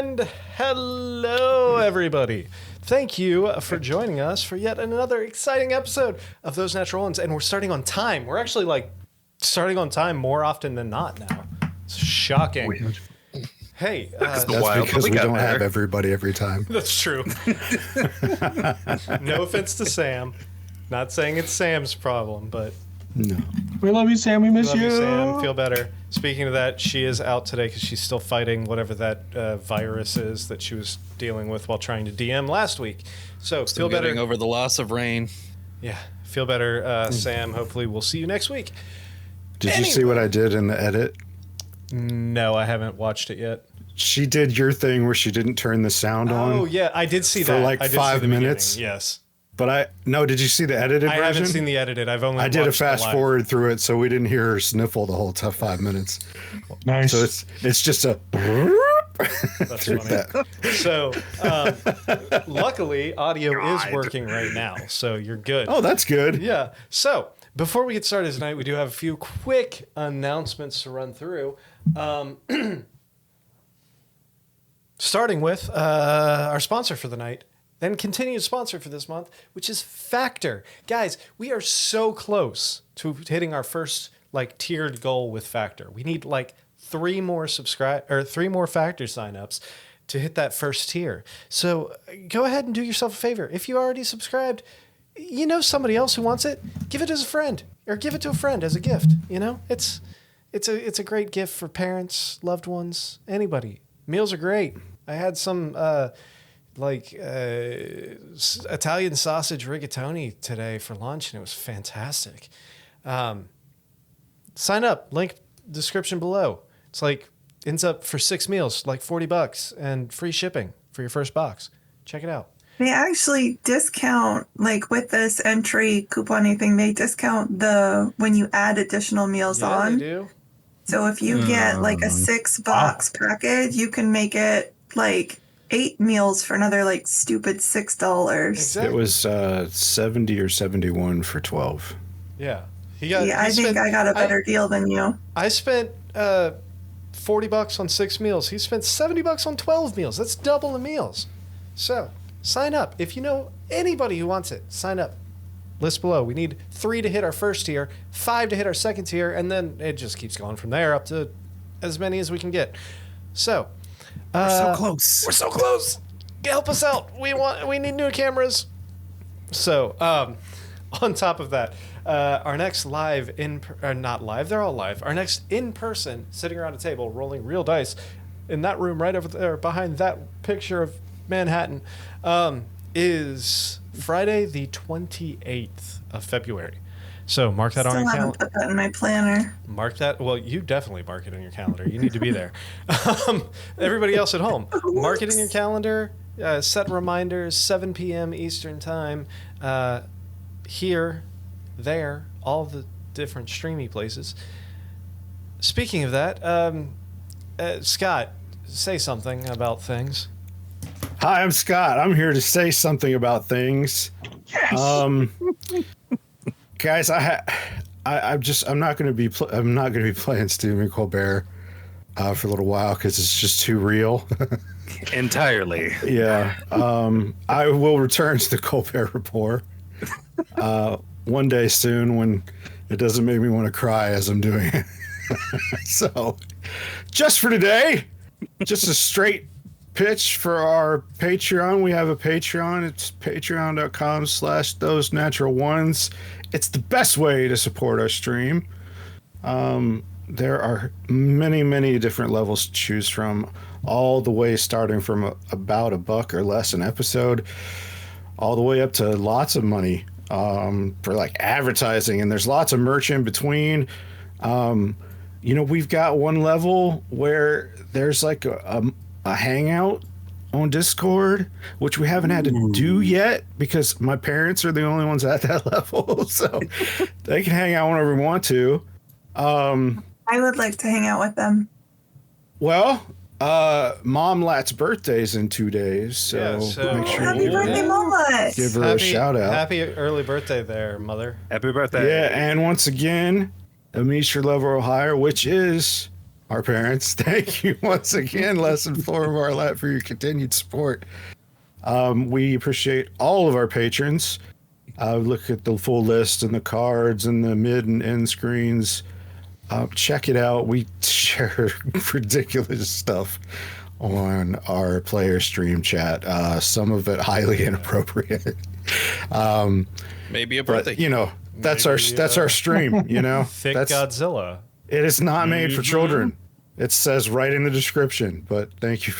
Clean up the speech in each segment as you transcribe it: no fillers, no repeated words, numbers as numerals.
And hello, everybody. Thank you for joining us for yet another exciting episode of Those Natural Ones. And we're starting on time. We're actually starting on time more often than not now. It's shocking. Weird. Hey, that's because we don't have everybody every time. That's true. No offense to Sam. Not saying it's Sam's problem, but no. We love you, Sam. We miss love you. Sam. Feel better. Speaking of that, she is out today because she's still fighting whatever that virus is that she was dealing with while trying to DM last week. So feel better. Getting over the loss of Raine. Yeah, feel better, Sam. Hopefully we'll see you next week. Did you see what I did in the edit? No, I haven't watched it yet. She did your thing where she didn't turn the sound on. Oh, yeah, I did see that. For like I did 5 see the minutes. beginning, yes. But did you see the edited version? I haven't seen the edited. I've only I did a watched fast forward through it, so we didn't hear her sniffle the whole 5 minutes. Nice. So it's just a... That's funny. That. So, luckily, audio is working right now, so you're good. Oh, that's good. Yeah. So, before we get started tonight, we do have a few quick announcements to run through. Starting with our sponsor for the night, then continued sponsor for this month, which is Factor. Guys, we are so close to hitting our first tiered goal with Factor. We need 3 more Factor signups to hit that first tier. So go ahead and do yourself a favor. If you already subscribed, you know somebody else who wants it, give it as a friend or give it to a friend as a gift. You know, it's a great gift for parents, loved ones, anybody. Meals are great. I had some Italian sausage rigatoni today for lunch, and it was fantastic. Sign up, link description below. It's ends up for 6 meals, $40 and free shipping for your first box. Check it out. They actually discount, with this entry couponing thing, they discount when you add additional meals on. They do. So if you get a 6-box package, you can make it 8 meals for another stupid $6. Exactly. It was 70 or 71 for 12. Yeah. I think I got a better deal than you. I spent $40 on 6 meals. He spent $70 on 12 meals. That's double the meals. So sign up. If you know anybody who wants it, sign up. List below. We need 3 to hit our first tier, 5 to hit our second tier, and then it just keeps going from there up to as many as we can get. So we're so close. We're so close. Help us out. We need new cameras. So on top of that, our next not live, they're all live. Our next in-person, sitting around a table, rolling real dice in that room right over there behind that picture of Manhattan, is Friday the 28th of February. So mark that on your calendar. Put that in my planner. Mark that. Well, you definitely mark it on your calendar. You need to be there. Everybody else at home, mark it in your calendar. Set reminders, 7 p.m. Eastern time. Here, there, all the different streamy places. Speaking of that, Scott, say something about things. Hi, I'm Scott. I'm here to say something about things. Yes. Guys, I'm not going to be playing Stephen Colbert for a little while because it's just too real. Entirely. Yeah. I will return to the Colbert Report one day soon when it doesn't make me want to cry as I'm doing it. So, just for today, just a straight pitch for our Patreon. We have a Patreon. It's patreon.com/thosenatural1s. It's the best way to support our stream. There are many, many different levels to choose from, all the way starting from about $1 or less an episode, all the way up to lots of money for advertising, and there's lots of merch in between. We've got one level where there's a hangout on Discord, which we haven't had to do yet because my parents are the only ones at that level, so they can hang out whenever we want to. I would like to hang out with them. Well, Mom Lat's birthday's in 2 days, so make sure happy birthday, Mom Lat. give her a shout out. Happy early birthday there, Mother. Happy birthday. Yeah, and once again, a meet your level or higher, which is our parents, thank you once again, Lesson 4 of our lap, for your continued support. We appreciate all of our patrons. Look at the full list and the cards and the mid and end screens. Check it out. We share ridiculous stuff on our player stream chat. Some of it highly inappropriate. Maybe a birthday. But, you know, that's our stream. You know, Thick that's Godzilla. It is not made for children. It says right in the description. But thank you,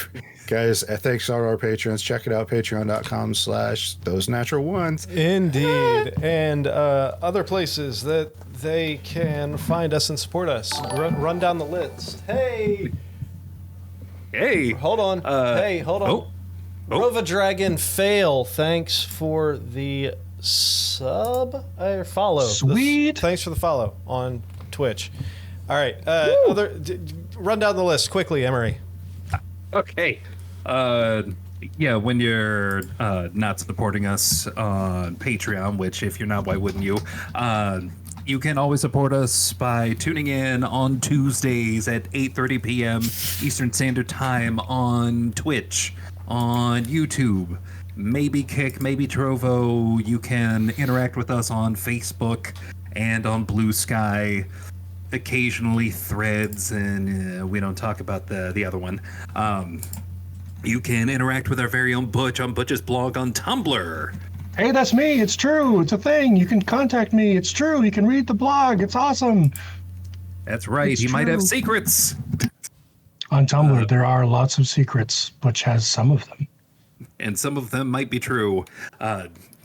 guys. Thanks to all our patrons. Check it out, patreon.com/thosenatural1s. Indeed. And other places that they can find us and support us. Run down the list. Hey, hold on. Hold on. Rova Dragon Fail, thanks for the sub or follow. Sweet. Thanks for the follow on Twitch. All right. Run down the list quickly, Emery. Okay. Yeah, when you're not supporting us on Patreon, which if you're not, why wouldn't you? You can always support us by tuning in on Tuesdays at 8:30 p.m. Eastern Standard Time on Twitch, on YouTube, maybe Kick, maybe Trovo. You can interact with us on Facebook and on Blue Sky. Occasionally Threads, and we don't talk about the other one. You can interact with our very own Butch on Butch's blog on Tumblr. Hey, that's me. It's true. It's a thing. You can contact me. It's true. You can read the blog. It's awesome. That's right. It's He might have true. secrets. On Tumblr, there are lots of secrets. Butch has some of them. And some of them might be true.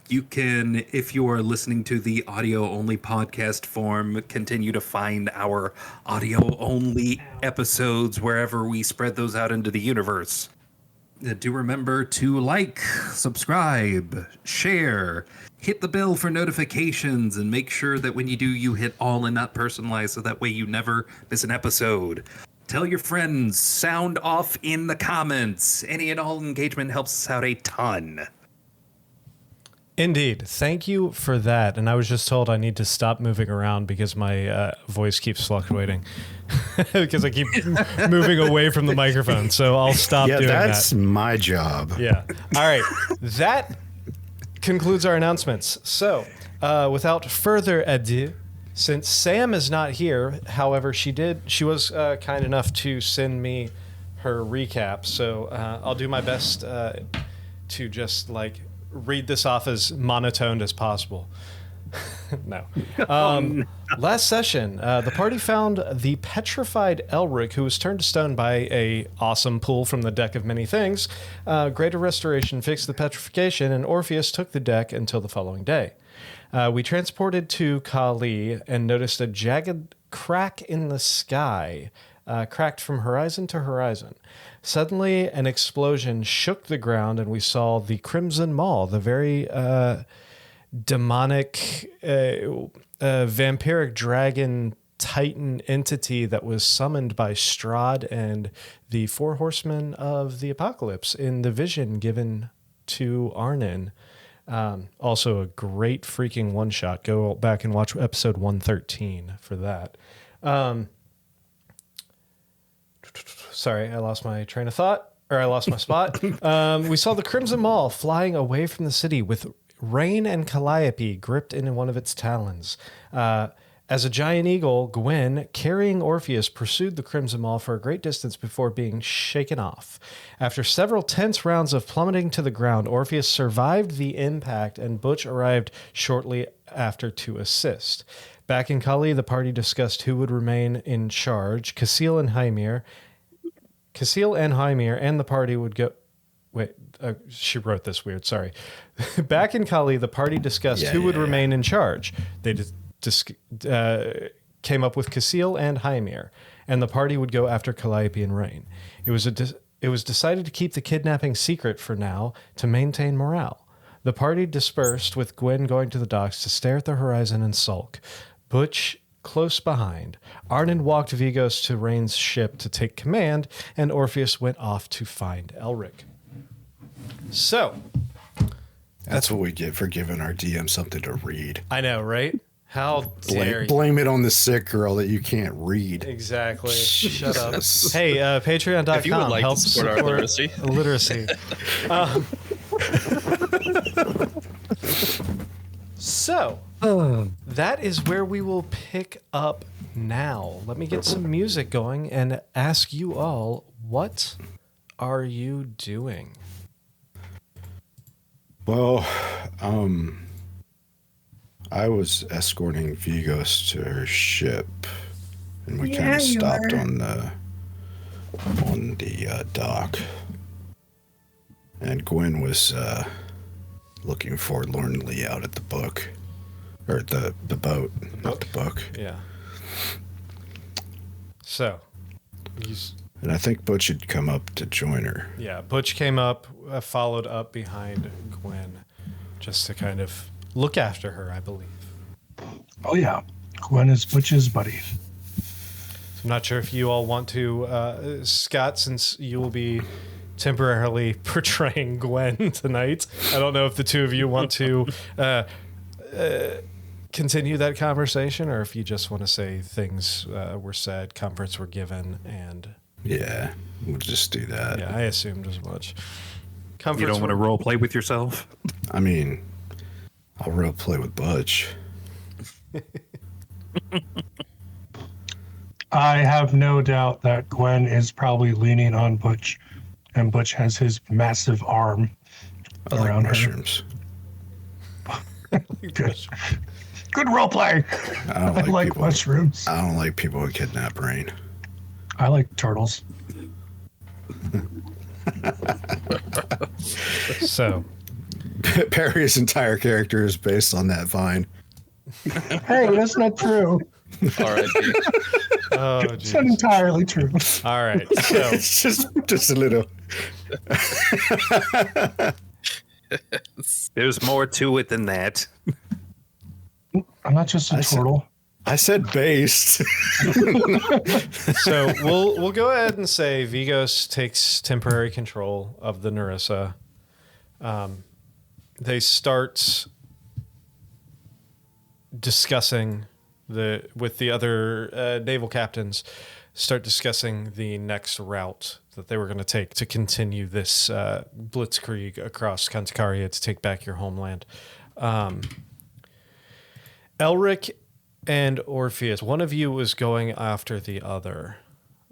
You can, if you are listening to the audio-only podcast form, continue to find our audio-only episodes wherever we spread those out into the universe. Do remember to like, subscribe, share, hit the bell for notifications, and make sure that when you do, you hit all and not personalized, so that way you never miss an episode. Tell your friends, sound off in the comments. Any and all engagement helps us out a ton. Indeed. Thank you for that. And I was just told I need to stop moving around because my voice keeps fluctuating because I keep moving away from the microphone. So I'll stop doing that. Yeah, that's my job. Yeah. All right. That concludes our announcements. So without further ado, since Sam is not here, however, she was kind enough to send me her recap. So I'll do my best to just read this off as monotoned as possible. No. Last session, the party found the petrified Elric, who was turned to stone by a awesome pull from the deck of many things. Greater Restoration fixed the petrification, and Orpheus took the deck until the following day. We transported to Kali and noticed a jagged crack in the sky, cracked from horizon to horizon. Suddenly, an explosion shook the ground, and we saw the Crimson Maw, the very demonic, vampiric dragon titan entity that was summoned by Strahd and the four horsemen of the apocalypse in the vision given to Arnon. Also a great freaking one-shot. Go back and watch episode 113 for that. Sorry, I lost my train of thought, or I lost my spot. We saw the Crimson Maw flying away from the city with Raine and Calliope gripped in one of its talons. As a giant eagle, Gwen, carrying Orpheus, pursued the Crimson Maw for a great distance before being shaken off. After several tense rounds of plummeting to the ground, Orpheus survived the impact, and Butch arrived shortly after to assist. Back in Kali, the party discussed who would remain in charge. Casil and Hymir, and the party would go... Wait, she wrote this weird, sorry. Back in Kali, the party discussed who would remain in charge. They came up with Casil and Hymir, and the party would go after Calliope and Raine. It was decided to keep the kidnapping secret for now to maintain morale. The party dispersed, with Gwen going to the docks to stare at the horizon and sulk. Butch close behind. Arnon walked Vigos to Raine's ship to take command, and Orpheus went off to find Elric. So, That's what we get for giving our DM something to read. I know, right? How dare you? Blame it on the sick girl that you can't read. Exactly. Shut up. Jesus. Hey, patreon.com. If you would like to support our literacy. So, that is where we will pick up now. Let me get some music going and ask you all, what are you doing? Well, I was escorting Vigos to her ship, and we kind Yeah, of you stopped were. on the dock. And Gwen was looking forlornly out at the book, or the boat, not the book. Yeah. So, And I think Butch had come up to join her. yeah, Butch came up, followed up behind Gwen, just to kind of look after her, I believe. Oh yeah, Gwen is Butch's buddy. I'm not sure if you all want to, Scott, since you will be temporarily portraying Gwen tonight. I don't know if the two of you want to continue that conversation, or if you just want to say things were said, comforts were given, and Yeah, we'll just do that. yeah, I assumed as much. Comforts You don't want to role play with yourself? I mean, I'll role play with Butch. I have no doubt that Gwen is probably leaning on Butch, and Butch has his massive arm I like around her. mushrooms. Good. Good role play. I don't I like, like people. mushrooms. I don't like people who kidnap Rain. I like turtles. So, Perry's entire character is based on that vine. Hey, that's not true. R.I.P. oh, It's not geez. entirely true. All right. So, It's just a little. There's more to it than that. I'm not just a turtle. I said based. so we'll go ahead and say Vigos takes temporary control of the Narissa. They start discussing with the other naval captains, start discussing the next route that they were going to take to continue this blitzkrieg across Conticaria to take back your homeland. Elric and Orpheus, one of you was going after the other,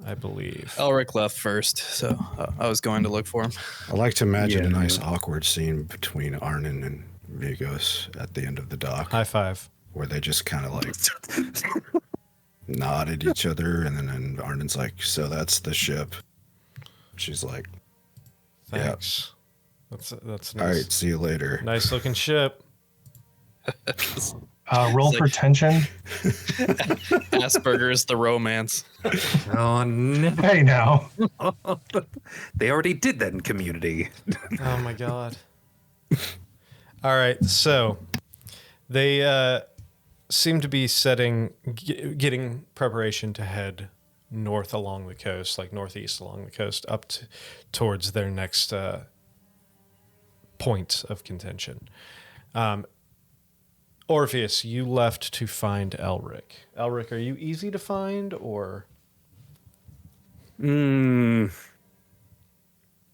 I believe. Elric left first, so I was going to look for him. I like to imagine Yeah. a nice awkward scene between Arnon and Vigos at the end of the dock, High five. where they just kind of like nod at each other, and then Arnon's like, "So that's the ship." She's like, Thanks. That's nice. "All right, see you later." Nice looking ship. Roll It's for like- tension. Asperger's the romance. Oh, no. Hey now. They already did that in Community. Oh my god. All right, so they seem to be getting preparation to head north along the coast, like northeast along the coast, up towards their next point of contention. Orpheus, you left to find Elric. Elric, are you easy to find, or?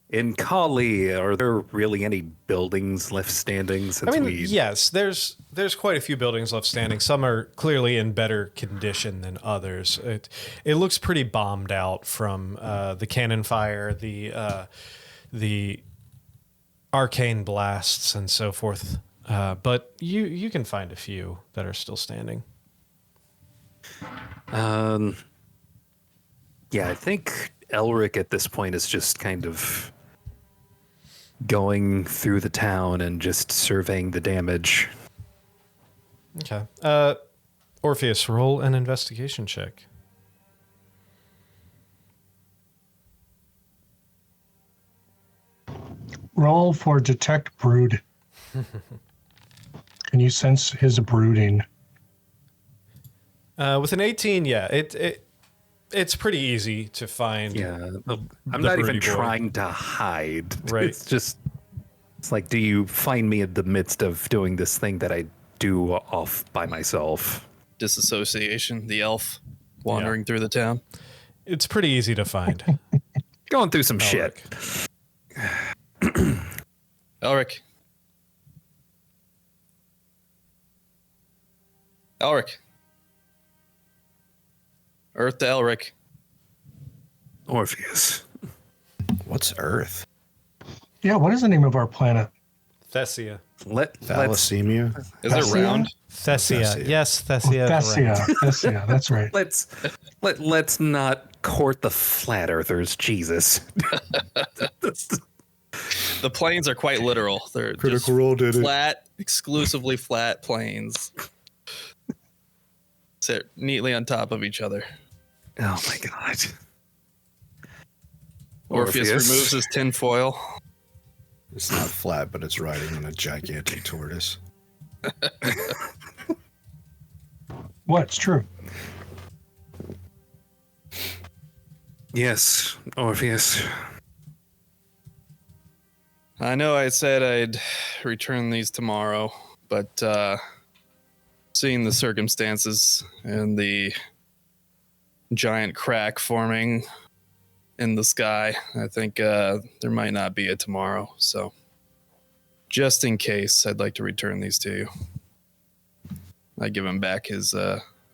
In Kali, are there really any buildings left standing since I mean, we... yes, there's quite a few buildings left standing. Some are clearly in better condition than others. It looks pretty bombed out from the cannon fire, the arcane blasts, and so forth. But you can find a few that are still standing. Yeah, I think Elric at this point is just kind of going through the town and just surveying the damage. Okay. Orpheus, roll an investigation check. Roll for detect brood. Can you sense his brooding? With an 18, yeah, it's pretty easy to find. Yeah, I'm the not even broody boy. trying to hide. Right. It's like, do you find me in the midst of doing this thing that I do off by myself. Disassociation, the elf wandering through the town. It's pretty easy to find. Going through some shit. Elric. Elric. Earth to Elric. Orpheus. What's Earth? Yeah, what is the name of our planet? Thessia. Let's Thalassemia? Is it Thessia? round? Thessia. Thessia. Yes, Thessia. Thessia. Thessia. That's right. let's not court the flat earthers. Jesus. The planes are quite literal. They're just Critical Role did it. flat, exclusively flat planes. Sit neatly on top of each other. Oh my god. Orpheus removes his tinfoil. It's not flat, but it's riding on a gigantic tortoise. What's true? Yes, Orpheus. I know I said I'd return these tomorrow, but seeing the circumstances and the giant crack forming in the sky, I think there might not be a tomorrow. So just in case, I'd like to return these to you. I give him back his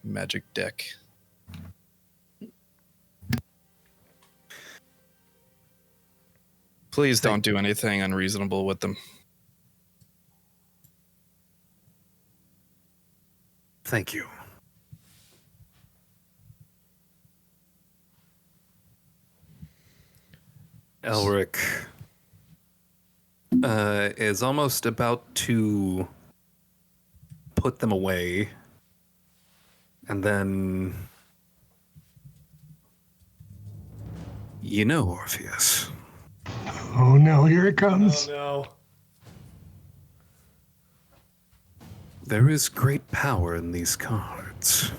magic deck. Please don't do anything unreasonable with them. Thank you. Elric is almost about to put them away, and then, you know, Orpheus. Oh no, here it comes. no. There is great power in these cards.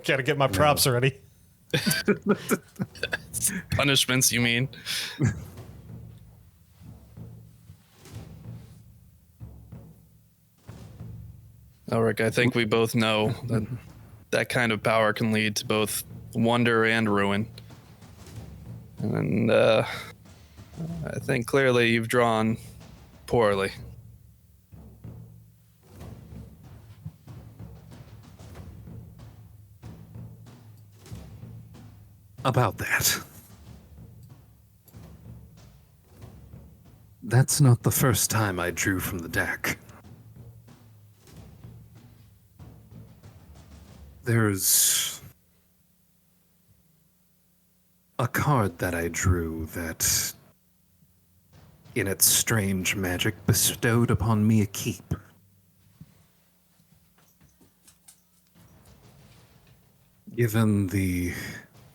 Gotta get my props ready. Punishments, you mean? Elric, I think we both know that that kind of power can lead to both wonder and ruin. And I think clearly you've drawn poorly. About that. That's not the first time I drew from the deck. There's a card that I drew that, in its strange magic, bestowed upon me a keep. Given the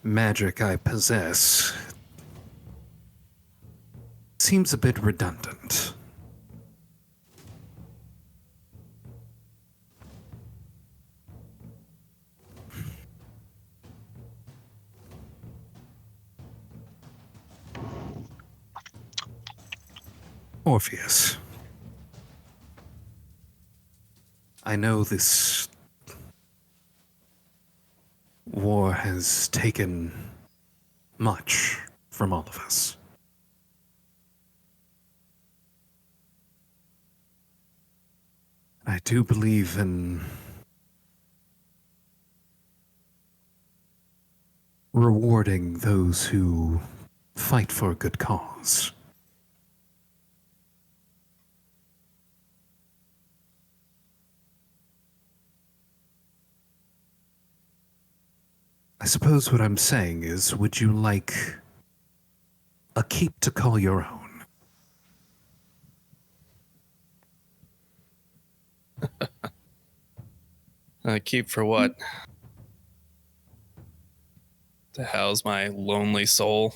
magic I possess, seems a bit redundant. Orpheus, I know this war has taken much from all of us. I do believe in rewarding those who fight for a good cause. I suppose what I'm saying is, would you like a keep to call your own? Keep for what? To house my lonely soul?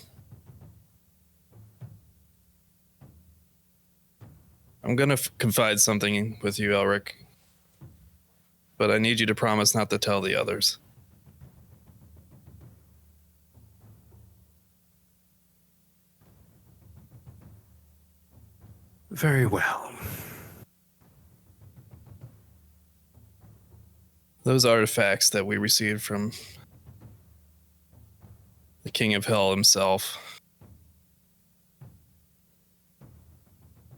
I'm gonna confide something with you, Elric. But I need you to promise not to tell the others. Very well. Those artifacts that we received from the King of Hell himself,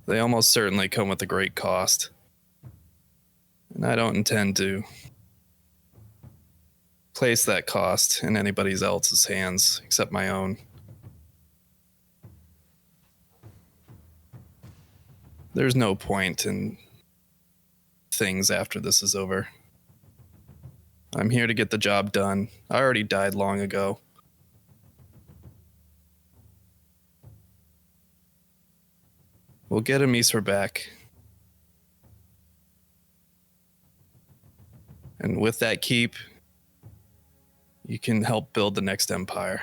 they almost certainly come with a great cost. And I don't intend to place that cost in anybody else's hands except my own. There's no point in things after this is over. I'm here to get the job done. I already died long ago. We'll get Amisra back. And with that keep, you can help build the next empire.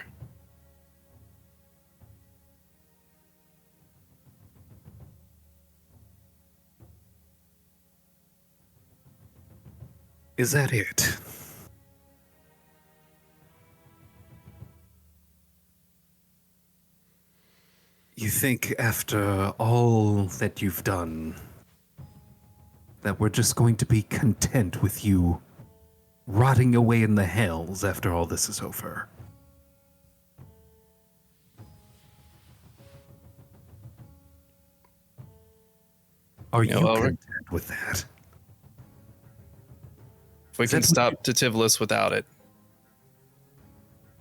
Is that it? You think after all that you've done, that we're just going to be content with you rotting away in the hells after all this is over? Are you content with that? If we can stop Titivolus without it,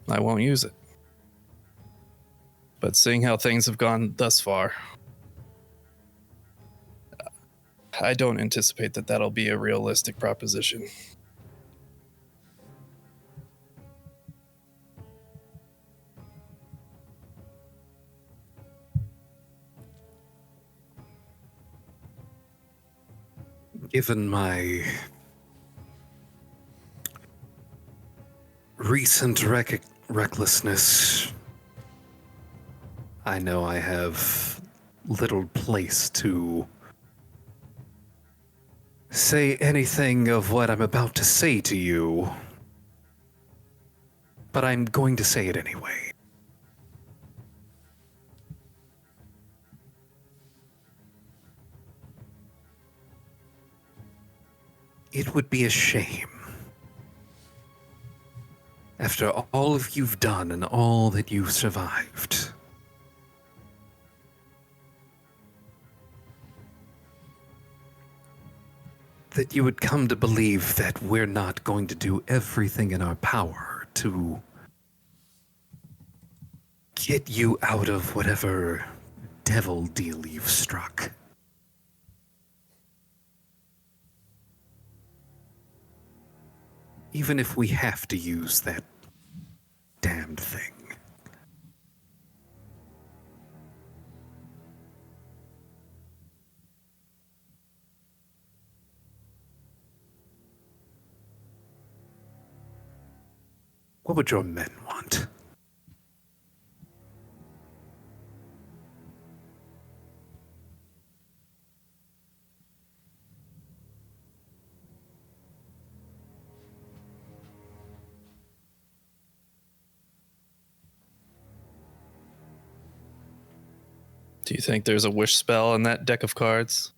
I won't use it. But seeing how things have gone thus far, I don't anticipate that that'll be a realistic proposition. Given my recent recklessness, I know I have little place to say anything of what I'm about to say to you, but I'm going to say it anyway. It would be a shame, after all of you've done and all that you've survived, that you would come to believe that we're not going to do everything in our power to get you out of whatever devil deal you've struck. Even if we have to use that damned thing. What would your men want? Do you think there's a wish spell in that deck of cards?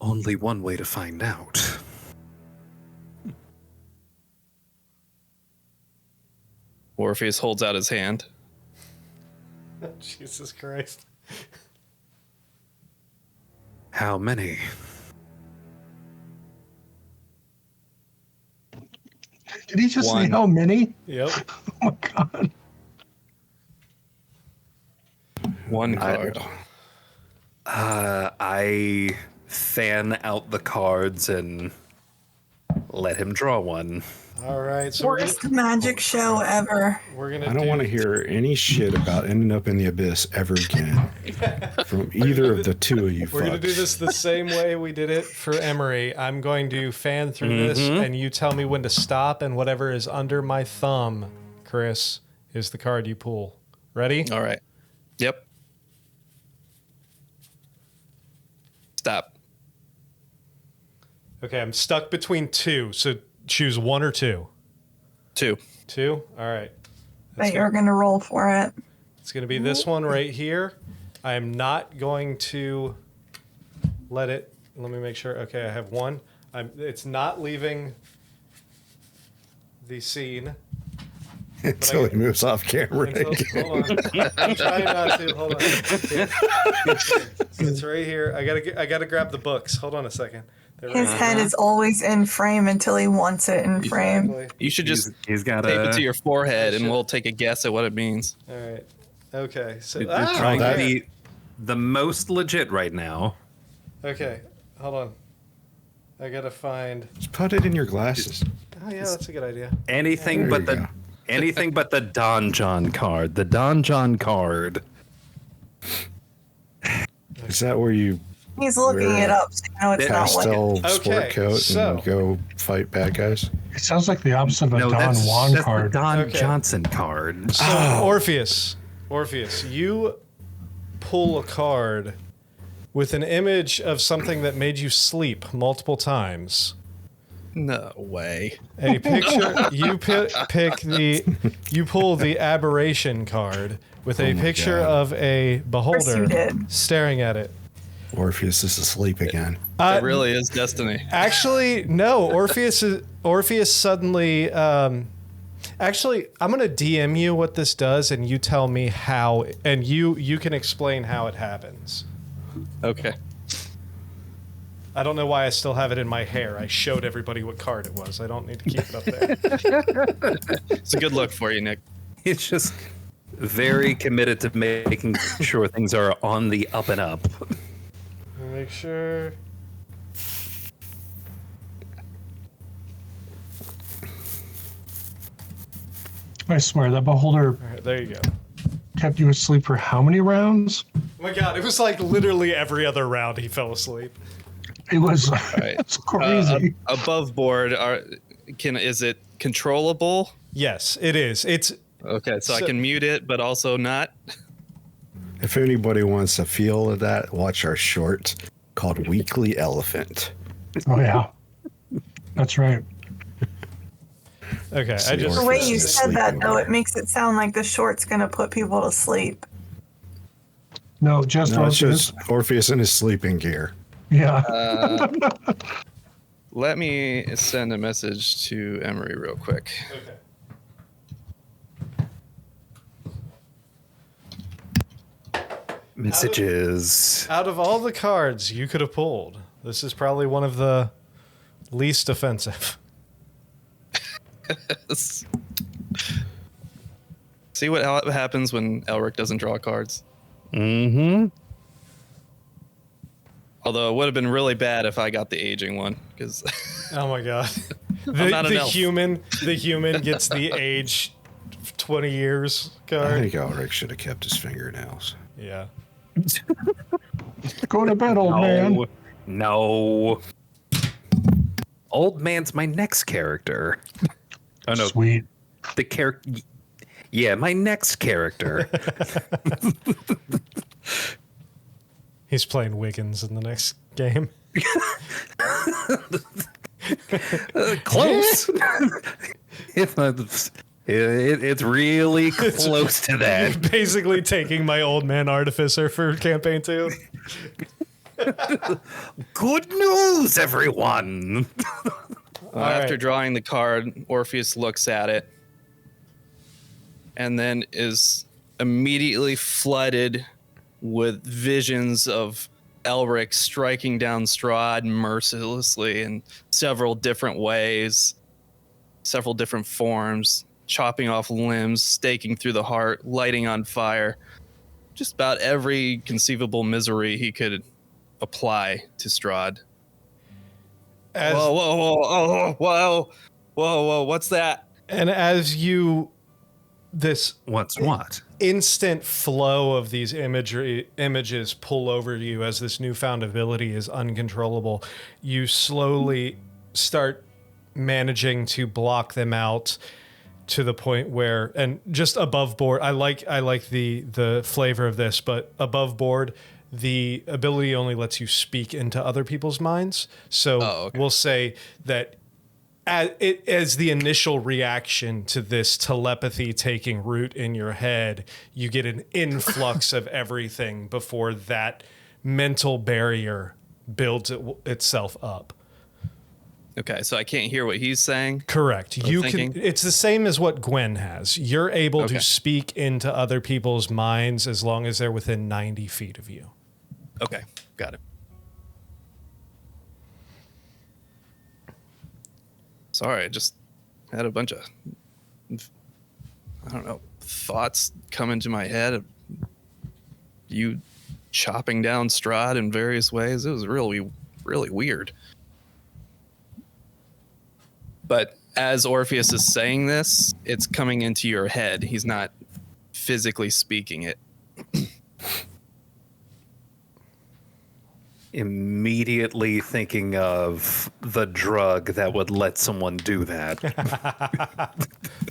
Only one way to find out. Orpheus holds out his hand. Jesus Christ. How many? Did he just say One. how many? Yep. Oh my god. One card. I fan out the cards and let him draw one. All right. So Worst magic show ever. we're gonna. I don't want to hear any shit about ending up in the abyss ever again from either of the two of you We're gonna do fucks. this the same way we did it for Emery. I'm going to fan through this, and you tell me when to stop, and whatever is under my thumb, Chris, is the card you pull. Ready? All right. Yep. Stop. Okay, I'm stuck between two, so choose one or two. 2. 2? All right. But you're going to roll for it. It's going to be this one right here. I am not going to let it. Let me make sure. Okay, I have 1. It's not leaving the scene. Until he moves off camera. Hold on. I'm trying not to. Hold on. Here. It's right here. I gotta grab the books. Hold on a second. His head is always in frame until he wants it in frame. Exactly. You should just he's got tape it to your forehead, and we'll take a guess at what it means. All right. Okay. So trying to there. be the most legit right now. Okay. Hold on. I gotta find. Just put it in your glasses. Oh yeah, that's a good idea. Anything There but you the go. anything but the Don John card. The Don John card. Is that where you He's looking We're it up, so you know it's not what. pastel Okay, sport coat so- and go fight bad guys? It sounds like the opposite of a No, Don that's Juan the card. Don Okay. Johnson card. So Orpheus, you pull a card with an image of something that made you sleep multiple times. No way. A picture. You pull the aberration card with a Oh my picture God. of a beholder you did. staring at it. Orpheus is asleep again. It really is destiny. Actually, no. Orpheus suddenly. Actually, I'm gonna DM you what this does, and you tell me how, and you can explain how it happens. Okay. I don't know why I still have it in my hair. I showed everybody what card it was. I don't need to keep it up there. It's a good look for you, Nick. It's just very committed to making sure things are on the up and up. Make sure. I swear, that beholder All right, there you go. kept you asleep for how many rounds? Oh my god, it was like literally every other round he fell asleep. It was right. it's crazy. Above board, is it controllable? Yes, it is. It's Okay, so I So- can mute it, but also not. If anybody wants a feel of that, watch our short called Weekly Elephant. Oh yeah, that's right. okay. See, I just The way Orpheus you is said that, sleeping though, there. it makes it sound like the short's going to put people to sleep. No, just No, it's Orpheus. just Orpheus in his sleeping gear. Yeah. Let me send a message to Emery real quick. okay. Messages. Out of all the cards you could have pulled, this is probably one of the least offensive. See what happens when Elric doesn't draw cards. Mm-hmm. Although it would have been really bad if I got the aging one, because Oh my god. I'm not an elf. The human gets the age 20 years I card. think Elric should have kept his fingernails. Yeah. Go to bed, old man. No. Old man's my next character. Oh no, Sweet. the character. Yeah, my next character. He's playing Wiggins in the next game. Close. It's really close to that. Basically taking my old man artificer for campaign 2. Good news, everyone. after right. drawing the card, Orpheus looks at it and then is immediately flooded with visions of Elric striking down Strahd mercilessly in several different ways, several different forms, chopping off limbs, staking through the heart, lighting on fire. Just about every conceivable misery he could apply to Strahd. As, Whoa, whoa, whoa, oh, whoa, whoa, whoa, what's that? and as you this What's what? instant flow of these images pull over you as this newfound ability is uncontrollable, you slowly start managing to block them out to the point where, and just above board, I like the flavor of this, but above board, the ability only lets you speak into other people's minds. So Oh, okay. we'll say that as the initial reaction to this telepathy taking root in your head, you get an influx of everything before that mental barrier builds itself up. Okay, so I can't hear what he's saying. Correct. You thinking? can. It's the same as what Gwen has. You're able to Okay. speak into other people's minds as long as they're within 90 feet of you. Okay, got it. Sorry, I just had a bunch of, I don't know, thoughts come into my head of you chopping down Strahd in various ways. It was really, really weird. But as Orpheus is saying this, it's coming into your head. He's not physically speaking it. Immediately thinking of the drug that would let someone do that.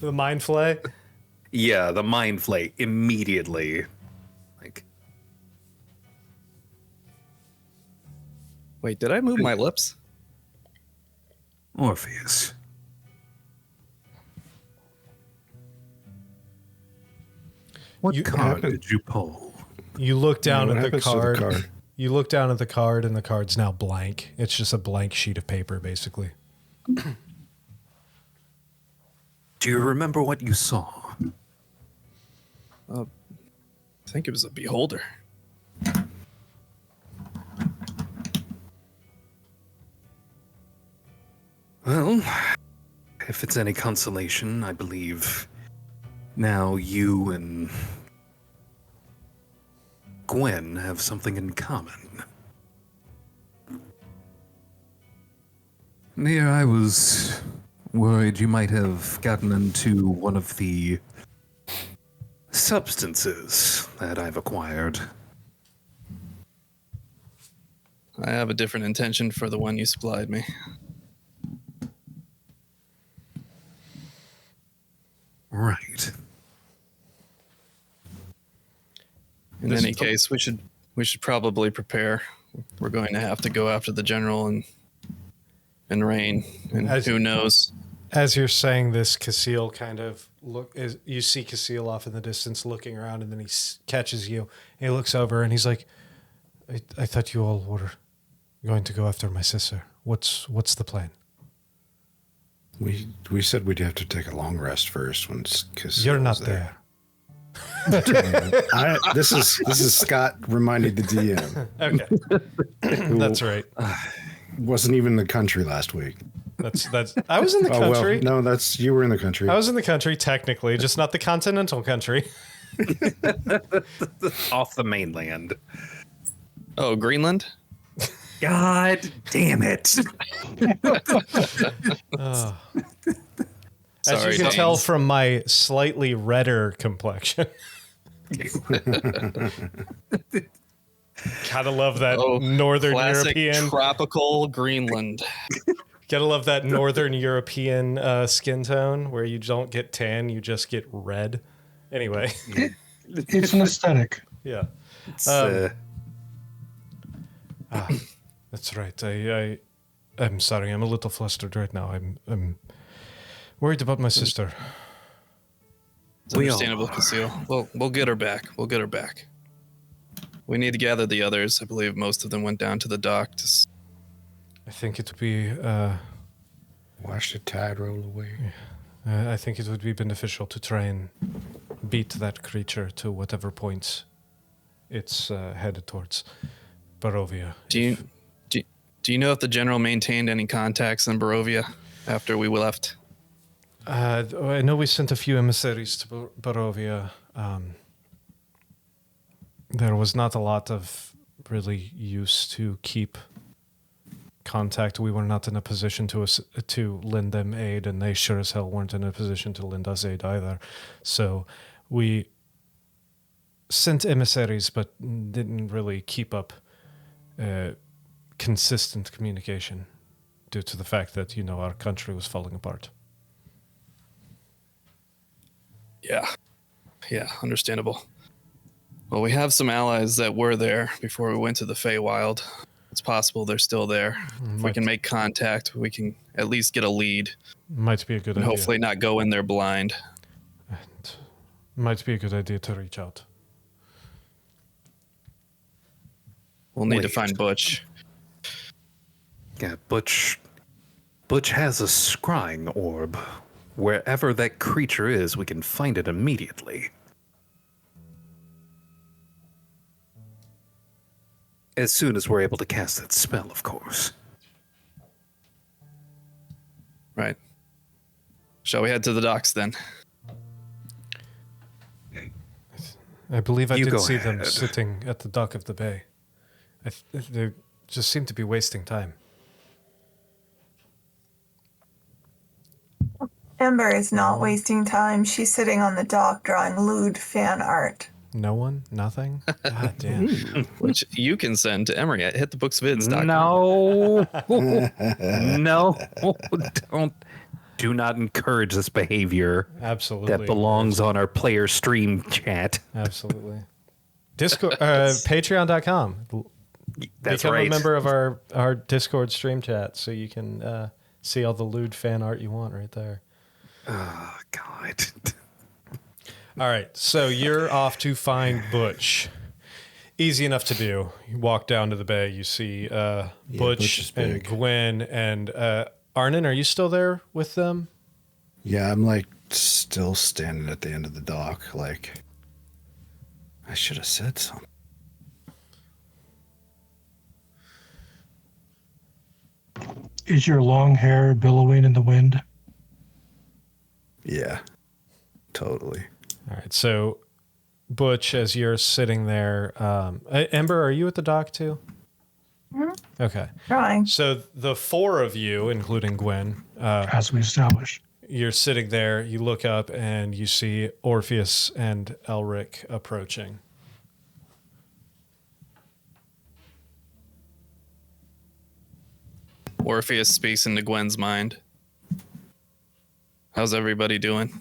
The mind flay. Yeah, the mind flay immediately. Like, Wait, did I move my lips? Orpheus. What You- card did you pull? You look down What at the happens to the card. card? You look down at the card, and the card's now blank. It's just a blank sheet of paper, basically. Do you remember what you saw? I think it was a beholder. Well, if it's any consolation, I believe now you and Gwen have something in common. Yeah, I was worried you might have gotten into one of the substances that I've acquired. I have a different intention for the one you supplied me. Right. In any case, we should probably prepare. We're going to have to go after the general and Raine, and who knows. As you're saying this, Casil kind of you see Casil off in the distance looking around, and then he catches you. And he looks over and he's like, I thought you all were going to go after my sister. What's the plan? We said we'd have to take a long rest first when Casil You're not was there. This is Scott reminding the DM. Okay. That's right. Wasn't even in the country last week. That's I was in the Oh country. well, no, you were in the country. I was in the country technically, just not the continental country. Off the mainland. Oh, Greenland? God damn it. As Sorry, you can tell Danes. from my slightly redder complexion. Gotta love that northern Classic European. tropical Greenland. Gotta love that northern European skin tone where you don't get tan, you just get red. Anyway, It's an aesthetic. yeah. It's, That's right. I'm sorry. I'm a little flustered right now. I'm worried about my sister. It's We understandable, are. Casil. We'll get her back. We'll get her back. We need to gather the others. I believe most of them went down to the dock. I think it would be. Watch the tide roll away. I think it would be beneficial to try and beat that creature to whatever point it's headed towards. Barovia. Do you know if the general maintained any contacts in Barovia after we left? I know we sent a few emissaries to Barovia. There was not a lot of really use to keep contact. We were not in a position to lend them aid, and they sure as hell weren't in a position to lend us aid either. So we sent emissaries, but didn't really keep up consistent communication due to the fact that, our country was falling apart. Yeah, understandable. Well, we have some allies that were there before we went to the Feywild. it's possible they're still there. If we can make contact, we can at least get a lead. Might be a good And idea. hopefully not go in there blind. Might be a good idea to reach out. We'll need to Wait. find Butch. Yeah, Butch has a scrying orb. Wherever that creature is, we can find it immediately. As soon as we're able to cast that spell, of course. Right. Shall we head to the docks then? I believe I You did go see them ahead. sitting at the dock of the bay. They just seem to be wasting time. Ember is not wasting time. She's sitting on the dock drawing lewd fan art. No one? Nothing? God damn. Which you can send to Emery at hitthebooksvids.com. No. No. Do not encourage this behavior Absolutely. that belongs on our player stream chat. Absolutely. Discord, patreon.com. That's Become right. a member of our Discord stream chat so you can see all the lewd fan art you want right there. Oh, God. All right, so you're off to find Butch. Easy enough to do. You walk down to the bay. You see Butch Butch is and big. Gwen and Arnon. Are you still there with them? Yeah, I'm like still standing at the end of the dock. Like, I should have said something. Is your long hair billowing in the wind? Yeah, totally. All right, so Butch, as you're sitting there, Ember, are you at the dock too? Mm-hmm. Okay. Drawing. So the four of you, including Gwen, As we established. you're sitting there. You look up and you see Orpheus and Elric approaching. Orpheus speaks into Gwen's mind. How's everybody doing?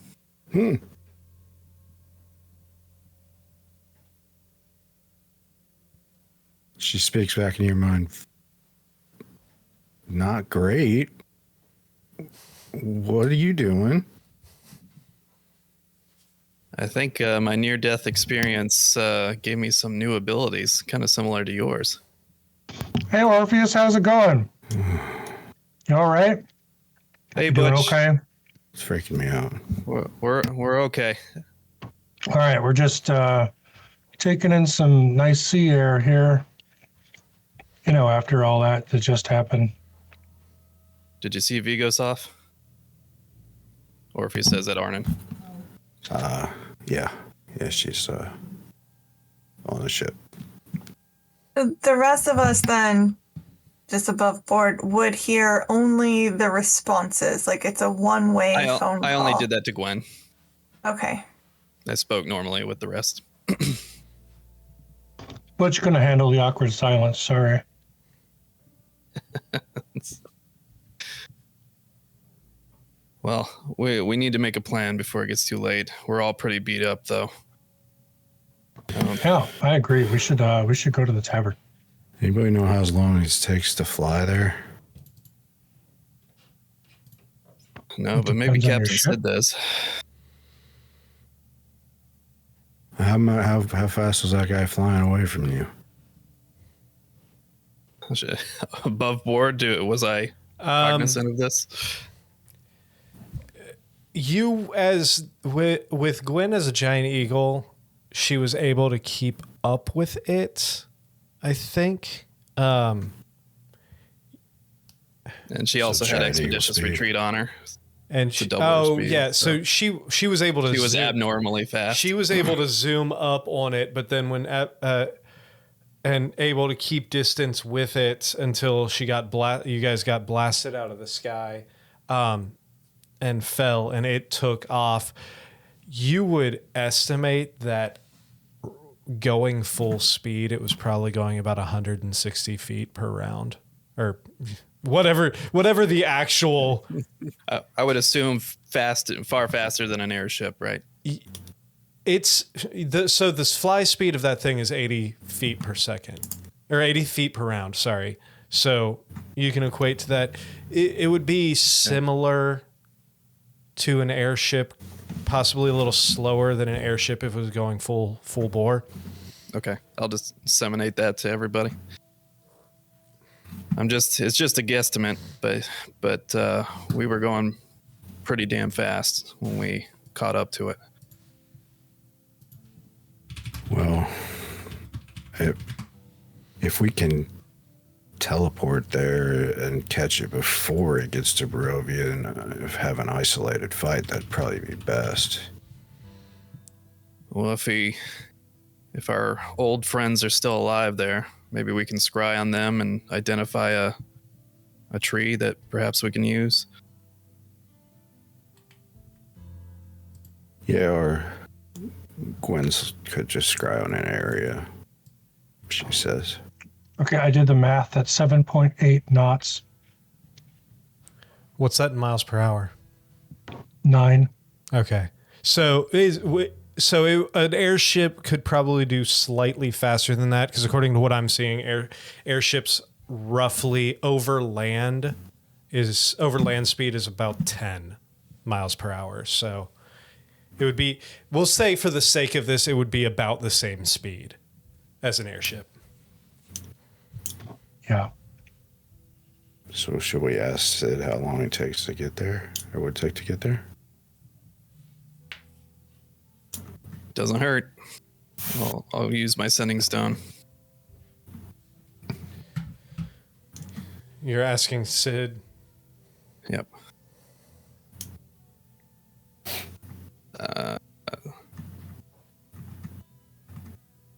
She speaks back in your mind. Not great. What are you doing? I think my near-death experience gave me some new abilities, kind of similar to yours. Hey, Orpheus, how's it going? You all right? Hey, You doing Butch. okay? It's freaking me out. We're okay. All right, we're just taking in some nice sea air here. You know, after all that just happened. Did you see Vigosov? Orpheus says at Arnon. Yeah, she's on the ship. The rest of us then, just above board, would hear only the responses. Like it's a one-way phone call. I only did that to Gwen. Okay. I spoke normally with the rest. Butch gonna handle the awkward silence. Sorry. Well, we need to make a plan before it gets too late. We're all pretty beat up, though. Yeah, I agree. We should go to the tavern. Anybody know how long it takes to fly there? No, but maybe Depends on your Captain ship. Sid does. How fast was that guy flying away from you? Above board, was I cognizant of this? You, as with Gwen as a giant eagle, she was able to keep up with it, I think. And she also had giant eagle expeditious speed. retreat on her. And To she, double her oh speed, yeah, so- so she was able to. She was zoom- abnormally fast. She was able to zoom up on it, but then when and able to keep distance with it until she got you guys got blasted out of the sky, and fell, and it took off. You would estimate that going full speed, it was probably going about 160 feet per round, or whatever the actual. I would assume far faster than an airship, right? So this fly speed of that thing is 80 feet per second. or 80 feet per round. Sorry. So you can equate to that. It would be similar to an airship, possibly a little slower than an airship if it was going full bore. Okay, I'll just disseminate that to everybody. It's just a guesstimate, but we were going pretty damn fast when we caught up to it. Well, if we can teleport there and catch it before it gets to Barovia and have an isolated fight, that'd probably be best. Well, if our old friends are still alive there, maybe we can scry on them and identify a tree that perhaps we can use. Yeah, or Gwen's could just scry on an area, she says. Okay, I did the math. That's 7.8 knots. What's that in miles per hour? 9. Okay. So an airship could probably do slightly faster than that, because according to what I'm seeing, airships roughly overland speed is about 10 miles per hour. So it would be, we'll say for the sake of this, it would be about the same speed as an airship. Yeah. So should we ask Sid how long it takes to get there, or would it take to get there? Doesn't hurt. I'll use my sending stone. You're asking Sid. Yep.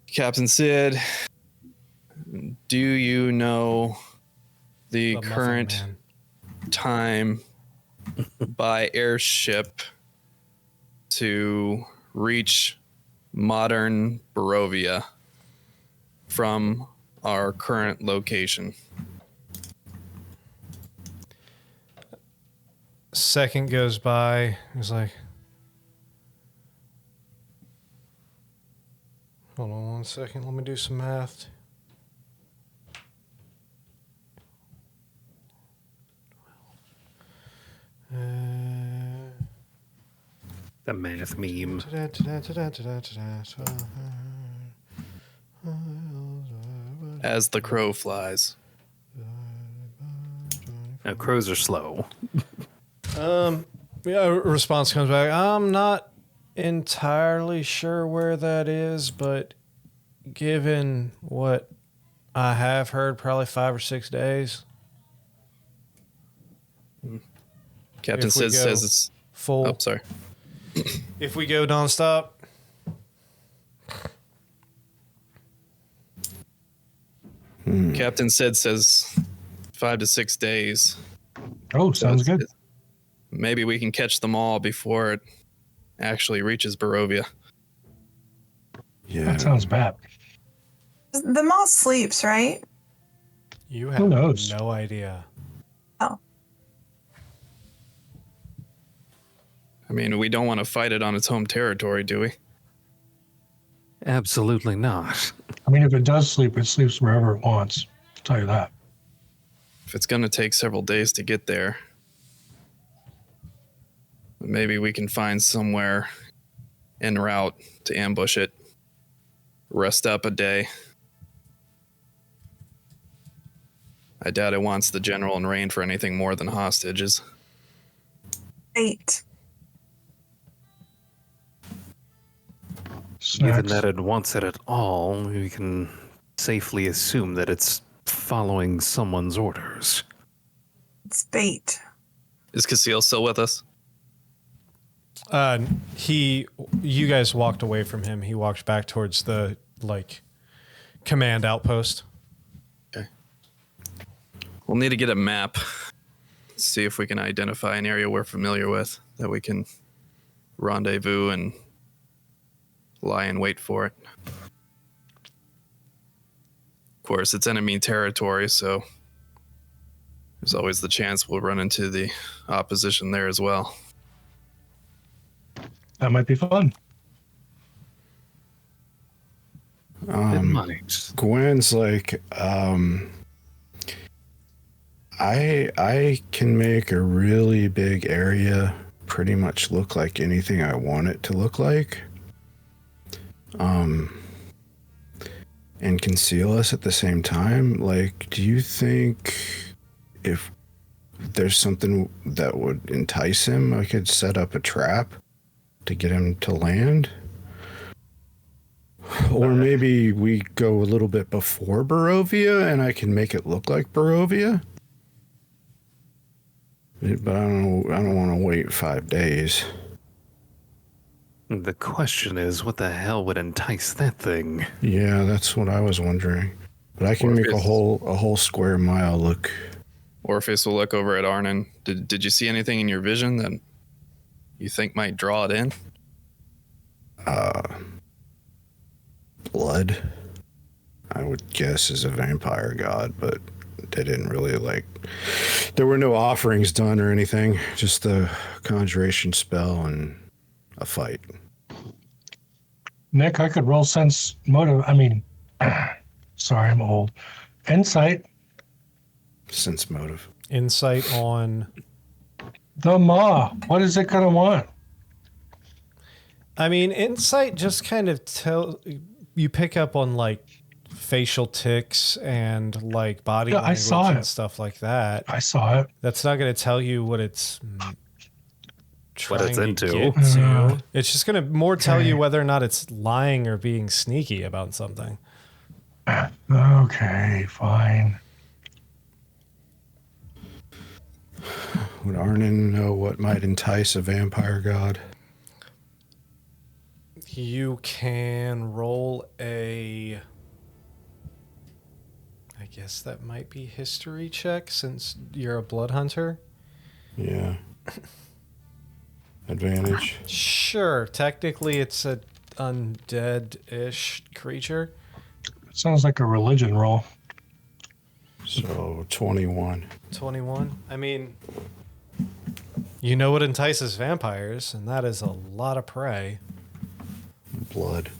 Captain Sid, do you know the Muffin current Man. time by airship to reach modern Barovia from our current location? Second goes by. He's like, hold on 1 second. Let me do some math. The math meme. As the crow flies. Now, crows are slow. Yeah, a response comes back. I'm not entirely sure where that is, but given what I have heard, probably 5 or 6 days. Captain If we Sid go says it's full. Oh, sorry. If we go nonstop, Captain Sid says 5 to 6 days. Oh, sounds good. Maybe we can catch them all before it actually reaches Barovia. Yeah. That sounds bad. The moss sleeps, right? you Who have knows? no idea. Oh, I mean, we don't want to fight it on its home territory, do we? Absolutely not. I mean, if it does sleep, it sleeps wherever it wants. I'll tell you that. If it's going to take several days to get there, maybe we can find somewhere en route to ambush it, rest up a day. I doubt it wants the general and Raine for anything more than hostages. 8. Given Snacks. that it wants it at all, we can safely assume that it's following someone's orders. It's bait. Is Casil still with us? You guys walked away from him. He walked back towards the command outpost. Okay. We'll need to get a map. See if we can identify an area we're familiar with that we can rendezvous and lie in wait for it. Of course, it's enemy territory, so there's always the chance we'll run into the opposition there as well. That might be fun. It might. Gwen's like, I can make a really big area pretty much look like anything I want it to look like. And conceal us at the same time. Like, do you think if there's something that would entice him, I could set up a trap to get him to land? Or maybe we go a little bit before Barovia and I can make it look like Barovia? But I don't want to wait 5 days. The question is, what the hell would entice that thing? Yeah, that's what I was wondering. But I can make a whole square mile look. Orpheus will look over at Arnon. Did you see anything in your vision that you think might draw it in? Blood, I would guess, is a vampire god, but they didn't really there were no offerings done or anything, just the conjuration spell and a fight. Nick, I could roll sense motive. Sorry, I'm old. Insight. Sense motive. Insight on The Maw. What is it going to want? Insight just kind of you pick up on facial tics and body language I saw and it. stuff like that. I saw it. That's not going to tell you what it's trying to into. get to. It's just going to more tell you whether or not it's lying or being sneaky about something. Okay, fine. Would Arnon know what might entice a vampire god? You can roll I guess that might be history check since you're a blood hunter. Yeah. Advantage. Sure. Technically, it's a undead-ish creature. Sounds like a religion roll. So 21. 21. You know what entices vampires, and that is a lot of prey. Blood.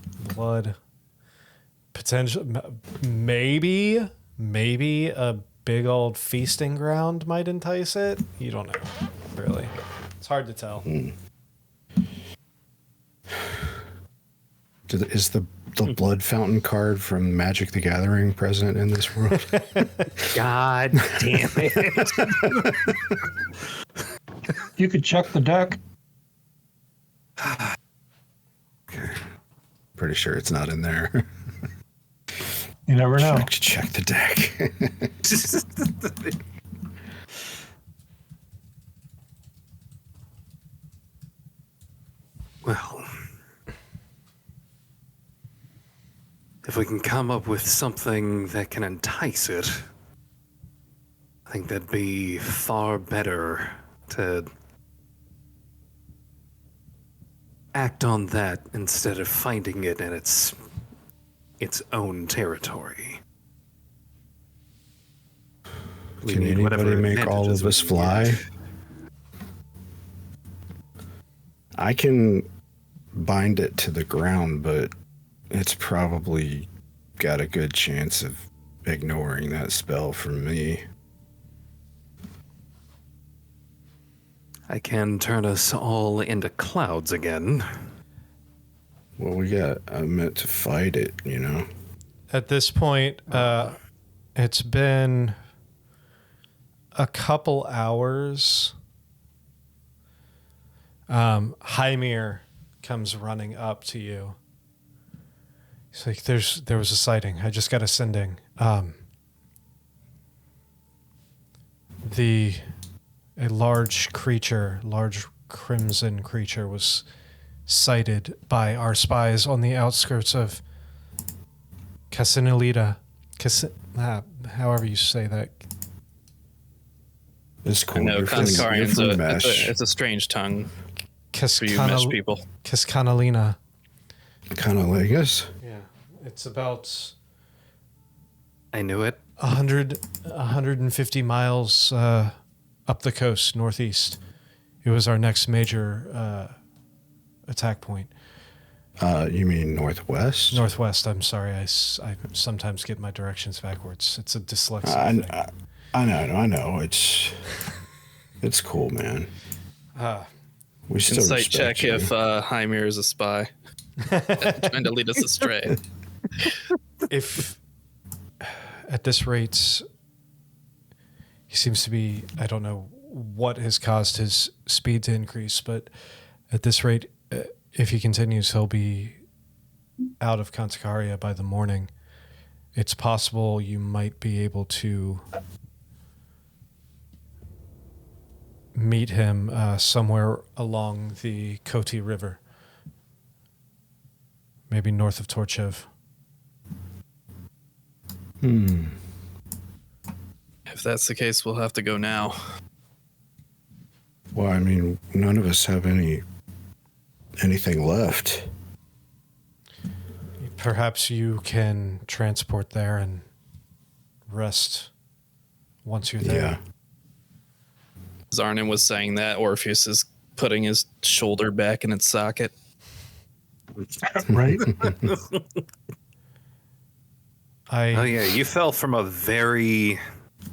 Potential. Maybe a big old feasting ground might entice it. You don't know, really. It's hard to tell. Is the blood fountain card from Magic the Gathering present in this world? God damn it. You could check the deck. Pretty sure it's not in there. You never know. Check the deck. Well, if we can come up with something that can entice it, I think that'd be far better to act on that instead of finding it in its own territory. We Can need anybody whatever make all advantages of us we fly? need. I can bind it to the ground, but it's probably got a good chance of ignoring that spell from me. I can turn us all into clouds again. Well, I meant to fight it, you know? At this point, it's been a couple hours. Hymir comes running up to you. He's like, there was a sighting. I just got a sending. A large crimson creature was sighted by our spies on the outskirts of Casinolita. However you say that. It's cool. No, You're from Conticarian's Mesh. it's a strange tongue for you Mesh people. Cascanolina. Cunnilingus? Yeah. It's about I knew it. 150 miles up the coast, northeast. It was our next major attack point. You mean northwest? Northwest. I'm sorry. I sometimes get my directions backwards. It's a dyslexia thing. I know. It's cool, man. We still Insight respect check you. if Hymir is a spy. Trying to lead us astray. If at this rate, he seems to be, I don't know what has caused his speed to increase, but at this rate, if he continues, he'll be out of Conticaria by the morning. It's possible you might be able to meet him somewhere along the Koti River, maybe north of Torchev. If that's the case, we'll have to go now. Well, I mean, none of us have anything left. Perhaps you can transport there and rest once you're there. Yeah. Zarnan was saying that Orpheus is putting his shoulder back in its socket. Right? Oh yeah, you fell from a very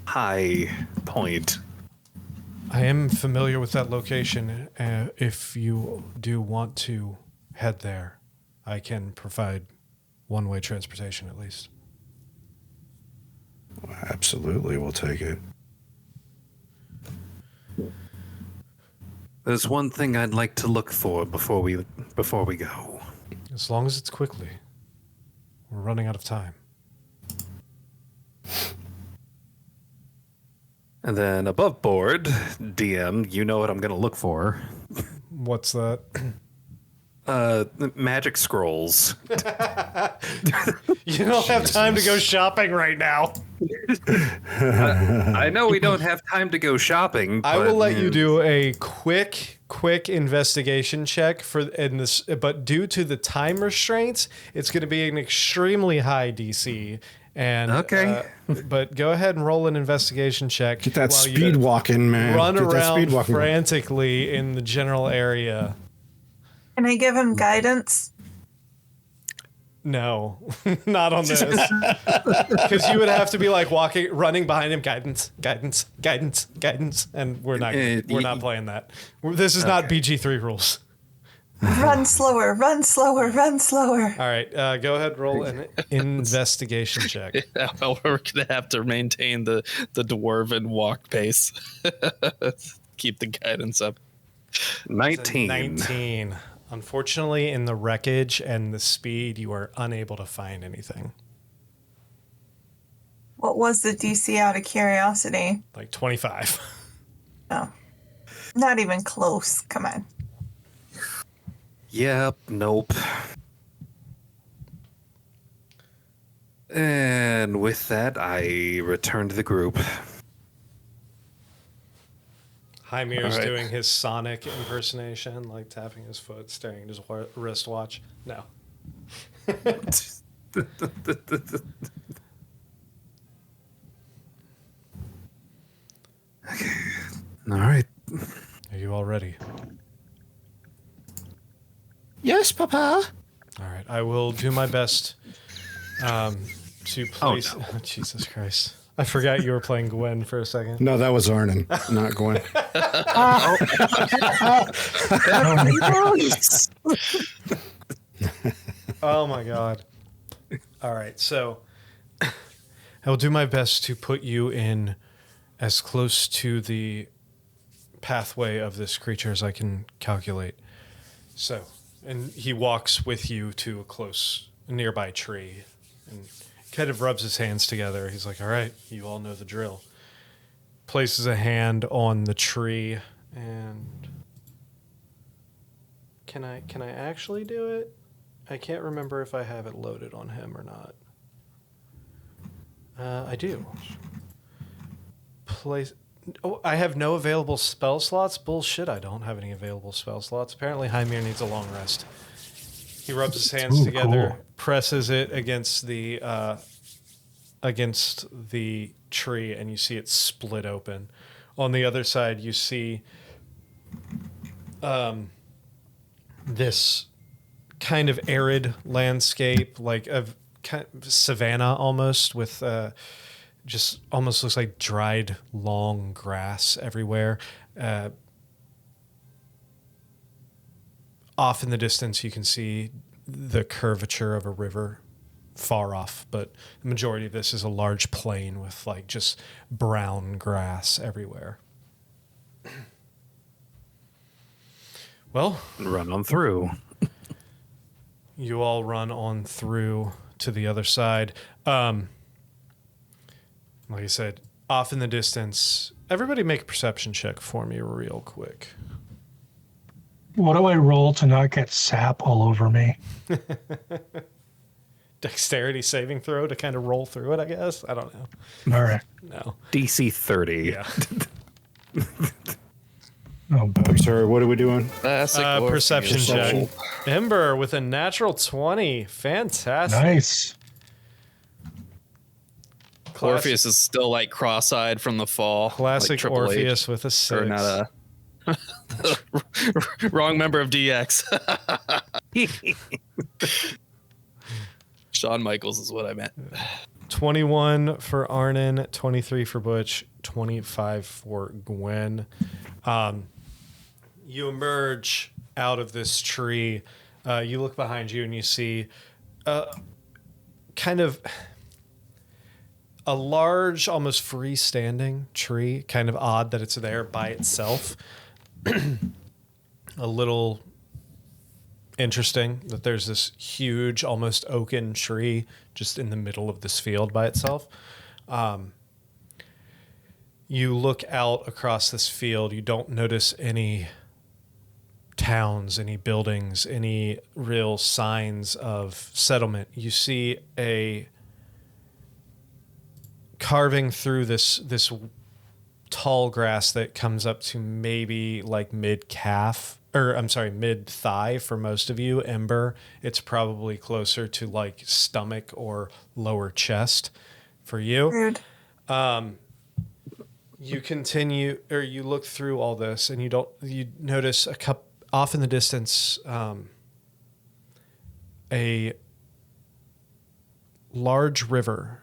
high point. I am familiar with that location. If you do want to head there, I can provide one-way transportation at least. Absolutely, we'll take it. There's one thing I'd like to look for before we go. As long as it's quickly. We're running out of time. And then above board, DM, you know what I'm going to look for. What's that? Magic scrolls. You don't have time to go shopping right now. I know we don't have time to go shopping. I but, will let you do a quick investigation check in this, but due to the time restraints, it's going to be an extremely high DC. And Okay. But go ahead and roll an investigation check. Get that while you speed walking, man. Run Get that around speed walking. frantically in the general area. Can I give him guidance? No, not on this. Because you would have to be like running behind him, guidance, and we're not playing that. This is not BG3 rules. Run slower, run slower, run slower. All right, go ahead, roll an investigation check. We're gonna have to maintain the dwarven walk pace. Keep the guidance up. 19. 19. Unfortunately, in the wreckage and the speed, you are unable to find anything. What was the DC out of curiosity? Like 25. No. Not even close. Come on. Yep, nope. And with that, I return to the group. Hymir's All right. doing his Sonic impersonation, like tapping his foot, staring at his wristwatch. No. All right. Are you all ready? Yes, Papa. All right. I will do my best to place... no. Oh, Jesus Christ. I forgot you were playing Gwen for a second. No, that was Arnon, not Gwen. Oh, my God. All right. So I will do my best to put you in as close to the pathway of this creature as I can calculate. So, and he walks with you to a nearby tree and kind of rubs his hands together. He's like, all right, you all know the drill. Places a hand on the tree and can I actually do it? I can't remember if I have it loaded on him or not. I do. Oh, I have no available spell slots? Bullshit, I don't have any available spell slots. Apparently Hymir needs a long rest. He rubs his hands together, cool. presses it against the tree, and you see it split open. On the other side, you see this kind of arid landscape, like of kind of savanna almost, with just almost looks like dried long grass everywhere. Off in the distance, you can see the curvature of a river far off, but the majority of this is a large plain with like just brown grass everywhere. Well, Run on through. you all run on through to the other side. Like I said, off in the distance, everybody make a perception check for me real quick. What do I roll to not get sap all over me? Dexterity saving throw to kind of roll through it, I guess. I don't know. All right. No. DC 30. Yeah. Oh, boy. I'm sorry, what are we doing? Classic Perception Perception. check. Ember with a natural 20. Fantastic. Nice. Orpheus is still like cross-eyed from the fall. Classic like Triple H. Orpheus with a 6. Or not a wrong member of DX. Shawn Michaels is what I meant. 21 for Arnon, 23 for Butch, 25 for Gwen. You emerge out of this tree. You look behind you and you see kind of a large, almost freestanding tree. Kind of odd that it's there by itself. A little interesting that there's this huge, almost oaken tree just in the middle of this field by itself. You look out across this field. You don't notice any towns, any buildings, any real signs of settlement. You see a carving through this tall grass that comes up to maybe like mid thigh for most of you. Ember, it's probably closer to like stomach or lower chest for you. Rude. You continue, or you look through all this, and you notice off in the distance, a large river,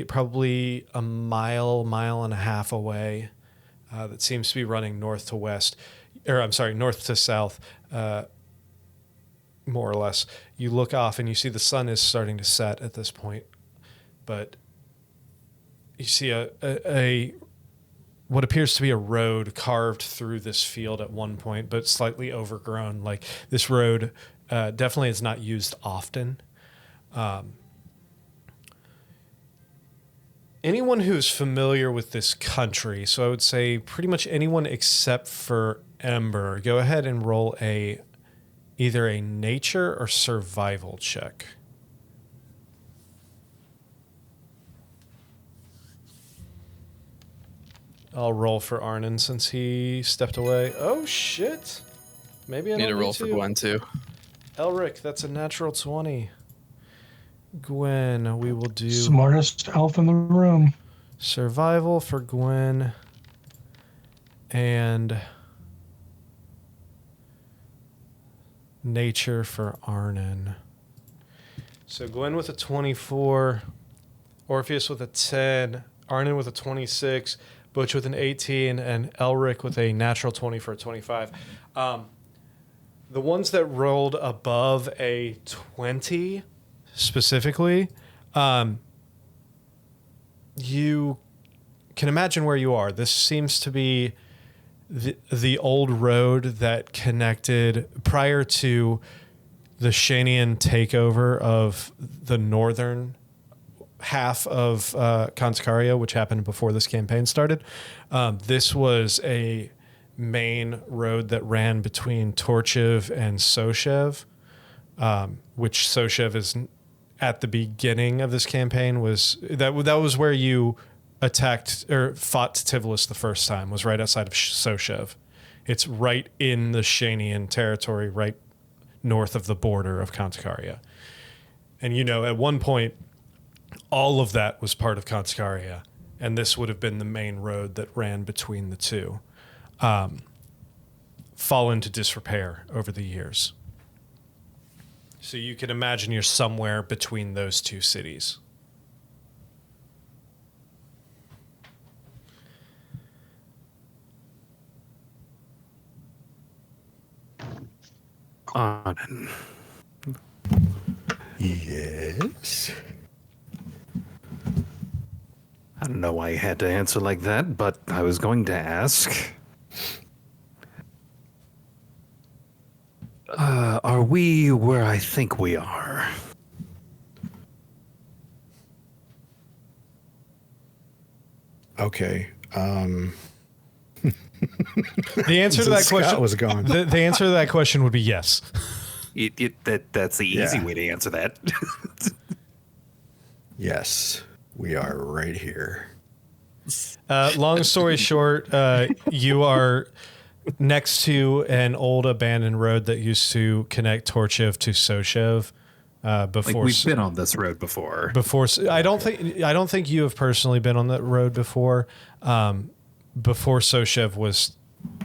probably a mile and a half away, that seems to be running north to west, north to south, more or less. You look off and you see the sun is starting to set at this point, but you see a what appears to be a road carved through this field at one point, but slightly overgrown. Like this road definitely is not used often. Anyone who's familiar with this country, so I would say pretty much anyone except for Ember, go ahead and roll either a nature or survival check. I'll roll for Arnon since he stepped away. Oh, shit. Maybe I Need don't to roll for Gwen too. Elric, that's a natural 20. Gwen, we will do Smartest elf in the room. survival for Gwen and nature for Arnon. So Gwen with a 24, Orpheus with a 10, Arnon with a 26, Butch with an 18, and Elric with a natural 20 for a 25. The ones that rolled above a 20 specifically, you can imagine where you are. This seems to be the old road that connected prior to the Shanian takeover of the northern half of Conticaria, which happened before this campaign started. This was a main road that ran between Torchiv and Soshev, which Soshev is at the beginning of this campaign that was where you attacked or fought Tivlis the first time, was right outside of Soshev. It's right in the Shanian territory, right north of the border of Conticaria. And at one point, all of that was part of Conticaria, and this would have been the main road that ran between the two. Fall into disrepair over the years. So you can imagine you're somewhere between those two cities. Arden. Yes. I don't know why you had to answer like that, but I was going to ask. Are we where I think we are? Okay. The answer to that Scott question was gone. The answer to that question would be yes. That's the easy Yeah. way to answer that. Yes, we are right here. Long story short, you are next to an old abandoned road that used to connect Torchev to Soshev. Like Before we've been on this road before. I don't think you have personally been on that road before. Before Soshev was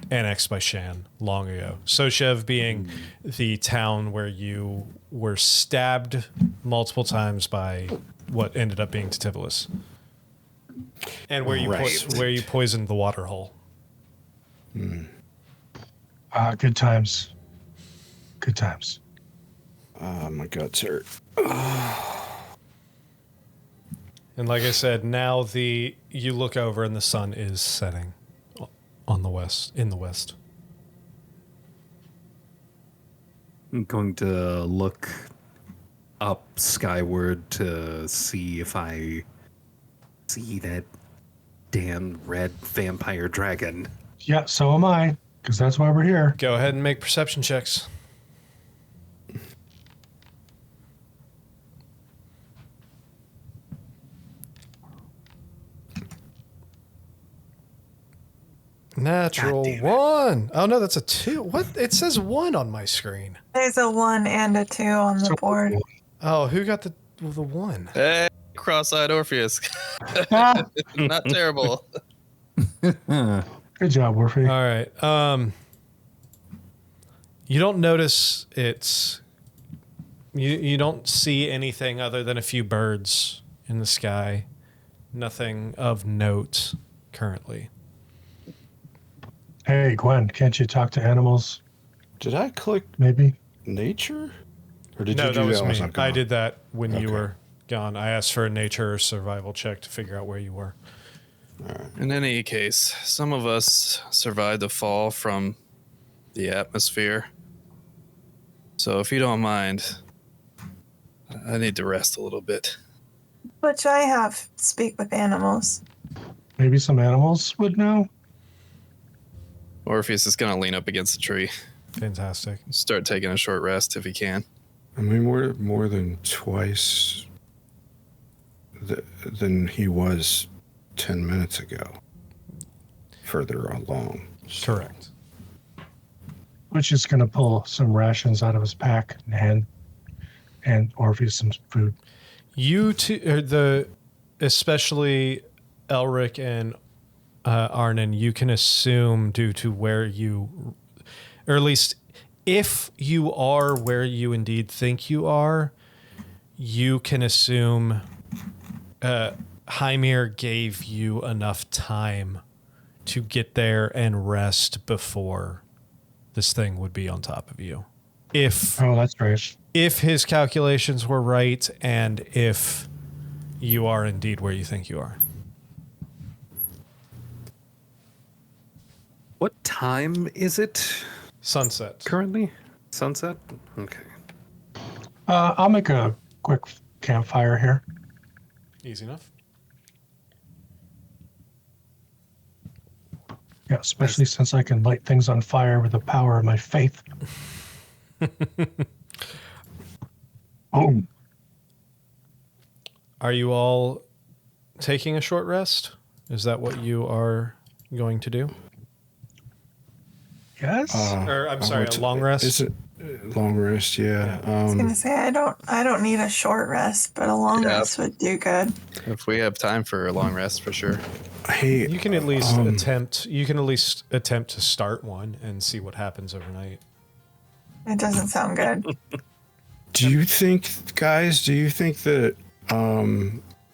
annexed by Shan long ago. Soshev being the town where you were stabbed multiple times by what ended up being Tativolis. And where you where you poisoned the water hole. Good times. Good times. My guts hurt. And like I said, now you look over and the sun is setting in the west. I'm going to look up skyward to see if I see that damn red vampire dragon. Yeah, so am I, because that's why we're here. Go ahead and make perception checks. Natural 1. Oh no, that's a 2. What? It says 1 on my screen. There's a 1 and a 2 on the board. Oh, who got the 1? Hey, cross-eyed Orpheus. Not terrible. Good job, Warfy. All right. You don't notice you don't see anything other than a few birds in the sky. Nothing of note currently. Hey, Gwen, can't you talk to animals, Did I click maybe? nature? Or did No, you do that was that me. once I'm I gone? did that when you Okay. were gone. I asked for a nature or survival check to figure out where you were. In any case, some of us survived the fall from the atmosphere. So if you don't mind, I need to rest a little bit. Which I have speak with animals. Maybe some animals would know. Orpheus is going to lean up against the tree, Fantastic. start taking a short rest if he can. I mean, we're more than twice than he was 10 minutes ago. Further along. Correct. Which is going to pull some rations out of his pack and Orpheus some food. You two, especially Elric and Arnon, you can assume due to where you, or at least if you are where you indeed think you are, you can assume Hymir gave you enough time to get there and rest before this thing would be on top of you. Oh, that's great. If his calculations were right and if you are indeed where you think you are. What time is it Sunset. currently? Sunset? Okay. I'll make a quick campfire here. Easy enough. Yeah, especially since I can light things on fire with the power of my faith. Oh, Are you all taking a short rest? Is that what you are going to do? yes. Or I'm sorry, a went to- long rest? Is it long rest? Yeah. I was gonna say I don't need a short rest, but a long Yeah. rest would do good. If we have time for a long rest, for sure. Hey, You can at least attempt to start one and see what happens overnight. It doesn't sound good. Do you think, guys? Do you think that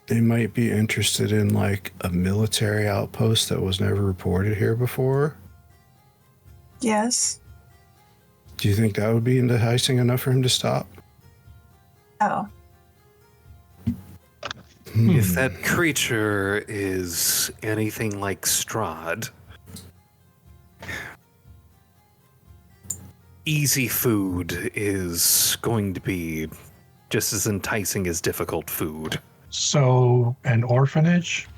they might be interested in like a military outpost that was never reported here before? Yes. Do you think that would be enticing enough for him to stop? Oh. If that creature is anything like Strahd, easy food is going to be just as enticing as difficult food. So, an orphanage?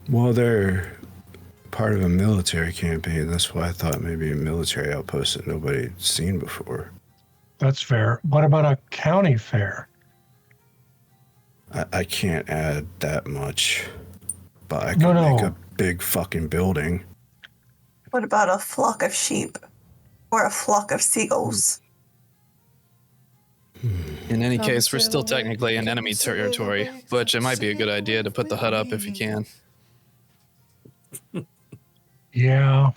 Well, they're part of a military campaign. That's why I thought maybe a military outpost that nobody's seen before. That's fair. What about a county fair? I can't add that much, but I can make a big fucking building. What about a flock of sheep? Or a flock of seagulls? In any case, we're still technically in enemy territory, but it might be a good idea to put the hut up if you can. Yeah.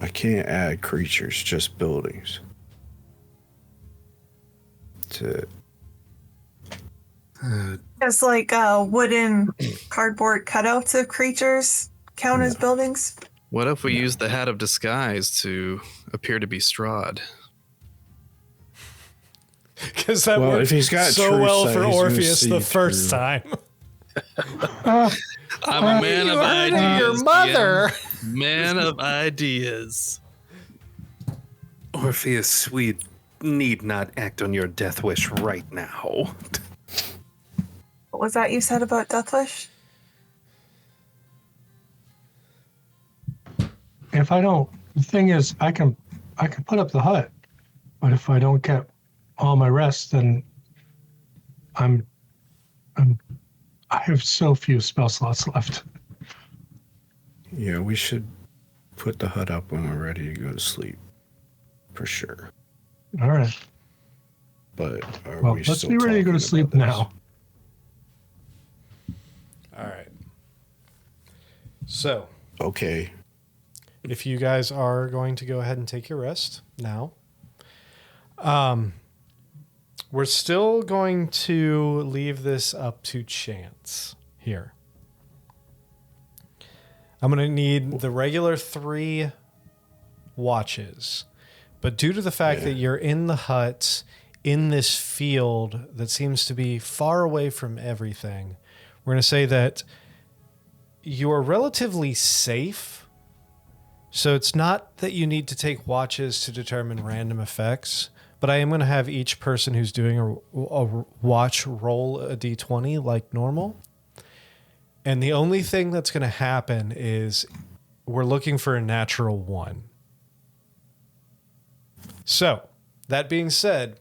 I can't add creatures, just buildings. To It's like wooden cardboard cutouts of creatures count as buildings. What if we use the hat of disguise to appear to be Strahd? Because that Well, worked if he's got so true well sight, for he's gonna Orpheus see the first through. time. I'm a man of ideas. Your mother. Yeah. Man of ideas. Orpheus, we need not act on your death wish right now. What was that you said about Deathwish? If I don't, the thing is, I can put up the hut, but if I don't get all my rest, then I have so few spell slots left. Yeah, we should put the hut up when we're ready to go to sleep, for sure. All right. But are Well, we let's still be ready to go to talking sleep about this? now. All right. So, Okay. if you guys are going to go ahead and take your rest now, we're still going to leave this up to chance here. I'm going to need the regular 3 watches. But due to the fact that you're in the hut, in this field that seems to be far away from everything, we're going to say that you are relatively safe. So it's not that you need to take watches to determine random effects, but I am going to have each person who's doing a watch roll a d20 like normal. And the only thing that's going to happen is we're looking for a natural 1. So, that being said,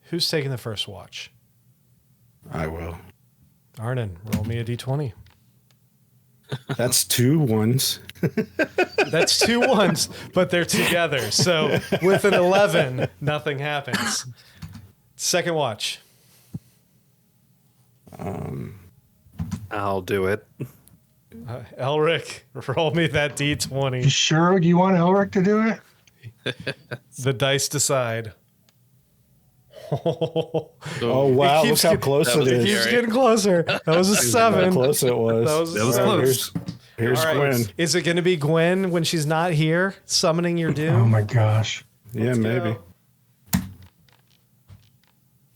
who's taking the first watch? I will. Arnon, roll me a d20. That's 2 ones. That's 2 ones, but they're together. So with an 11, nothing happens. Second watch. I'll do it. Elric, roll me that You d20. sure? Do you want Elric to do it? The dice decide. Oh, wow. Look keeps how get- close that it was It a is. keeps Gary. getting closer. That was a How 7. close it was. That was That was a close. Here's All right. Gwen. Is it going to be Gwen when she's not here, summoning your Oh doom? my gosh. Yeah, Let's maybe.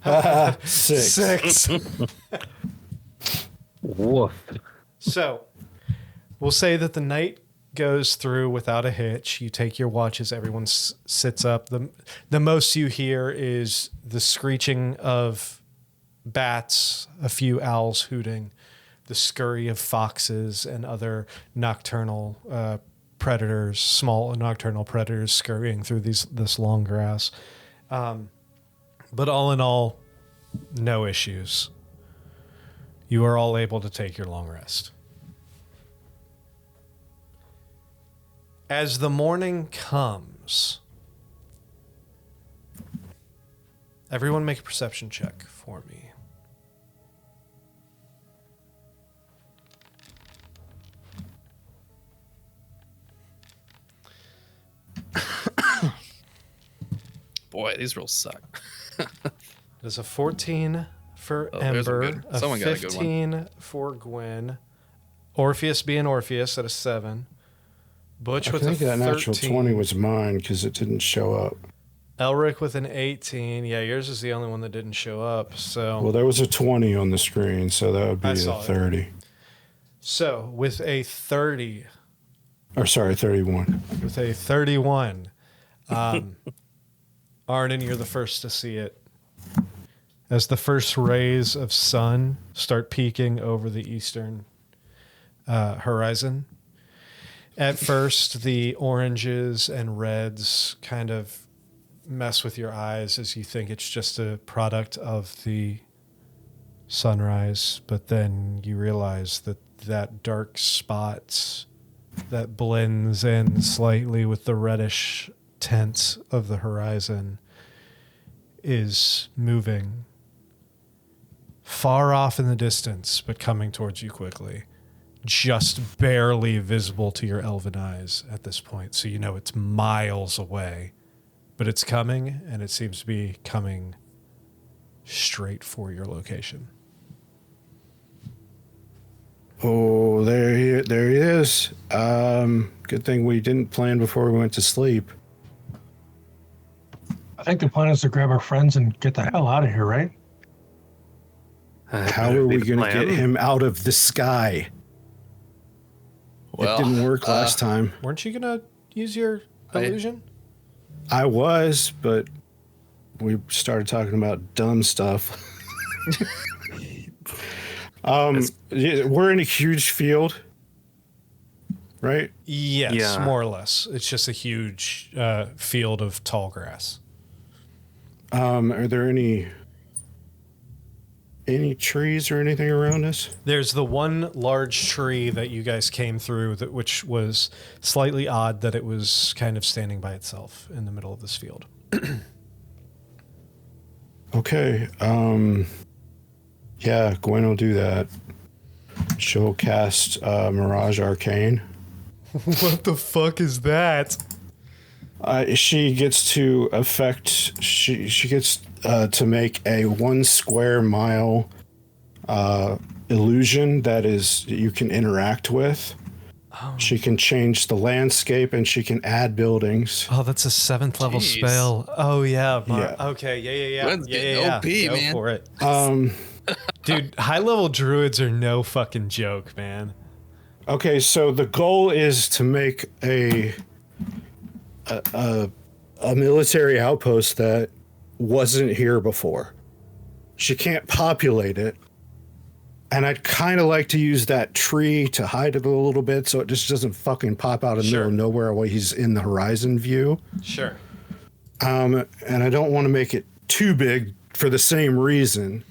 go. 6. 6. Woof. So, we'll say that the night goes through without a hitch. You take your watches. Everyone sits up. The most you hear is the screeching of bats, a few owls hooting, the scurry of foxes and other nocturnal predators, small nocturnal predators scurrying through this long grass. But all in all, no issues. You are all able to take your long rest. As the morning comes, everyone make a perception check for me. boy, these rolls suck. There's a 14 for there's a Ember, good- a someone got a good one. 15 for Gwen, Orpheus being Orpheus at a 7, Butch I with think a that 13, natural 20 was mine because it didn't show up. Elric with an 18. Yeah, yours is the only one that didn't show up. So, Well, there was a 20 on the screen, so that would be I a saw it. 30. so with a 30, Or sorry, 31. with a 31, Arnon, you're the first to see it. As the first rays of sun start peeking over the eastern horizon. At first, the oranges and reds kind of mess with your eyes as you think it's just a product of the sunrise, but then you realize that dark spots that blends in slightly with the reddish tint of the horizon is moving far off in the distance, but coming towards you quickly. Just barely visible to your elven eyes at this point, so you know it's miles away. But it's coming, and it seems to be coming straight for your location. Oh, there he is. Good thing we didn't plan before we went to sleep. I think the plan is to grab our friends and get the hell out of here, right? How are we going to get him out of the sky? Well, it didn't work last time. Weren't you going to use your illusion? I was, but we started talking about dumb stuff. We're in a huge field, right? Yes, Yeah. more or less. It's just a huge field of tall grass. Are there any trees or anything around us? There's the one large tree that you guys came through, which was slightly odd that it was kind of standing by itself in the middle of this field. Okay. Yeah, Gwen will do that. She'll cast Mirage Arcane. What the fuck is that? She gets to affect. She gets to make a 1 square mile illusion that is you can interact with. Oh. She can change the landscape and she can add buildings. Oh, that's a 7th level Jeez. spell. Oh yeah. Yeah. Okay. Yeah. Gwen's Yeah. getting Yeah. OP, Go man. for it, Um. dude. High level druids are no fucking joke, man. Okay, so the goal is to make a military outpost that wasn't here before. She can't populate it. And I'd kind of like to use that tree to hide it a little bit so it just doesn't fucking pop out in the middle of nowhere while he's in the horizon view. Sure. And I don't want to make it too big for the same reason.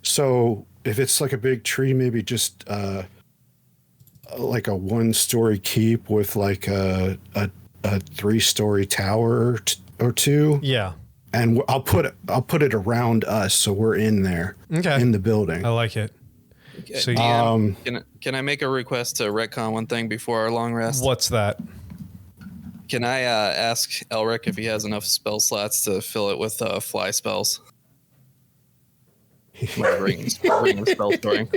So if it's like a big tree, maybe just like a 1-story keep with like a 3-story tower or two. Yeah. And I'll put it around us so we're in there. Okay. In the building. I like it. Okay, So you- can I make a request to retcon one thing before our long rest? What's that? Can I ask Elric if he has enough spell slots to fill it with fly spells? My ring spell storing.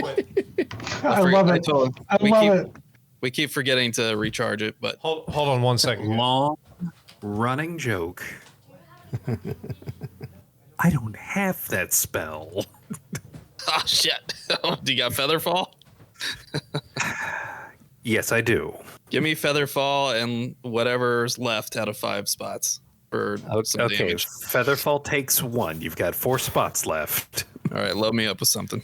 I love it. I love it. We keep forgetting to recharge it, but Hold on 1 second. Long running joke. I don't have that spell. oh shit! Do you got Featherfall? Yes, I do. Give me Featherfall and whatever's left out of 5 spots for some Okay, damage. Featherfall takes 1. You've got 4 spots left. All right, load me up with something.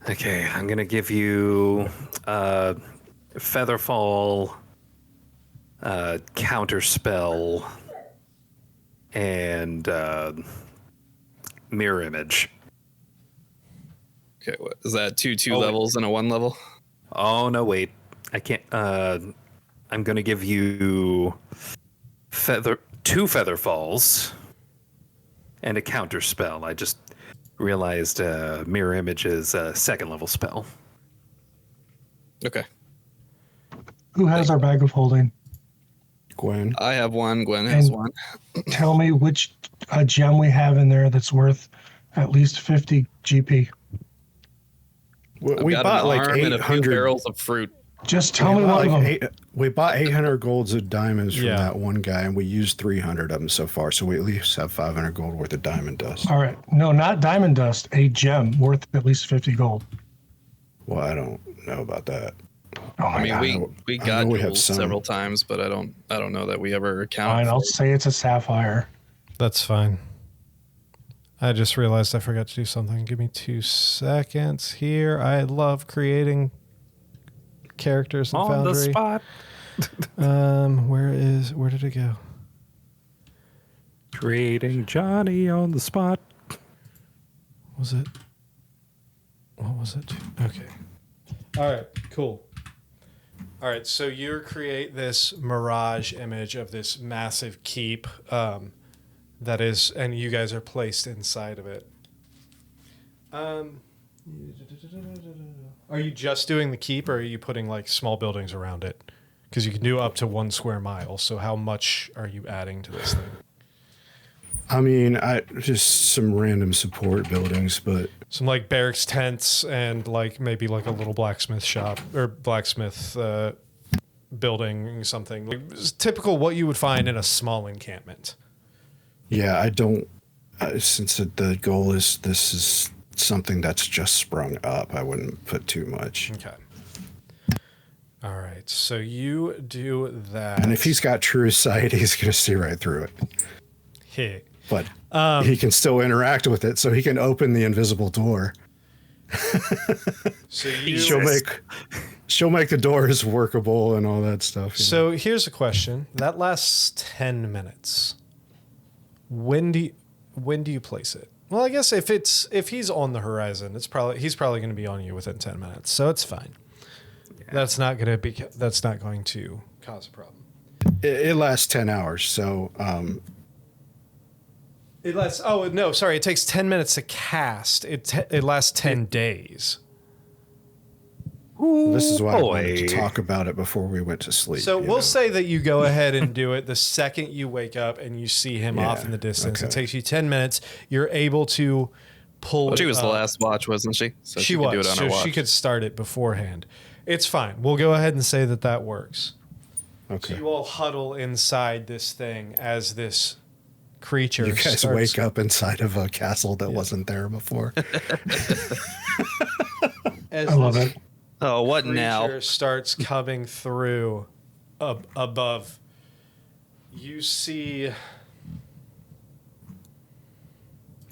Okay, I'm gonna give you Featherfall, Counterspell, and Mirror Image. Okay, what is that? Two levels and a 1 level? Oh no, wait, I can't. I'm gonna give you 2 Featherfalls and a Counterspell. I just realized Mirror Image is a 2nd level spell. Okay. Who has our bag of holding? Gwen. I have one. Gwen has And- one. Tell me which gem we have in there that's worth at least 50 GP. We I've got bought an like arm and a few 800. barrels of fruit. Just tell me one of them. We bought 800 golds of diamonds from Yeah. that one guy, and we used 300 of them so far. So we at least have 500 gold worth of diamond dust. All right. No, not diamond dust. A gem worth at least 50 gold. Well, I don't know about that. Oh my I mean, God. we I got know we have jewels some. several times, but I don't know that we ever accounted. Fine. for I'll it. say it's a sapphire. That's fine. I just realized I forgot to do something. Give me 2 seconds here. I love creating characters in On the Foundry. spot. Where did it go? Creating Johnny on the spot. Was it? What was it? Okay. All right, cool. All right, so you create this mirage image of this massive keep that is, and you guys are placed inside of it. Are you just doing the keep, or are you putting like small buildings around it? Because you can do up to 1 square mile. So how much are you adding to this thing? I mean, I just some random support buildings, but Some like barracks tents and like maybe like a little blacksmith shop or blacksmith building, something like typical what you would find in a small encampment. yeah, I don't. Since the goal is this is something that's just sprung up, I wouldn't put too much. Okay. All right. So you do that. And if he's got true sight, he's going to see right through it. Hey. But he can still interact with it, so he can open the invisible door. So you She'll make the doors workable and all that stuff. you know. So here's a question. That lasts 10 minutes. When do you place it? Well, I guess if he's on the horizon, he's probably going to be on you within 10 minutes. So it's fine. Yeah. That's not going to cause a problem. It lasts 10 hours, so It lasts it takes 10 minutes to cast. It lasts 10 days. this is why I wanted to talk about it before we went to sleep. So you we'll know? say that you go ahead and do it the second you wake up and you see him Yeah, off in the distance. okay. It takes you 10 minutes. You're able to pull. Well, she was the last watch, wasn't she? So She could was. do it on So her watch. she could start it beforehand. It's fine. We'll go ahead and say that works. Okay. So you all huddle inside this thing as this creature. You guys starts, wake up inside of a castle that wasn't there before. As I love this it. Oh, what creature now? starts coming through above. You see.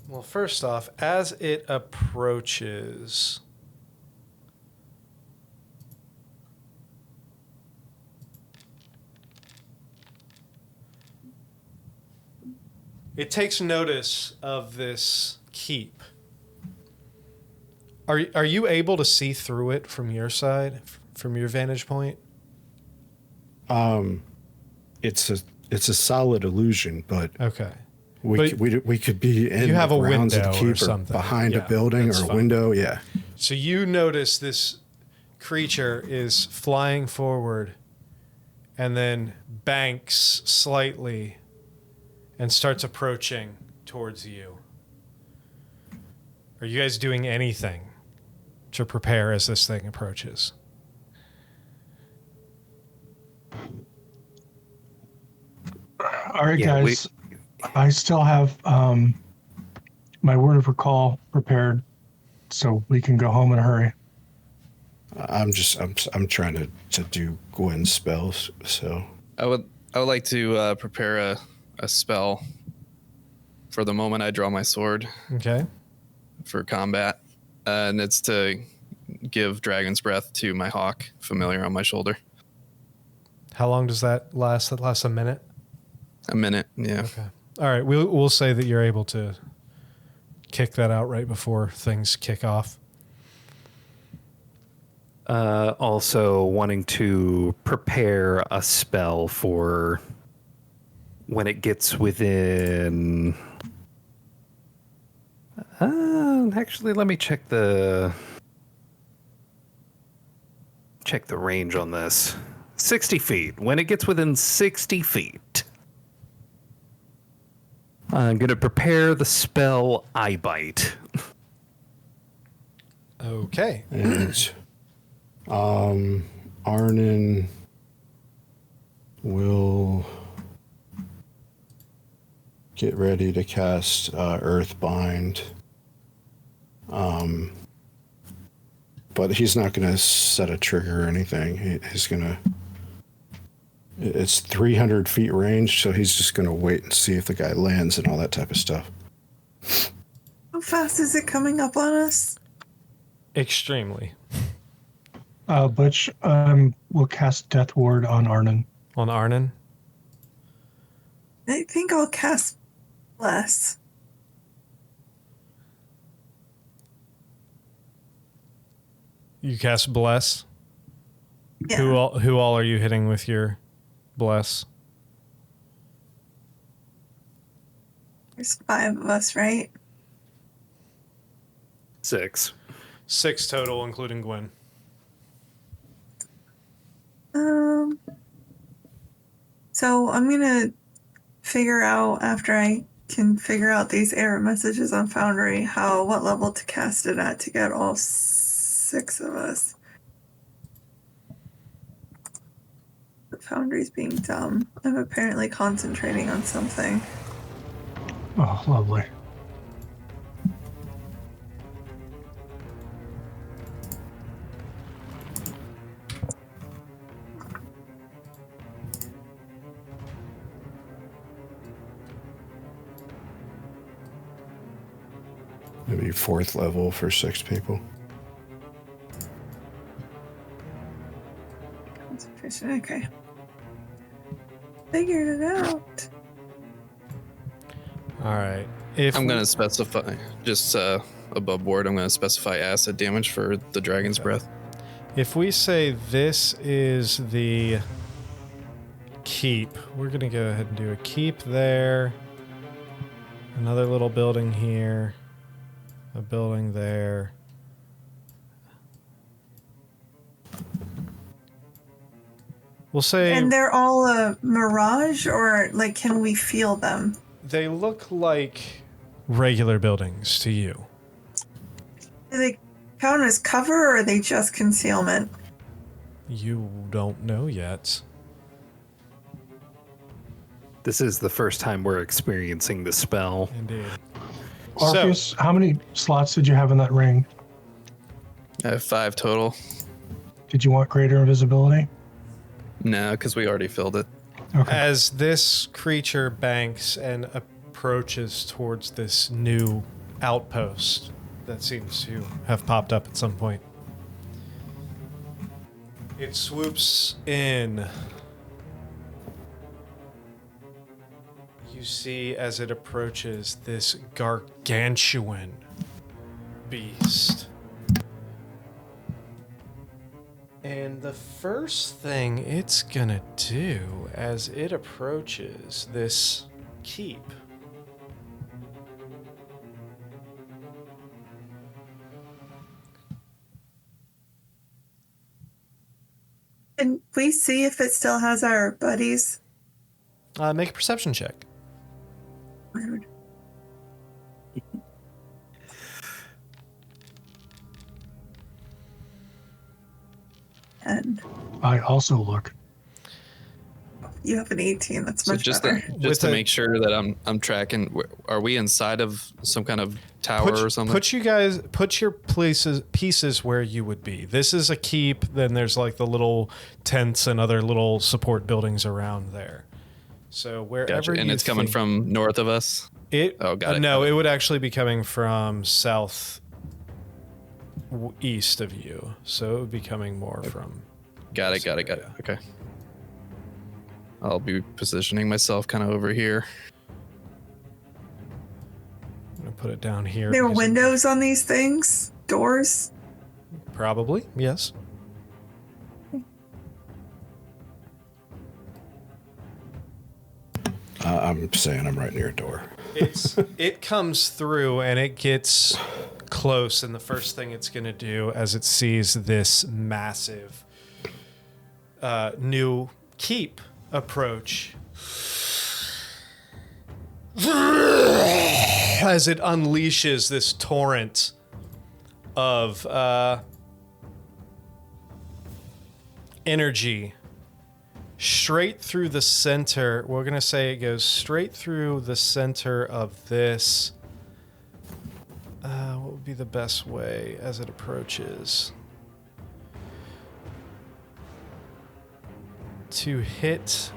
Well, first off, as it approaches. It takes notice of this keep. Are you able to see through it from your side, from your vantage point? It's a solid illusion, but Okay. we But could be in you have the a grounds of the window or keep or something. behind Yeah, a building that's or a fine. window. Yeah. So you notice this creature is flying forward and then banks slightly and starts approaching towards you. Are you guys doing anything to prepare as this thing approaches? All right, Yeah, guys. I still have my word of recall prepared, so we can go home in a hurry. I'm trying to do Gwen's spells. So I would like to prepare a spell for the moment I draw my sword Okay. for combat, and it's to give Dragon's Breath to my hawk familiar on my shoulder. How long does that last? That lasts a minute? A minute, yeah. Okay. All right. We'll say that you're able to kick that out right before things kick off. Also wanting to prepare a spell for when it gets within. Actually, let me check the range on this. 60 feet. When it gets within 60 feet, I'm going to prepare the spell Eye Bite. Okay. And Arnon will get ready to cast Earthbind. But he's not going to set a trigger or anything. He's going to... It's 300 feet range, so he's just going to wait and see if the guy lands and all that type of stuff. How fast is it coming up on us? Extremely. Butch will cast Death Ward on Arnon. On Arnon? I think I'll cast Bless. You cast Bless? Yeah. Who all are you hitting with your Bless? There's 5 of us, right? 6. 6 total, including Gwen. So I'm gonna figure out, after I can figure out these error messages on Foundry, what level to cast it at to get all 6 of us. The Foundry's being dumb. I'm apparently concentrating on something. Oh, lovely. Maybe 4th level for 6 people. Concentration, okay. Figured it out. All right. I'm going to specify, just above board, I'm going to specify acid damage for the dragon's breath. If we say this is the keep, we're going to go ahead and do a keep there. Another little building here. A building there. We'll say... And they're all a mirage, or like, can we feel them? They look like regular buildings to you. Do they count as cover, or are they just concealment? You don't know yet. This is the first time we're experiencing the spell. Indeed. Orpheus, how many slots did you have in that ring? I have 5 total. Did you want greater invisibility? No, because we already filled it. Okay. As this creature banks and approaches towards this new outpost that seems to have popped up at some point, it swoops in. You see, as it approaches, this gargantuan beast. And the first thing it's gonna do as it approaches this keep Can we see if it still has our buddies? make a perception check. Rude. And I also look. you have an 18. That's So much just better. to, to make sure that I'm tracking, are we inside of some kind of tower or something? Put your pieces where you would be. This is a keep. Then there's like the little tents and other little support buildings around there. So wherever Gotcha. And you it's coming think- from north of us? It. Got it. No, it would actually be coming from south east of you. So it would be coming more from. Got it. Okay. I'll be positioning myself kind of over here. I'm gonna put it down here. There are because it- windows on these things? Doors? Probably, yes. I'm saying I'm right near a door. It comes through and it gets close, and the first thing it's going to do as it sees this massive new keep approach as it unleashes this torrent of energy straight through the center. We're going to say it goes straight through the center of this. What would be the best way as it approaches? To hit...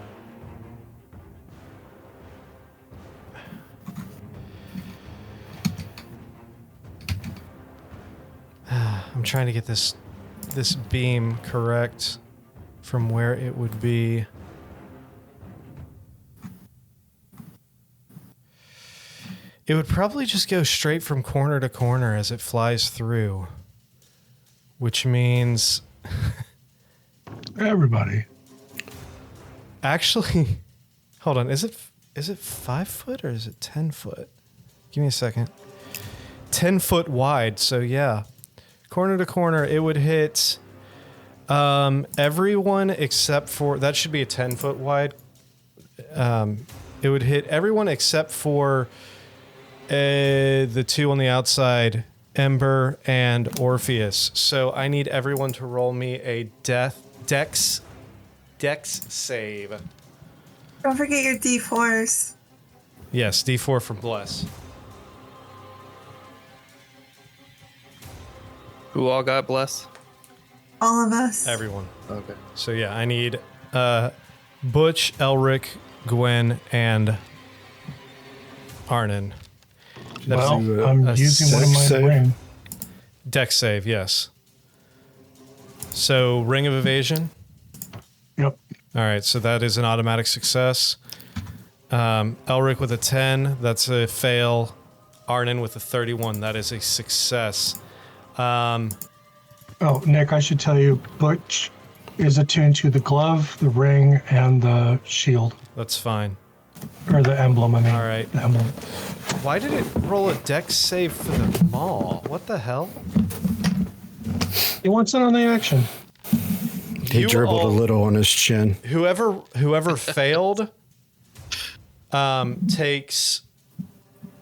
I'm trying to get this beam correct from where it would be. It would probably just go straight from corner to corner as it flies through, which means Everybody. actually, hold on, is it 5 foot or is it 10 foot? Give me a second. 10 foot wide, so yeah. Corner to corner, it would hit everyone except for, that should be a 10 foot wide. It would hit everyone except for the two on the outside, Ember and Orpheus. So I need everyone to roll me a dex save. Don't forget your D4s. Yes, D4 for Bless. Who all got blessed? All of us. Everyone. Okay. So yeah, I need Butch, Elric, Gwen, and Arnon. That's Well, I'm a using one of my save. ring. dex save, yes. So Ring of Evasion. Yep. All right, so that is an automatic success. Elric with a 10, that's a fail. Arnon with a 31, that is a success. Oh, Nick, I should tell you, Butch is attuned to the glove, the ring, and the shield. That's fine. Or the emblem, I mean. All right. The emblem. Why did it roll a dex save for the maw? What the hell? He wants it on the action. He You dribbled all- a little on his chin. Whoever failed takes,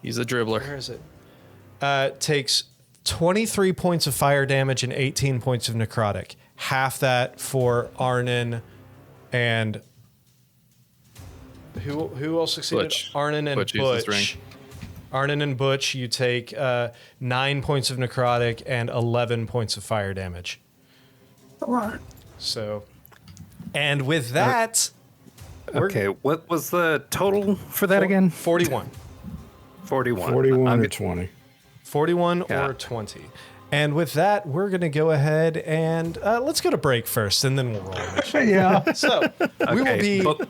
He's a dribbler. where is it? Takes 23 points of fire damage and 18 points of necrotic. Half that for Arnon and who else succeeded? Butch. Arnon and Butch used his Butch. ring. Arnon and Butch, you take 9 points of necrotic and 11 points of fire damage. A lot. So, and with that, we're Okay, what was the total for that again? 41. 41. 41 I'm or good. 20. 41 Yeah. or 20. And with that, we're going to go ahead and let's go to break first, and then we'll roll. Yeah. So, we will Okay, be... but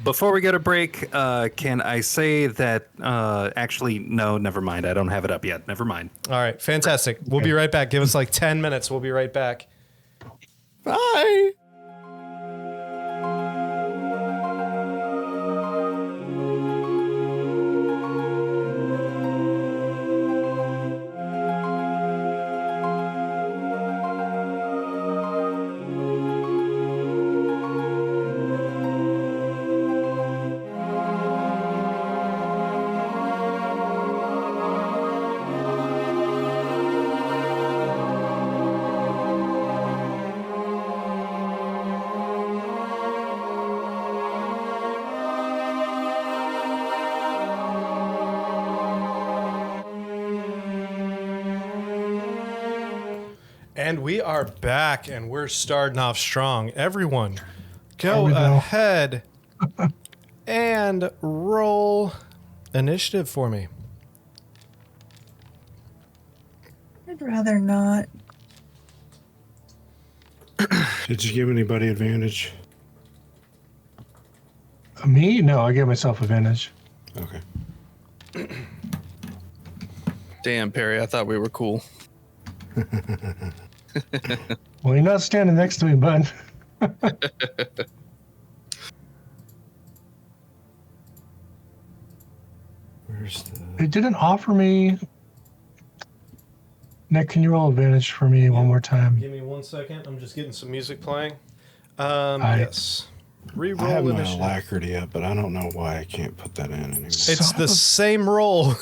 before we go to break, can I say that, actually, no, never mind. I don't have it up yet. Never mind. All right, fantastic. We'll be right back. Give us like 10 minutes. We'll be right back. Bye. And we are back, and we're starting off strong. Everyone, There go we go. ahead and roll initiative for me. I'd rather not. Did you give anybody advantage? Me? No, I gave myself advantage. Okay. Damn, Perry, I thought we were cool. Well, you're not standing next to me, bud. Where's the... It didn't offer me. Nick, can you roll advantage for me one more time? Give me 1 second. I'm just getting some music playing. Yes. I Reroll have my initiative. alacrity up, but I don't know why I can't put that in anymore. It's the same roll.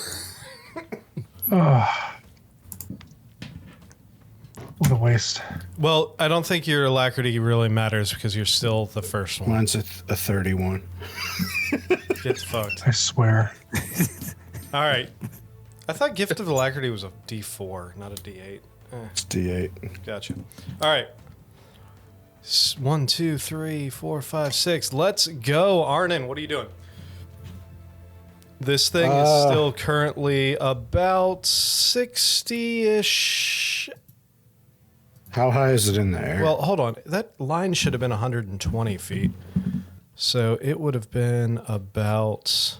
What a waste. Well, I don't think your alacrity really matters because you're still the first one. Mine's a 31. Get fucked. I swear. All right. I thought Gift of Alacrity was a D4, not a D8. It's D8. Gotcha. All right. 1, 2, 3, 4, 5, 6. Let's go. Arnon, what are you doing? This thing is still currently about 60-ish. How high is it in the air? Well, hold on. That line should have been 120 feet. So it would have been about...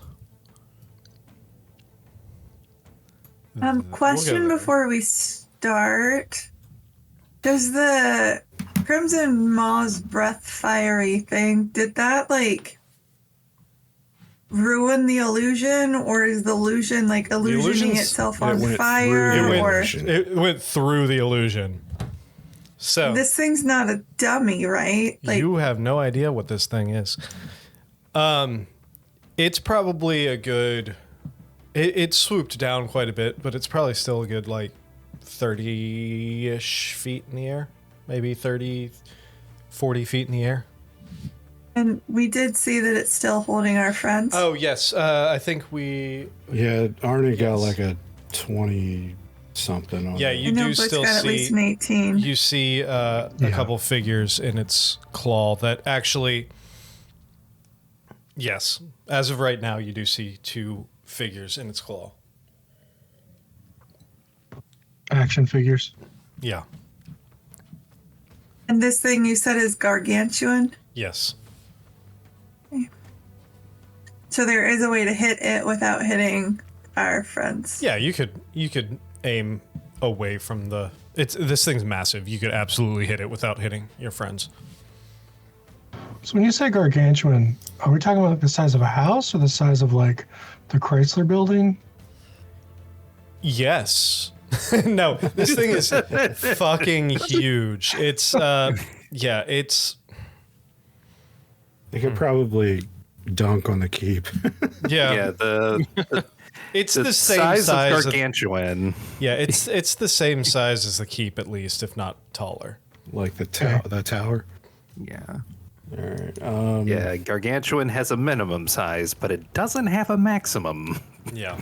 Question there. before we start. Does the Crimson Maw's breath fiery thing, did that like ruin the illusion, or is the illusion like illusioning illusion's- itself it on went fire? through the Or illusion. It went through the illusion. So this thing's not a dummy, right? Like you have no idea what this thing is. It's probably a good... It swooped down quite a bit, but it's probably still a good, like, 30-ish feet in the air. Maybe 30, 40 feet in the air. and we did see that it's still holding our friends. Oh, yes. I think we... Yeah, Arnie got Yes. like a 20 something on Yeah, it. you I know, do but it's still got at least an see... 18. You see a couple figures in its claw that actually... Yes. As of right now, you do see 2 figures in its claw. Action figures. Yeah. And this thing you said is gargantuan. Yes. So there is a way to hit it without hitting our friends. Yeah, you could aim away from the... This thing's massive. You could absolutely hit it without hitting your friends. So when you say gargantuan, are we talking about the size of a house or the size of like the Chrysler building? Yes. No, this thing is fucking huge. It's yeah, it's They could probably dunk on the keep. yeah. Yeah, It's the the same size size of gargantuan. yeah, it's the same size as the keep at least, if not taller. Like the tower. Yeah. All right. Yeah, gargantuan has a minimum size, but it doesn't have a maximum. Yeah.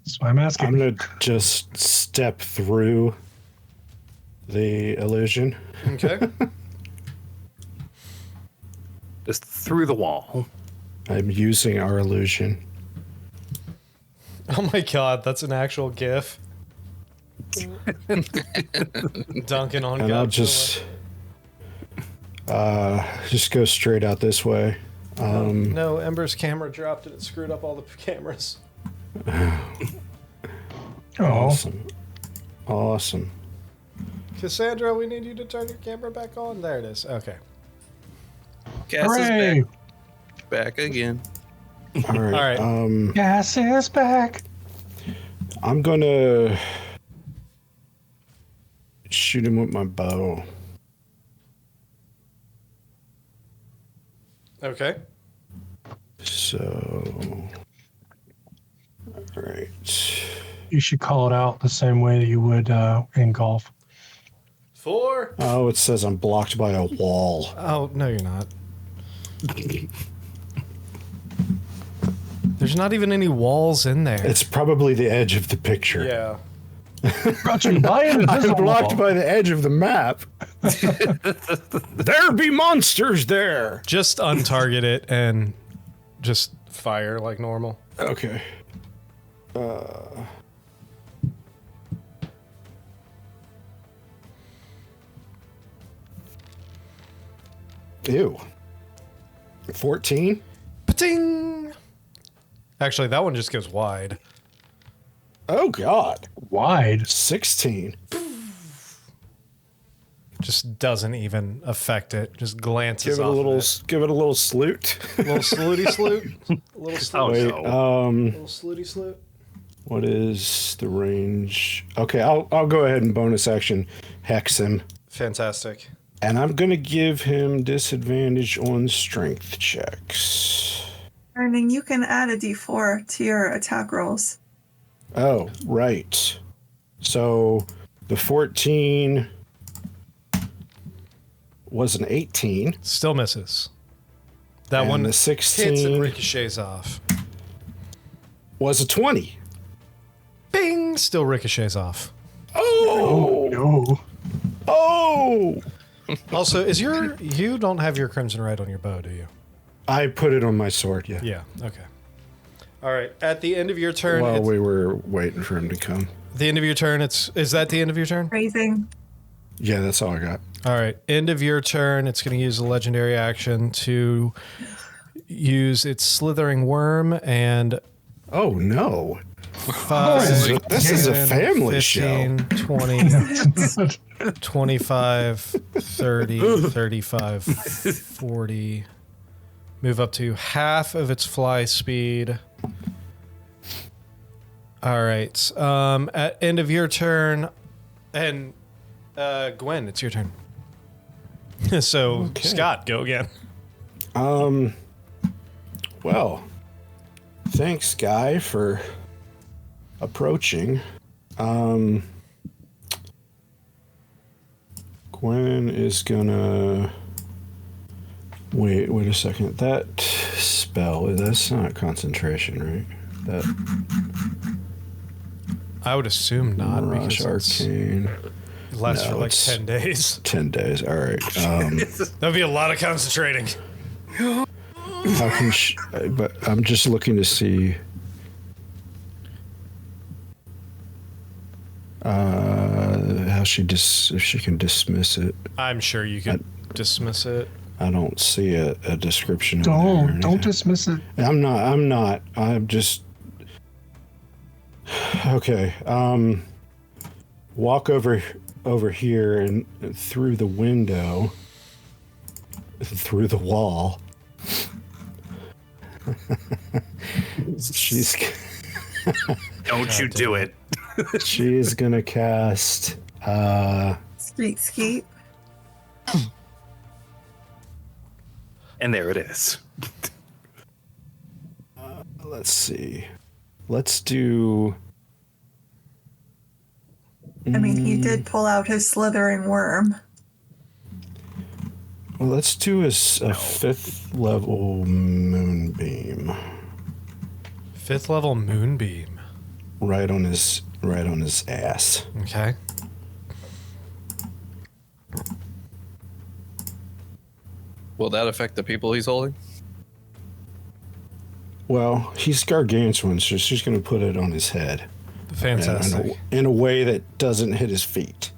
That's why I'm asking. I'm gonna just step through the illusion. Okay. Just through the wall. I'm using our illusion. Oh my god, that's an actual GIF. Dunking on And I'll Godzilla. just go straight out this way. No, Ember's camera dropped and it screwed up all the cameras. Oh, Awesome. Cassandra, we need you to turn your camera back on. There it is. Okay. Cass hooray! is back again. All right. All right. Gas is back. I'm gonna shoot him with my bow. Okay. So, all right. You should call it out the same way that you would in golf. 4. Oh, it says I'm blocked by a wall. Oh, no, you're not. There's not even any walls in there. It's probably the edge of the picture. Yeah. Brought to you by an I'm invisible blocked wall. by the edge of the map. There be monsters there. Just untarget it and just fire like normal. Okay. Ew. 14? Pating! Actually, that one just goes wide. Oh, God. Wide. 16. Just doesn't even affect it. Just glances Give it a off little, of give it a little salute. it. Little salooty sloot. Little salute. Wait, Little salooty sloot. what is the range? Okay, I'll go ahead and bonus action hex him. Fantastic. And I'm going to give him disadvantage on strength checks. Earning, you can add a d4 to your attack rolls. Oh, right. So the 14 was an 18. Still misses. That And one the 16 hits and ricochets off. Was a 20. Bing! Still ricochets off. Oh! No. Oh! Also, you don't have your Crimson Red on your bow, do you? I put it on my sword, yeah. Yeah, okay. All right, at the end of your turn... While we were waiting for him to come. The end of your turn, is that the end of your turn? Raising. Yeah, that's all I got. All right, end of your turn, it's going to use a legendary action to use its Slithering Worm and... Oh, no. 5, This is a 10, family 15, show. 20, 25, 30, 35, 40. Move up to half of its fly speed. All right. At end of your turn, and Gwen, it's your turn. So Okay. Scott, go again. Well, thanks, Guy, for approaching. Gwen is gonna... Wait a second. That spell, that's not concentration, right? That I would assume not, Rush because Arcane. it lasts No, for like it's- 10 days. 10 days, all right. That'd be a lot of concentrating. How can but I'm just looking to see how if she can dismiss it. I'm sure you could dismiss it. I don't see a description of it or Don't anything. dismiss it. I'm not. I'm just okay. Walk over here and through the window, through the wall. She's Don't you do it. she is gonna cast. Skeet. And there it is. Let's see. Let's do. I mean, he did pull out his slithering worm. Well, let's do a 5th level moonbeam. 5th level Moonbeam. Right on his ass. Okay. Will that affect the people he's holding? Well, he's gargantuan, so she's going to put it on his head. Fantastic. In a way that doesn't hit his feet.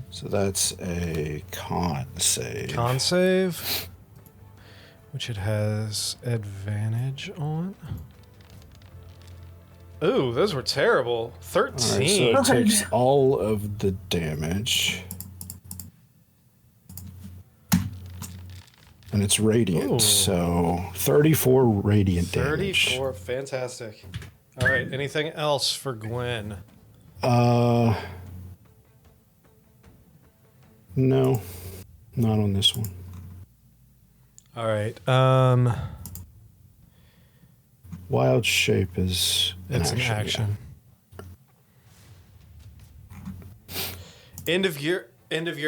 So that's a con save. Con save, which it has advantage on. Ooh, those were terrible. 13. All right, so it takes all of the damage. And it's radiant, Ooh. so 34 radiant damage. 34, fantastic. All right, anything else for Gwen? No, not on this one. All right, Wild shape is it's an action. End of your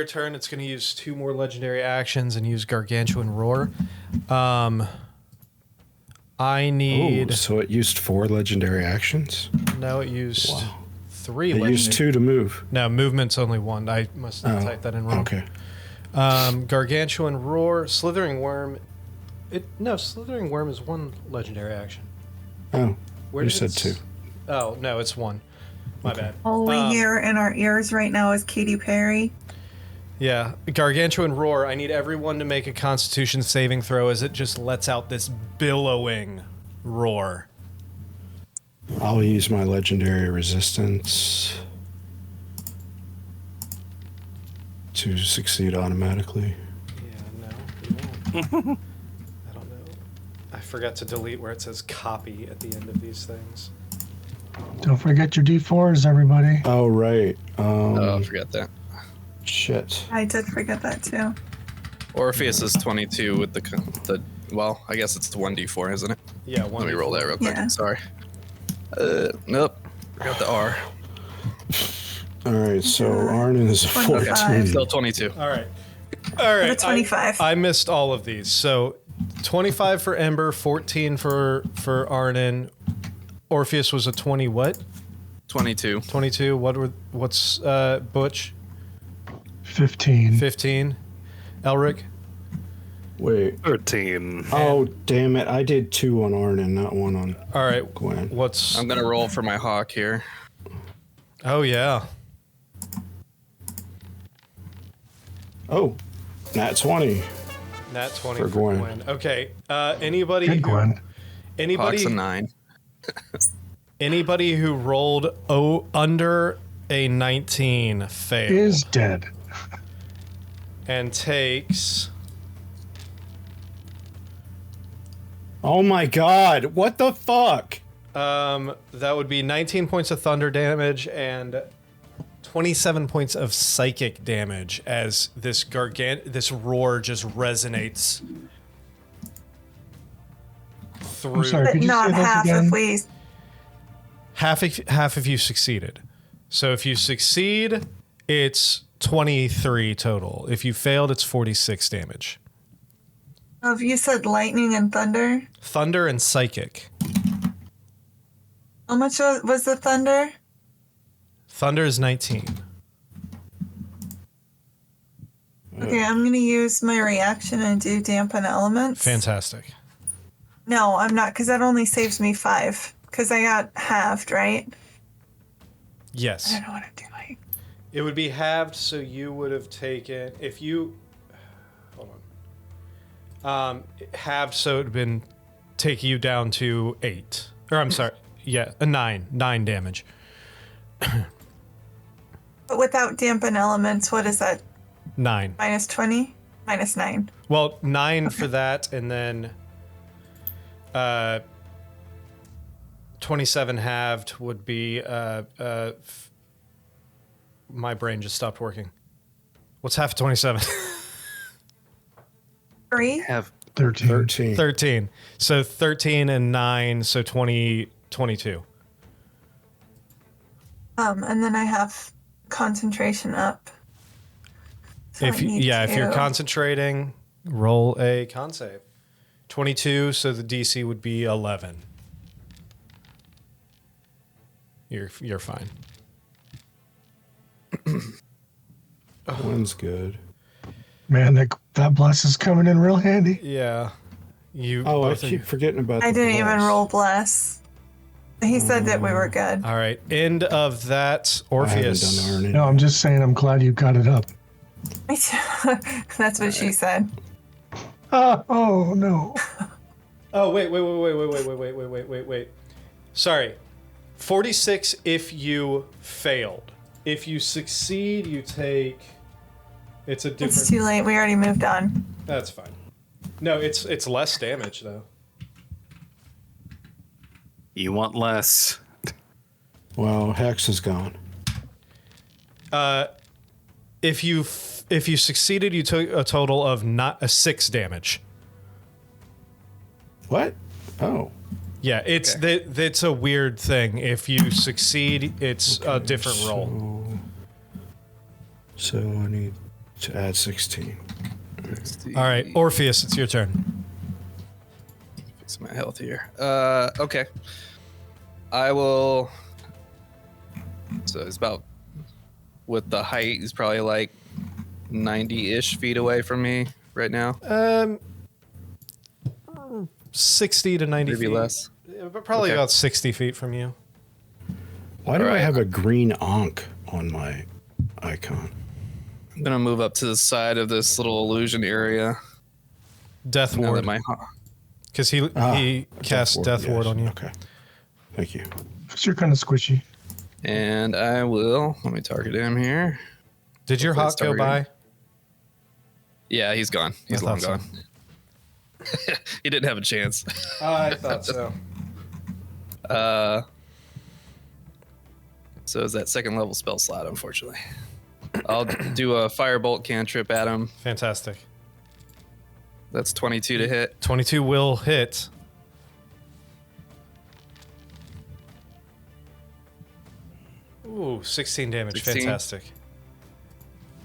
turn, it's going to use 2 more legendary actions and use Gargantuan Roar. I need... Oh, so it used 4 legendary actions? No, it used 3 It legendary... used 2 to move. No, movement's only 1. I must have typed that in wrong. Okay. Gargantuan Roar, Slithering Worm. Slithering Worm is 1 legendary action. Oh, Where you did said it 2. Oh, no, it's 1. My bad. All we hear in our ears right now is Katy Perry. Yeah, Gargantuan Roar. I need everyone to make a Constitution saving throw as it just lets out this billowing roar. I'll use my legendary resistance to succeed automatically. Yeah, no, you won't. I don't know. I forgot to delete where it says copy at the end of these things. Don't forget your D4s, everybody. Oh, right. Oh, I forgot that. Shit. I did forget that too. Orpheus is 22 with the well, I guess it's the 1d4, isn't it? Yeah, one. Let me roll that real quick. Yeah. Sorry. Nope. Forgot the R. All right, so Arnon is 25. 14. Still 22. All right. All right. The 25. I missed all of these. So 25 for Ember, 14 for Arnon. Orpheus was a 20 what? 22. 22. What's Butch? 15. 15. Elric? Wait. 13. Oh, damn it. I did 2 on Arnon, not 1 on All right. Gwen. What's... I'm gonna roll for my hawk here. Oh, yeah. Oh, nat 20. Nat 20 For for Gwen. Gwen. Okay. Anybody Good, Gwen. Hawk's a 9. Anybody who rolled under a 19 failed Is dead. and takes... Oh my god, what the fuck? That would be 19 points of thunder damage and 27 points of psychic damage as this this roar just resonates through. I'm sorry, But could you not say that half again? if we. Half if you succeeded. So if you succeed, it's 23 total. If you failed, it's 46 damage. Oh, if you said lightning and thunder, Thunder and psychic. how much was the thunder? Thunder is 19. Okay, I'm gonna use my reaction and do dampen elements. Fantastic. No, I'm not, because that only saves me 5. Because I got halved, right? I Yes. don't know what I'm doing. It would be halved, so you would have taken if you hold on. Halved, so it would have been take you down to 8. Or I'm sorry, yeah, a 9 damage. But without dampen elements, what is that? 9. Minus 20? Minus 9. Well, 9 for that, and then 27 halved would be my brain just stopped working. What's half of 27? 3? Have 13. 13. 13. So 13 and 9, so 22. And then I have concentration up. So If I need if you're to- concentrating, roll a con save. 22, so the DC would be 11. You're fine. One's good. Man, that bless is coming in real handy. Yeah. You Oh, I both of you- keep forgetting about I the didn't even bless. roll bless. He said that we were good. All right. End of that I haven't Orpheus. done Arnon. No, I'm just saying I'm glad you got it up. That's what she said. Oh, no. Oh, wait. Sorry. 46 if you failed. If you succeed, you take it's a different It's too late. We already moved on. That's fine. No, it's less damage though. you want less? Well, Hex is gone. If you succeeded, you took a total of not a 6 damage. What? Oh. Yeah, it's a weird thing. If you succeed, it's a different roll. So I need to add 16. All right, Orpheus, it's your turn. Fix my health here. Okay. I will. So it's about with the height. He's probably like 90-ish feet away from me right now. 60 to 90 Maybe feet. less. But probably Okay. about 60 feet from you. Why do I Alright. have a green Ankh on my icon? I'm gonna move up to the side of this little illusion area. Death Now that ward. my Because he cast Death Ward yes. on you. Okay. Thank you. Because you're kind of squishy. and I will let me target him here. Did your Hopefully hawk it's go by? targeted. Yeah, he's gone. He's I long thought gone. He didn't have a chance. I thought so. So is that second level spell slot, unfortunately. I'll do a firebolt cantrip at him. Fantastic. That's 22 to hit. 22 will hit. Ooh, 16 damage. 16. Fantastic.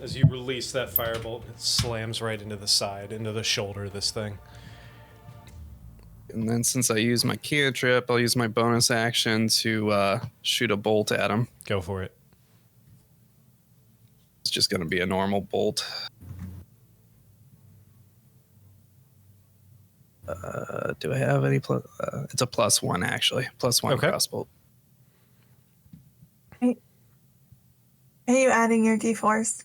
As you release that firebolt, it slams right into the side, into the shoulder of this thing. And then since I use my cantrip, I'll use my bonus action to shoot a bolt at him. Go for it. It's just going to be a normal bolt. Do I have any plus? It's a +1, actually. +1 Okay. crossbolt. Are you adding your d4s?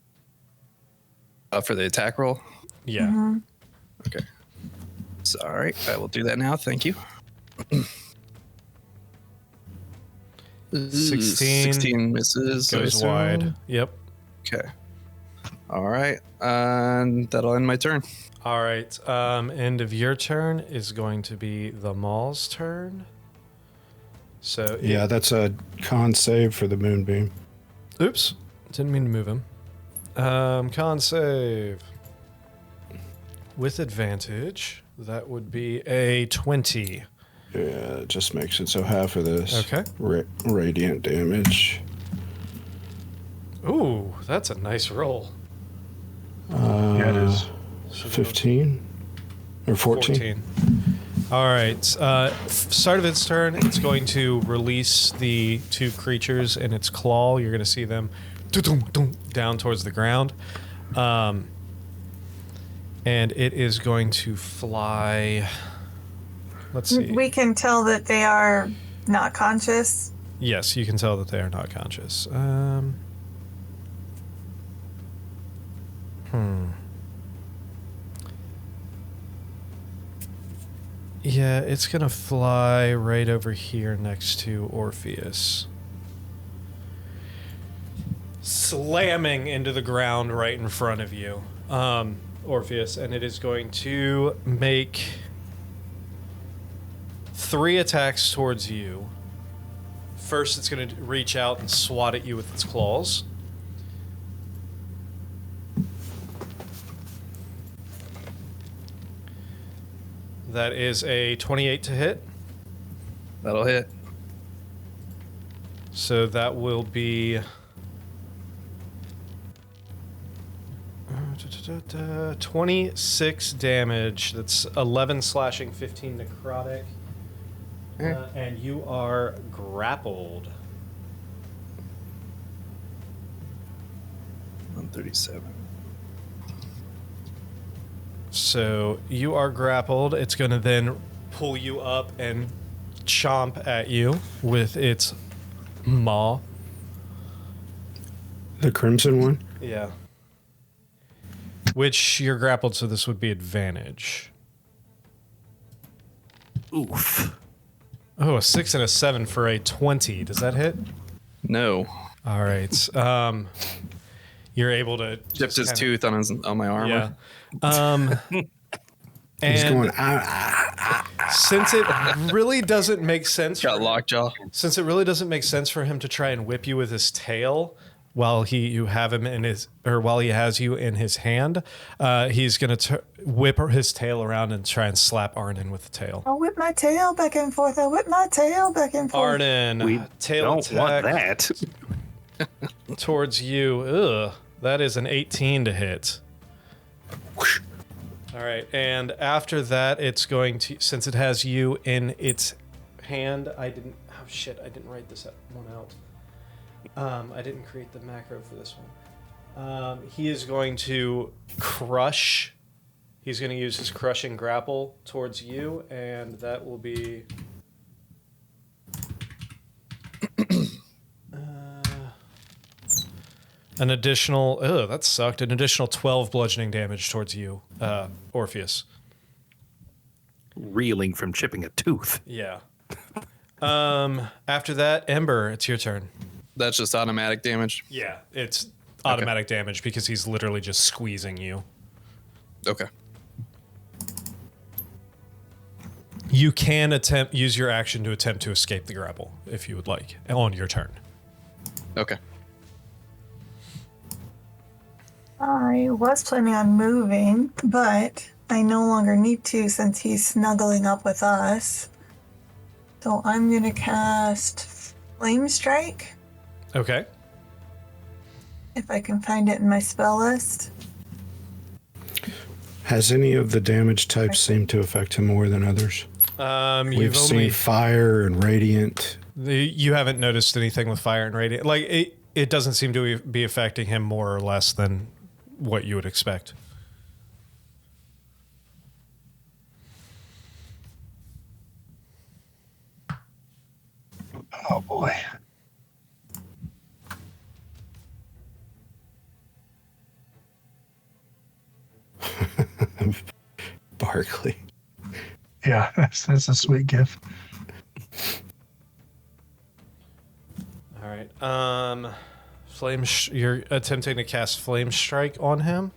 For the attack roll? Yeah. Mm-hmm. Okay. Sorry, I will do that now. Thank you. 16 misses. I Goes assume. wide. Yep. Okay. All right. And that'll end my turn. All right. End of your turn is going to be the Maw's turn. So Yeah, that's a con save for the moonbeam. Oops. Didn't mean to move him. Con save. With advantage, that would be a 20. Yeah, it just makes it so half of this. Okay. Radiant damage. Ooh, that's a nice roll. Yeah, it is. 15 or 14. All right. Start of its turn, it's going to release the two creatures in its claw. You're going to see them down towards the ground. And it is going to fly. Let's see. We can tell that they are not conscious. Yes, you can tell that they are not conscious. Yeah, it's going to fly right over here next to Orpheus. Slamming into the ground right in front of you, Orpheus, and it is going to make 3 attacks towards you. First, it's going to reach out and swat at you with its claws. That is a 28 to hit. That'll hit. So that will be 26 damage. That's 11 slashing, 15 necrotic. And you are grappled. 137. So you are grappled. It's going to then pull you up and chomp at you with its maw. The crimson one? Yeah. Which you're grappled, so this would be advantage. Oof. Oh, a 6 and a 7 for a 20. Does that hit? No. All right. You're able to Chipped his kinda- tooth on my armor. Yeah. He's And going, since it really doesn't make sense, Got lockjaw. since it really doesn't make sense for him to try and whip you with his tail while you have him in his, or while he has you in his hand, he's gonna whip his tail around and try and slap Arnon with the tail. I'll whip my tail back and forth. I'll whip my tail back and forth. Arnon, We tail don't want attack that. towards you. Ugh, that is an 18 to hit. All right, and after that, it's going to, since it has you in its hand, I didn't write this one out. I didn't create the macro for this one. He is going to crush. He's going to use his crushing grapple towards you, and that will be an additional. Oh, that sucked. An additional 12 bludgeoning damage towards you, Orpheus. Reeling from chipping a tooth. Yeah. After that, Ember, it's your turn. That's just automatic damage. Yeah, it's automatic damage because he's literally just squeezing you. Okay. You can use your action to attempt to escape the grapple if you would like on your turn. Okay. I was planning on moving, but I no longer need to since he's snuggling up with us. So I'm gonna cast Flame Strike Okay. if I can find it in my spell list. Has any of the damage types seemed to affect him more than others? We've You've seen only fire and radiant. you haven't noticed anything with fire and radiant. Like it doesn't seem to be affecting him more or less than what you would expect. Oh boy. Barkley. Yeah, that's a sweet gift. All right. You're attempting to cast Flame Strike on him.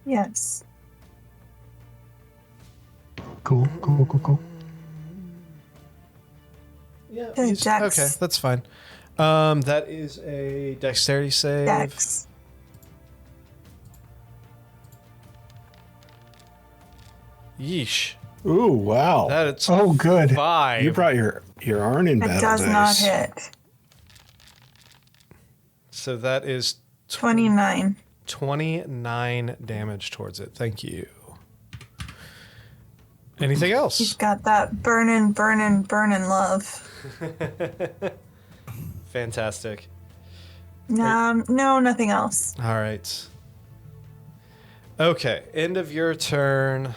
Yes. Cool. Yeah. Okay, Dex. Okay, that's fine. That is a dexterity save. Dex. Yeesh. Ooh, wow. That's Oh, good. 5. You brought your Arnin It battle does dice. not hit. So that is 29. 29 damage towards it. Thank you. Anything He's else? got that burning love. Fantastic. No, nothing else. All right. Okay, end of your turn.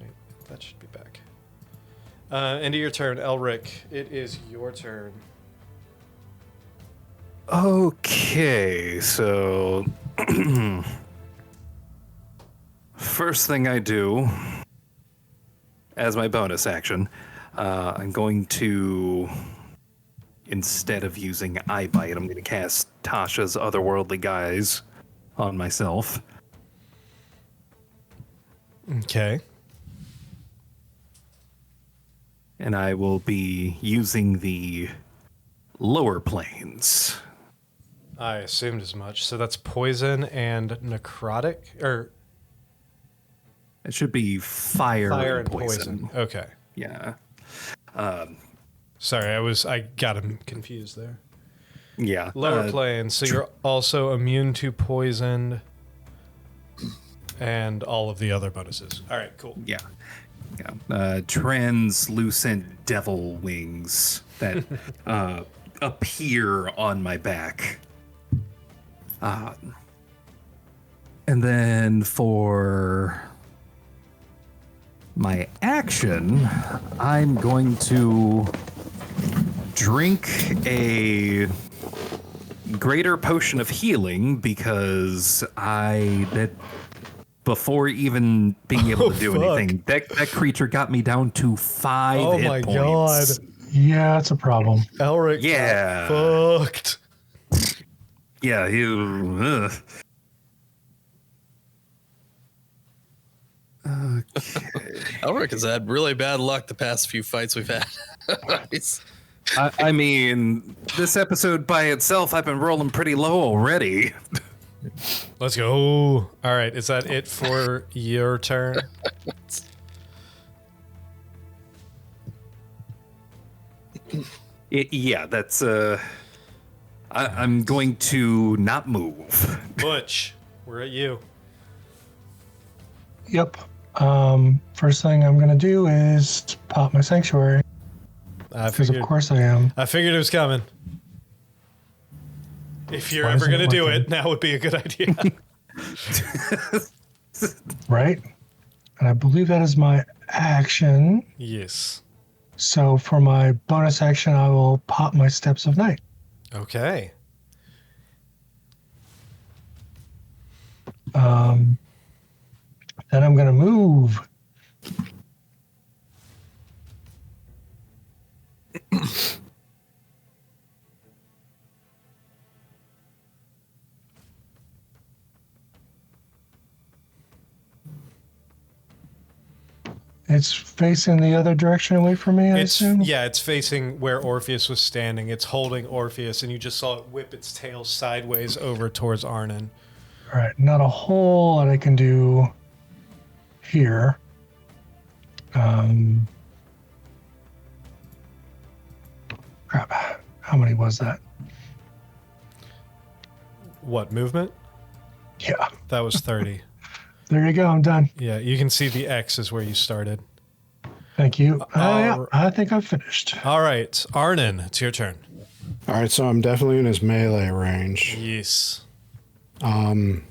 Wait, that should be back. End of your turn, Elric. It is your turn. Okay, so first thing I do as my bonus action, I'm going to, instead of using Eye Bite, I'm going to cast Tasha's Otherworldly Guise on myself. Okay. And I will be using the lower planes. I assumed as much. So that's poison and necrotic, or It should be fire and poison. Okay. Yeah. Sorry, I got him confused there. Yeah. Lower planes. So you're also immune to poison and all of the other bonuses. All right, cool. Yeah. Translucent devil wings that appear on my back. And then for my action, I'm going to drink a greater potion of healing because before even being able to do fuck. anything, that creature got me down to 5 Oh hit my points. god. Yeah, it's a problem. Elric Yeah. got fucked. Yeah, you. Elric has had really bad luck the past few fights we've had. I mean, this episode by itself, I've been rolling pretty low already. Let's go. All right, is that it for your turn? Yeah, that's. I'm going to not move. Butch, we're at you. Yep. First thing I'm gonna do is pop my sanctuary because of course I am. I figured it was coming. If you're Why ever isn't going to it do working? it, now would be a good idea. Right? And I believe that is my action. Yes. So for my bonus action, I will pop my Steps of Night. Okay. Then I'm going to move. It's facing the other direction away from me, I assume? Yeah, it's facing where Orpheus was standing. It's holding Orpheus, and you just saw it whip its tail sideways over towards Arnon. All right, not a whole lot I can do here. Crap. How many was that? What, movement? Yeah. That was 30. There you go. I'm done. Yeah, you can see the X is where you started. Thank you. Yeah, I think I've finished. All right, Arnon, it's your turn. All right, so I'm definitely in his melee range. Yes. Um,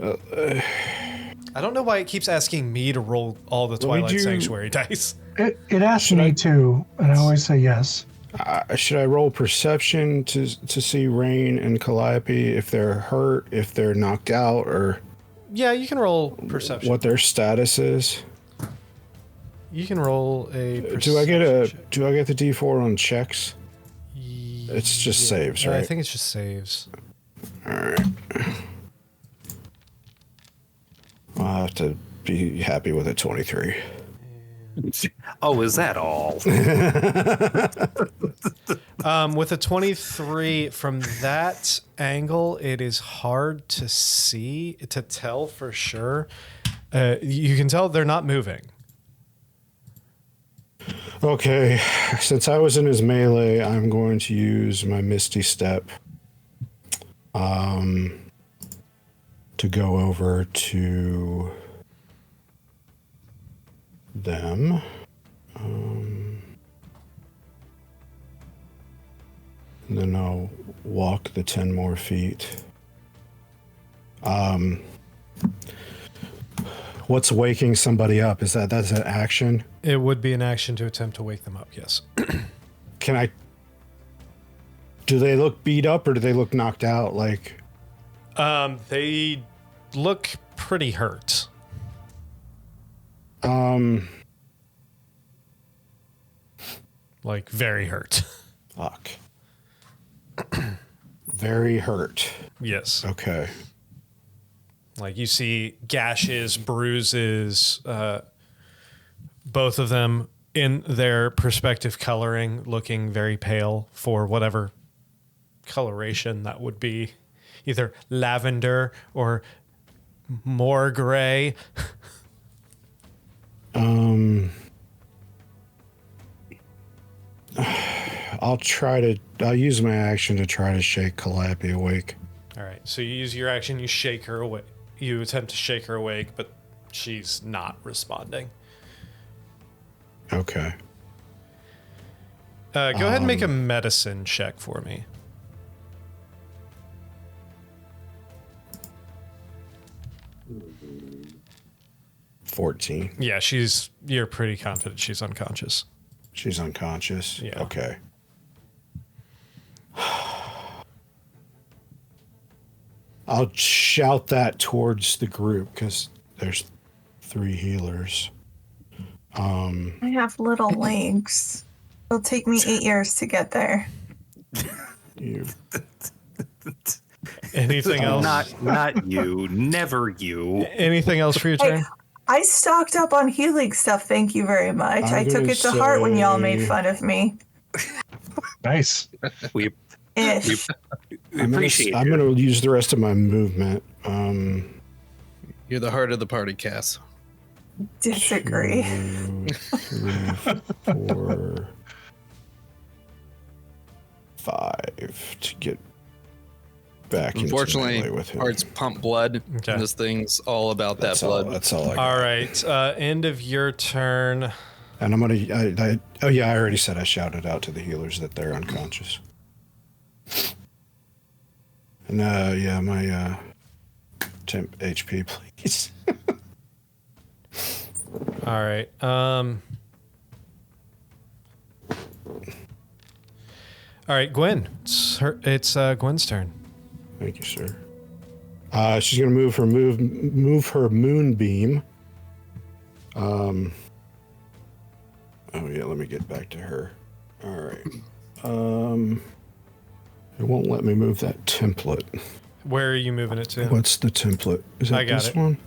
I don't know why it keeps asking me to roll all the Twilight Sanctuary dice. It asked me to, and I always say yes. Should I roll perception to see Raine and Calliope if they're hurt, if they're knocked out, or Yeah, you can roll perception. what their status is? You can roll a perception. Do I get check. the D4 on checks? It's just saves, right? I think it's just saves. All right. I'll have to be happy with a 23. Oh, is that all? With a 23 from that angle, it is hard to tell for sure. You can tell they're not moving. Okay, since I was in his melee, I'm going to use my Misty Step to go over to them. And then I'll walk the 10 more feet. What's waking somebody up? That's an action? It would be an action to attempt to wake them up, yes. Do they look beat up or do they look knocked out? They look pretty hurt. Like very hurt. Fuck. Very hurt. Yes. Okay. Like you see gashes, bruises, both of them in their perspective coloring looking very pale for whatever coloration that would be. Either lavender or more gray. I'll use my action to try to shake Calliope awake. All right. So you use your action, you shake her awake. You attempt to shake her awake, but she's not responding. Okay. Go ahead and make a medicine check for me. $14. Yeah, you're pretty confident she's unconscious. She's unconscious? Yeah. Okay. I'll shout that towards the group because there's 3 healers. I have little legs. It'll take me 8 years to get there. Anything else? Not you. Never you. Anything else for your turn? I stocked up on healing stuff, thank you very much. I took it to heart when y'all made fun of me. Nice. We Ish. appreciate I'm going to use the rest of my movement. You're the heart of the party, Cass. Disagree. 2, 3, 4, 5 to get back Unfortunately, into melee with him. hearts pump blood. Okay. And this thing's all about That's that all, blood. that's all I got. All right. End of your turn. And I'm going to... Oh, yeah, I already said I shouted out to the healers that they're unconscious. And, yeah, my temp HP, please. All right. All right, Gwen. It's Gwen's turn. Thank you, sir. She's gonna move her moonbeam. Oh yeah, let me get back to her. All right. It won't let me move that template. Where are you moving it to? What's the template? Is that I got this it. one?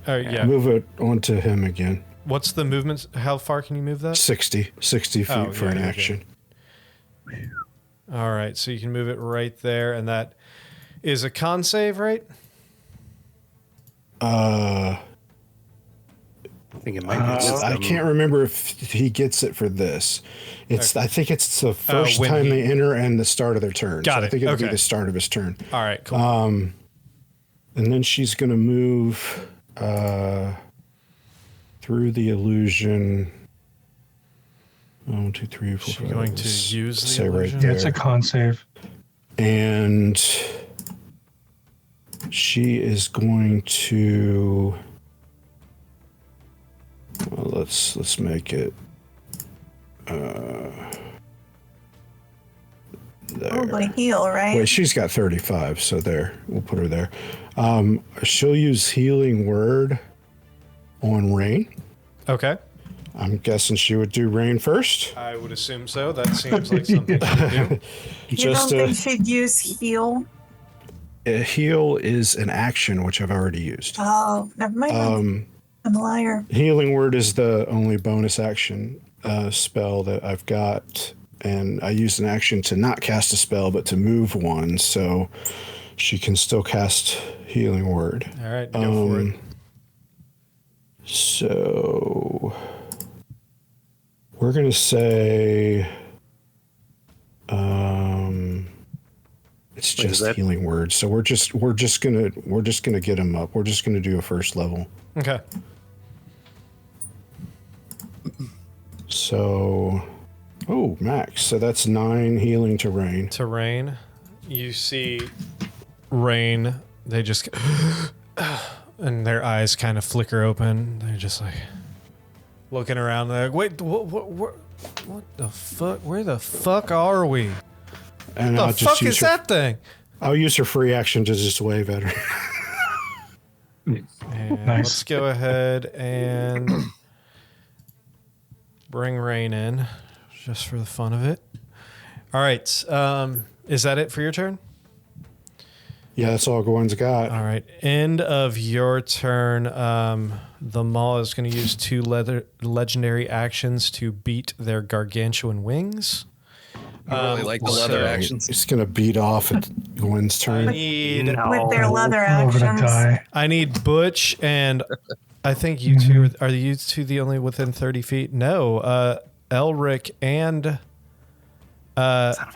Yeah. Move it onto him again. What's the movement? How far can you move that? 60 feet Oh, for yeah, an you're action. All right, so you can move it right there, and that is a con save, right? I think it might be wisdom. I can't remember if he gets it for this. It's I think it's the first when time he- they enter and the start of their turn. Got so I it. think it'll be Okay. the start of his turn. All right, cool. And then she's going to move through the illusion. 1, 2, 3, 4, She's 5. going to use the Say illusion? right Yeah, there. it's a con save. And she is going to. Well, let's make it. Probably heal, right? Wait, she's got 35, so there. We'll put her there. She'll use Healing Word on Rain. Okay. I'm guessing she would do Rain first. I would assume so. That seems like something to do. You Just don't think she'd use heal? Heal is an action, which I've already used. Oh, never mind. I'm a liar. Healing Word is the only bonus action spell that I've got, and I used an action to not cast a spell, but to move one, so she can still cast Healing Word. All right, go for it. So we're gonna say, it's Wait, is just that- Healing Word. So we're just gonna get him up. We're just gonna do a first level. Okay. So, max. So that's 9 healing to Rain. To Rain, you see Rain, they just and their eyes kind of flicker open. They're just like looking around. They're like, wait, what the fuck? Where the fuck are we? And The fuck is that thing? I'll use her free action to just wave at her. And Nice. let's go ahead and bring Rain in, just for the fun of it. All right. Is that it for your turn? Yeah, that's all Gwen's got. All right. End of your turn. The Maw is going to use 2 legendary actions to beat their gargantuan wings. I really like the leather so- actions. It's gonna beat off at Gwen's I turn. need With their leather We're gonna actions. die. I need Butch and I think you two are you two the only within 30 feet? No. Elric and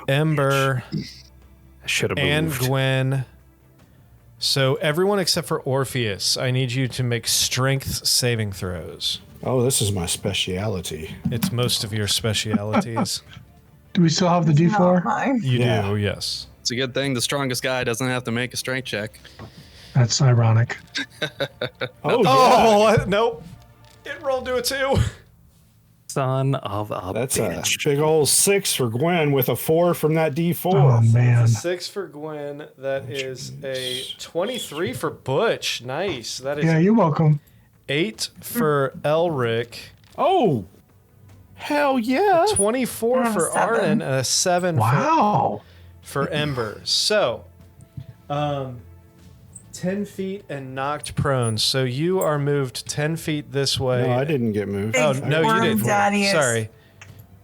Ember I should have and moved. Gwen. So everyone except for Orpheus, I need you to make strength saving throws. Oh, this is my speciality. It's most of your specialities. Do we still have the Not D4? mine. You Yeah. do, yes. It's a good thing the strongest guy doesn't have to make a strength check. That's ironic. Oh, yeah. Nope. It rolled to a 2. Son of a That's bitch. a big old 6 for Gwen with a 4 from that D4. Oh man. 6 for Gwen. That is a 23 for Butch. Nice. That is Yeah, you're welcome. 8 for Elric. Oh, hell yeah. 24 I have a for 7. Arnon and a 7 Wow. for Ember. So, 10 feet and knocked prone. So you are moved 10 feet this way. No, I didn't get moved. Oh, Big no, you worm did. daddy is- Sorry.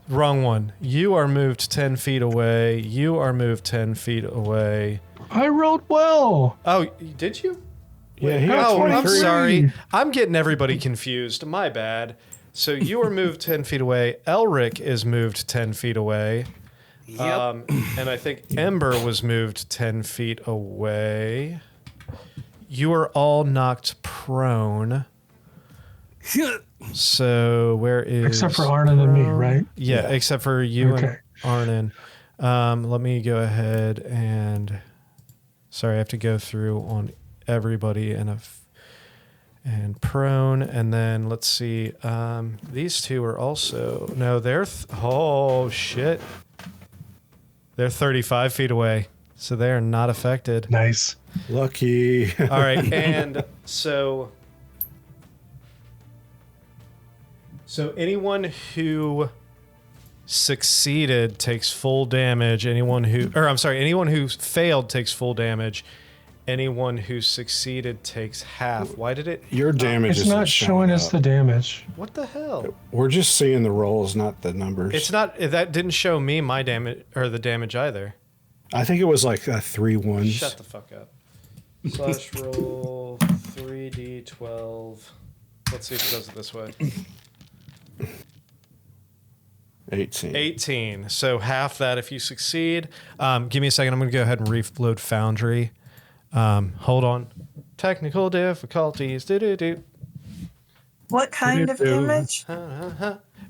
Wrong one. You are moved 10 feet away. You are moved 10 feet away. I rolled well. Oh, did you? Yeah, he got Oh, I'm 23. sorry. I'm getting everybody confused. My bad. So you are moved 10 feet away. Elric is moved 10 feet away. And I think Ember was moved 10 feet away. You are all knocked prone. So where is... Except for Arnon and me, right? Yeah, except for you Okay. and Arnon. Let me go ahead and... Sorry, I have to go through on everybody and prone, and then let's see. These two are also... No, they're... oh, shit. They're 35 feet away, so they are not affected. Nice. Lucky. All right, and so anyone who succeeded takes full damage. Anyone who failed takes full damage, Anyone who succeeded takes half. Why did it? Your damage It's isn't not showing us up. the damage. What the hell? We're just seeing the rolls, not the numbers. It's not. That didn't show me my damage or the damage either. I think it was like 3 1s. Shut the fuck up. Slash roll 3d12. Let's see if it does it this way. 18. 18. So half that if you succeed. Give me a second. I'm going to go ahead and reload Foundry. Hold on. Technical difficulties. Do. What kind of damage?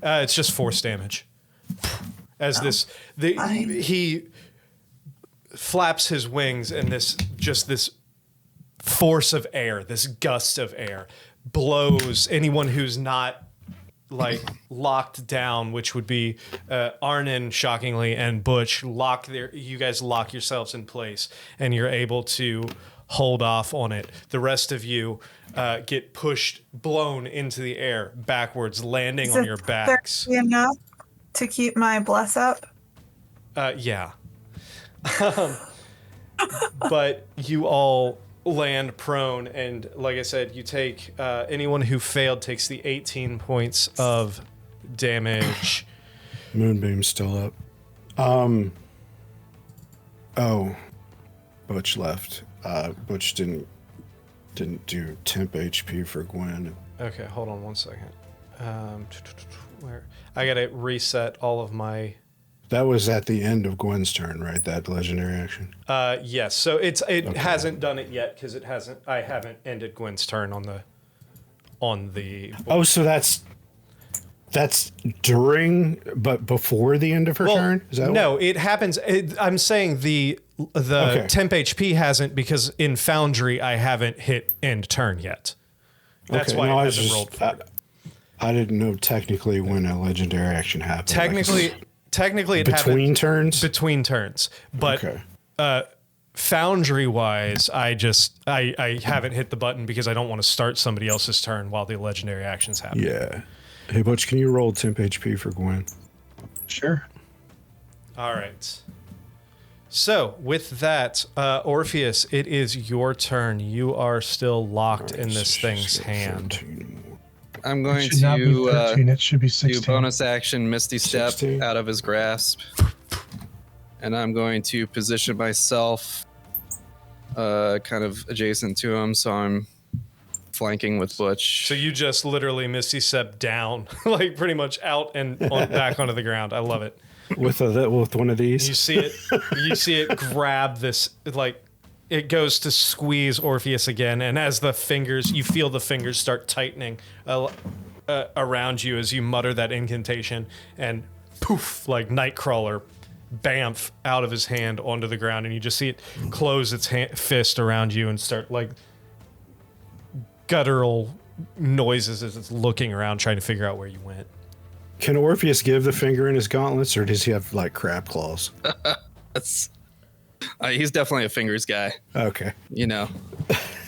It's just force damage. As he flaps his wings and this force of air, this gust of air blows anyone who's not like locked down, which would be Arnon, shockingly, and Butch. You guys lock yourselves in place, and you're able to hold off on it. The rest of you get blown into the air backwards, landing on your backs. Enough to keep my bless up? Yeah. But you all land prone, and like I said, you take anyone who failed takes the 18 points of damage. Moonbeam's still up. Oh, Butch left. Butch didn't do temp HP for Gwen. Okay, hold on 1 second. Where I gotta reset all of my. That was at the end of Gwen's turn, right? That legendary action. Yes. So it hasn't done it yet because I haven't ended Gwen's turn on the. Oh, so that's during, but before the end of her turn. Is that no? It happens. I'm saying the temp HP hasn't because in Foundry I haven't hit end turn yet. That's why it hasn't rolled for it. I didn't know technically when a legendary action happened. Technically, it between happened turns. Between turns, but Foundry wise, I haven't hit the button because I don't want to start somebody else's turn while the legendary actions happen. Yeah. Hey, Butch, can you roll temp HP for Gwen? Sure. All right. So with that, Orpheus, it is your turn. You are still locked in this thing's hand. I'm going It should not be 13, it should be 16. do bonus action Misty Step 16. out of his grasp. And I'm going to position myself kind of adjacent to him, so I'm flanking with Butch. So you just literally Misty Step down, like pretty much out and back onto the ground. I love it. With one of these? You see it grab this, like it goes to squeeze Orpheus again, and as you feel the fingers start tightening around you as you mutter that incantation, and poof, like Nightcrawler, bamf out of his hand onto the ground, and you just see it close its fist around you and start like guttural noises as it's looking around trying to figure out where you went. Can Orpheus give the finger in his gauntlets, or does he have like crab claws? He's definitely a fingers guy. Okay. You know,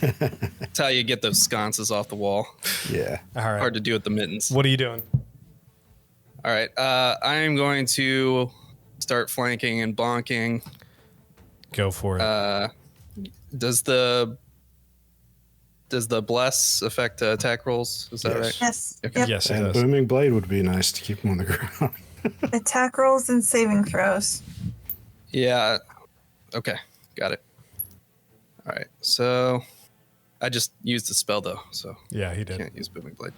that's how you get those sconces off the wall. Yeah. All right. Hard to do with the mittens. What are you doing? All right. I am going to start flanking and bonking. Go for it. Does the bless affect attack rolls? Is that Yes. right? Yes. Okay. Yep. Yes, it And does. booming blade would be nice to keep him on the ground. Attack rolls and saving throws. Yeah. Okay. Got it. All right. So I just used the spell though, so Yeah, he did. can't use booming blade.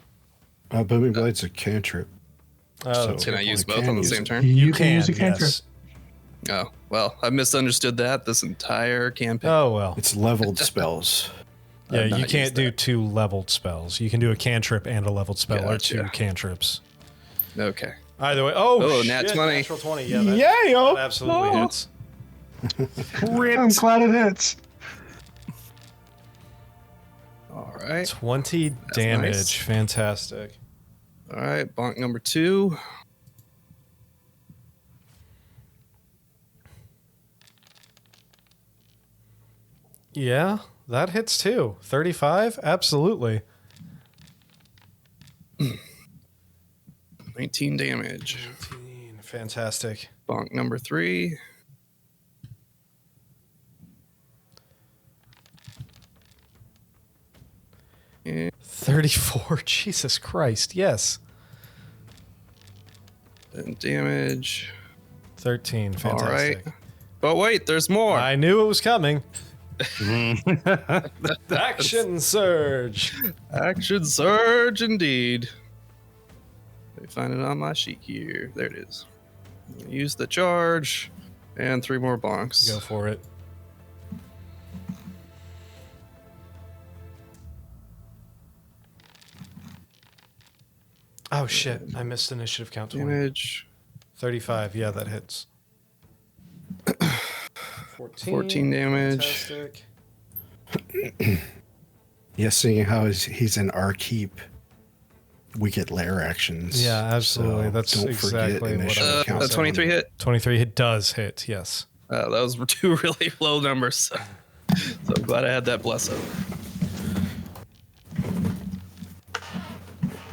Booming blade's a cantrip. Oh, Can I use you both can on the use same it. turn? You can use a cantrip. yes. Oh well, I misunderstood that this entire campaign. Oh well. It's leveled spells. Yeah, I've you not can't used do that. 2 leveled spells. You can do a cantrip and a leveled spell, or 2 Gotcha. cantrips. Okay. Either way. Oh, nat shit, 20. Natural 20. Yeah, that, Yeah, yo. that absolutely Oh. hits. I'm glad it hits. All right. 20 damage. nice. Fantastic. All right. Bonk number 2. Yeah, that hits too. 35? Absolutely. 19 damage. Fantastic. Bonk number 3. And 34. Jesus Christ. Yes. damage. 13. All right. Fantastic. But wait, there's more. I knew it was coming. Action surge. Action surge, indeed. Let me find it on my sheet here. There it is. Use the charge, and 3 more bonks. Go for it. Oh shit! I missed initiative count 20. Damage. 35. Yeah, that hits. 14 damage. Fantastic. Yeah, seeing how he's in our keep, we get lair actions. Yeah, absolutely. So That's don't exactly forget what initiative I count. 23 hit. 23 hit does hit. Yes. That was 2 really low numbers. So I'm glad I had that bless up.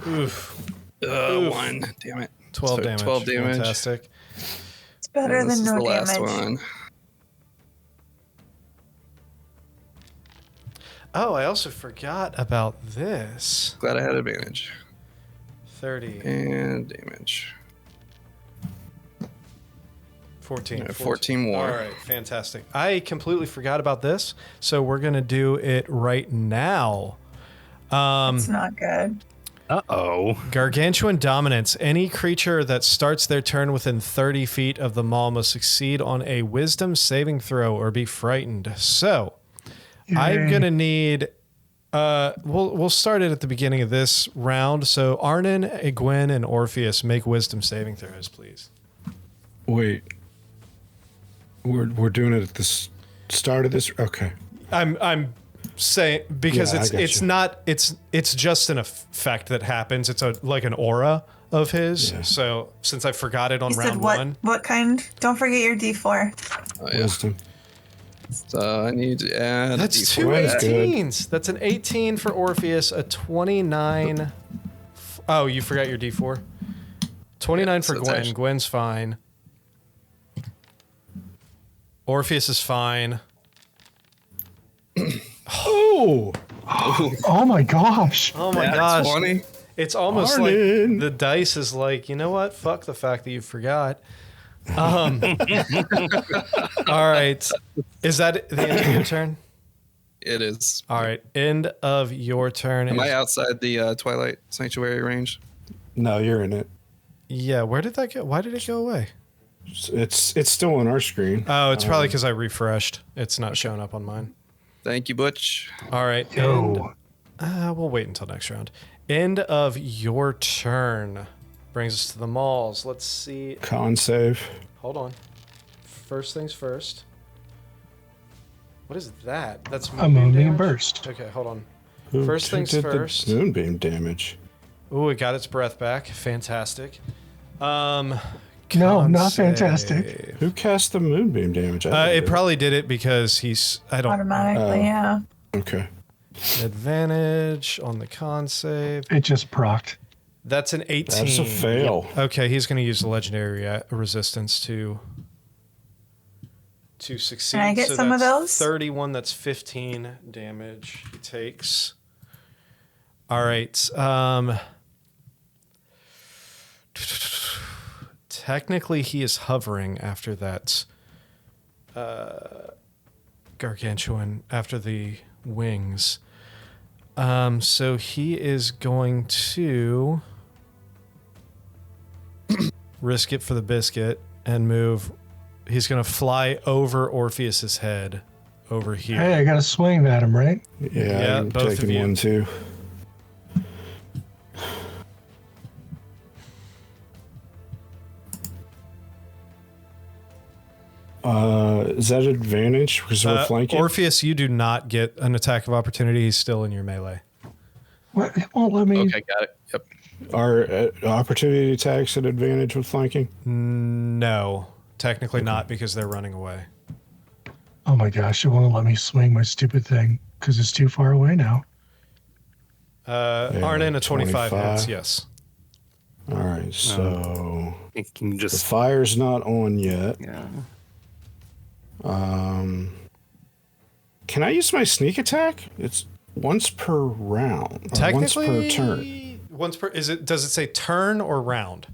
Oof. 1. Damn it. 12 So damage. 12 damage. Fantastic. It's better And this than is no the last damage. one. Oh, I also forgot about this. Glad I had advantage. 30. And damage. 14. Yeah, 14 more. All right, fantastic. I completely forgot about this, so we're going to do it right now. It's not good. Uh-oh. Gargantuan Dominance. Any creature that starts their turn within 30 feet of the maw must succeed on a wisdom saving throw or be frightened. So, I'm Yay. going to need... we'll start it at the beginning of this round. So, Arnon, Egwene, and Orpheus, make wisdom saving throws, please. Wait. We're doing it at the start of this? Okay. I'm saying because Yeah, I got it's you. not it's just an effect that happens. It's like an aura of his. Yeah. So since I forgot it on You said round what? one, What kind? Don't forget your D4. Oh, yeah. Wisdom. So I need to add. that's a D4 two to That's that. good. 18s. That's an 18 for Orpheus, a 29. Oh, you forgot your D4. 29 Yeah, for so it's Gwen. actually- Gwen's fine. Orpheus is fine. Oh! Oh my gosh. Oh my That's gosh. 20. It's almost Arnon. like the dice is like, you know what? Fuck the fact that you forgot. All right. Is that the end of your turn? It is. All right. End of your turn. Am is- I outside the Twilight Sanctuary range? No, you're in it. Yeah. Where did that go? Why did it go away? It's still on our screen. Oh, it's probably because I refreshed. It's not showing up on mine. Thank you, Butch. All right. Yo. We'll wait until next round. End of your turn brings us to the malls. Let's see. Con save. Hold on. First things first. What is that? That's A moonbeam damage? burst. Okay, hold on. Who First things did first. The moonbeam damage. Ooh, it got its breath back. Fantastic. No, con not save. fantastic. Who cast the moonbeam damage? I It didn't do probably did it because I don't. Automatically, yeah. Okay. Advantage on the con save. It just procced. That's an 18. That's a fail. Okay, he's going to use the legendary resistance to succeed. Can I get So some of that's those? 31. That's 15 damage he takes. All right. Technically, he is hovering after that gargantuan, after the wings. So he is going to risk it for the biscuit and move. He's going to fly over Orpheus's head over here. Hey, I got to swing at him, right? Yeah, I'm both of taking you. one too. Is that advantage because we're flanking? Orpheus, you do not get an attack of opportunity. He's still in your melee. What? It won't let me. Okay, got it. Yep. Are opportunity attacks at advantage with flanking? No, technically not because they're running away. Oh my gosh, it won't let me swing my stupid thing because it's too far away now. Arnon, a 25 hits, 25. yes. All right, so You can the just fire's not on yet. yeah. Can I use my sneak attack? It's once per round. Or Technically, once per turn. Once per. Does it say turn or round?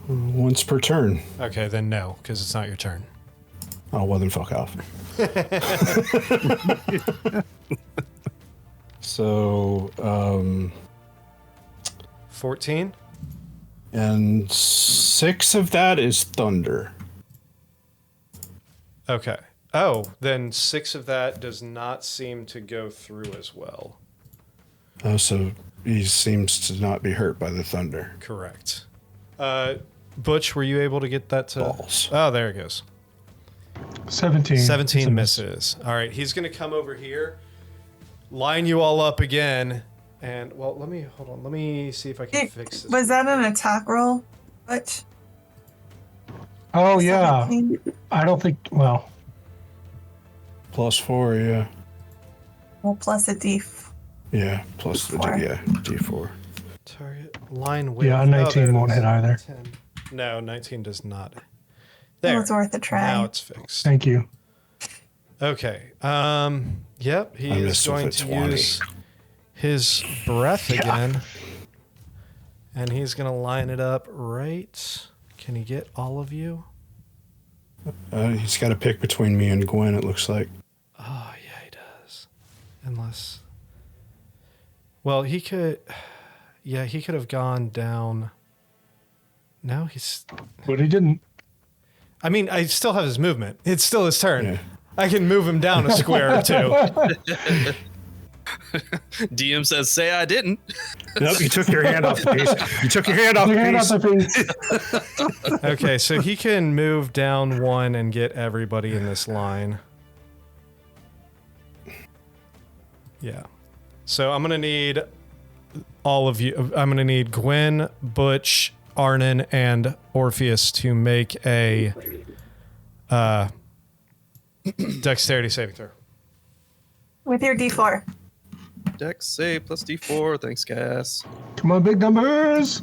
Once per turn. Okay, then no, because it's not your turn. Oh, well then fuck off. So, 14? and 6 of that is thunder. Okay. Oh, then 6 of that does not seem to go through as well. Oh, so he seems to not be hurt by the thunder. Correct. Butch, were you able to get that to... Balls. Oh, there it goes. 17. 17 misses. All right, he's going to come over here, line you all up again, and, well, hold on. Let me see if I can fix this. Was that an attack roll, Butch? Oh, yeah. 17? I don't think, well, +4, yeah. Well, plus a D. Yeah, plus the Four. D4. Target line width. yeah, 19 won't hit either. 10. No, 19 does not. It There. was worth a try. Now it's fixed. Thank you. Okay. Yep. He I is missed going with to a 20. use his breath again, and he's going to line it up right. Can he get all of you? He's got to pick between me and Gwen, it looks like. Oh yeah, he does. Unless, well, he could. Yeah, he could have gone down. No, he's. But he didn't. I mean, I still have his movement. It's still his turn. Yeah. I can move him down a square or two. DM says, "Say I didn't." Nope, you took your hand off the piece. You took your hand off Your hand off the the piece. piece. Okay, so he can move down 1 and get everybody in this line. Yeah. So I'm going to need all of you. I'm going to need Gwen, Butch, Arnon, and Orpheus to make a dexterity saving throw. With your D4. Dex save plus D4. Thanks, Cass. Come on, big numbers.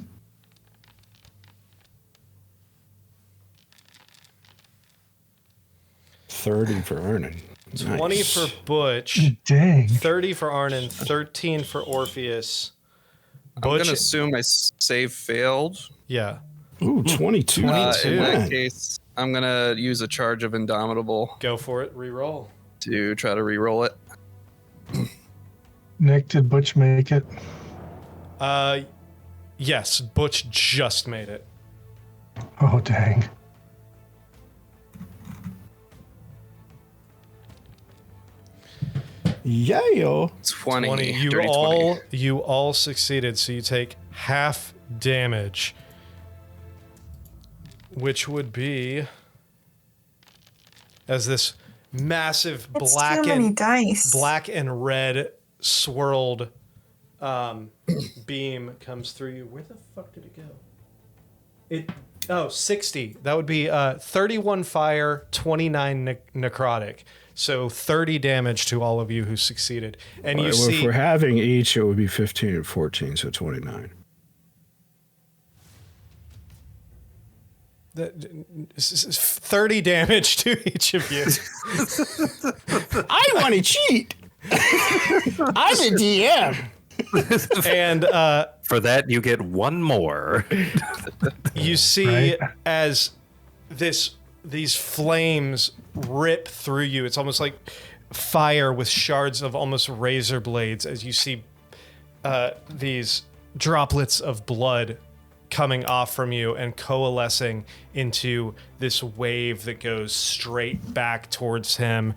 30 for Arnon. 20 Nice. for Butch, Dang. 30 for Arnon, 13 for Orpheus. I'm going Butch, to assume my save failed. yeah, Ooh, 22. 22. In Man. that case, I'm going to use a charge of Indomitable go for it, re-roll. to try to re-roll it. Nick, did Butch make it? Yes, Butch just made it. Oh, dang. Yeah. 20. 20. Dirty 20. You all succeeded, so you take half damage, which would be as this massive It's black too many and dice. black and red swirled beam comes through you. Where the fuck did it go? 60. That would be 31 fire, 29 necrotic. So 30 damage to all of you who succeeded. And you Well, if see we're having each, it would be 15 and 14, so 29. that 30 damage to each of you. I want to cheat. I'm a DM. And For that, you get one more. you see Right. as these flames rip through you. It's almost like fire with shards of almost razor blades as you see these droplets of blood coming off from you and coalescing into this wave that goes straight back towards him.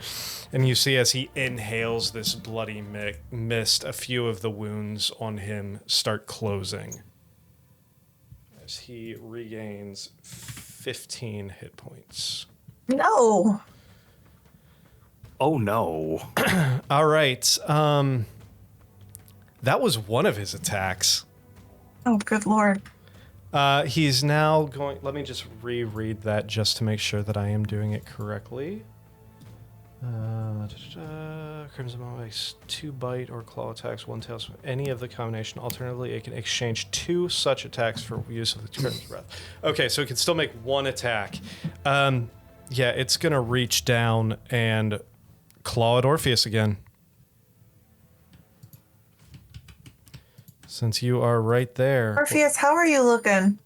And you see as he inhales this bloody mist, a few of the wounds on him start closing as he regains 15 hit points. No. Oh no. All right. That was one of his attacks. Oh, good lord. He's now going. Let me just reread that just to make sure that I am doing it correctly. Crimson Maw makes 2 bite or claw attacks, 1 tail swing. Any of the combination. Alternatively, it can exchange 2 such attacks for use of the Crimson Breath. Okay, so it can still make 1 attack. Yeah, it's going to reach down and claw at Orpheus again. Since you are right there. Orpheus, how are you looking?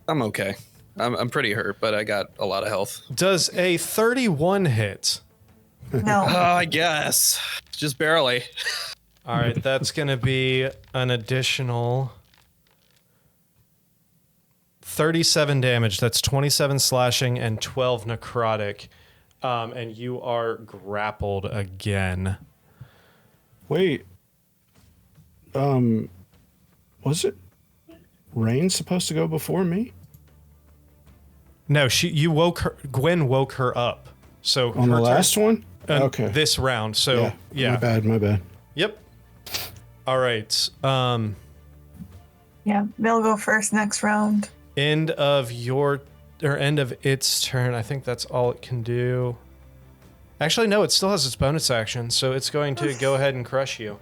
I'm okay. I'm pretty hurt, but I got a lot of health. Does a 31 hit? No. I guess. Just barely. All right, that's going to be an additional 37 damage. That's 27 slashing and 12 necrotic. And you are grappled again. Wait. Was it Raine supposed to go before me? No, you woke her. Gwen woke her up. So On the last one? Okay. This round. So yeah. My bad. Yep. All right. Yeah, they'll go first next round. End of its turn. I think that's all it can do. Actually, no, it still has its bonus action, so it's going to go ahead and crush you.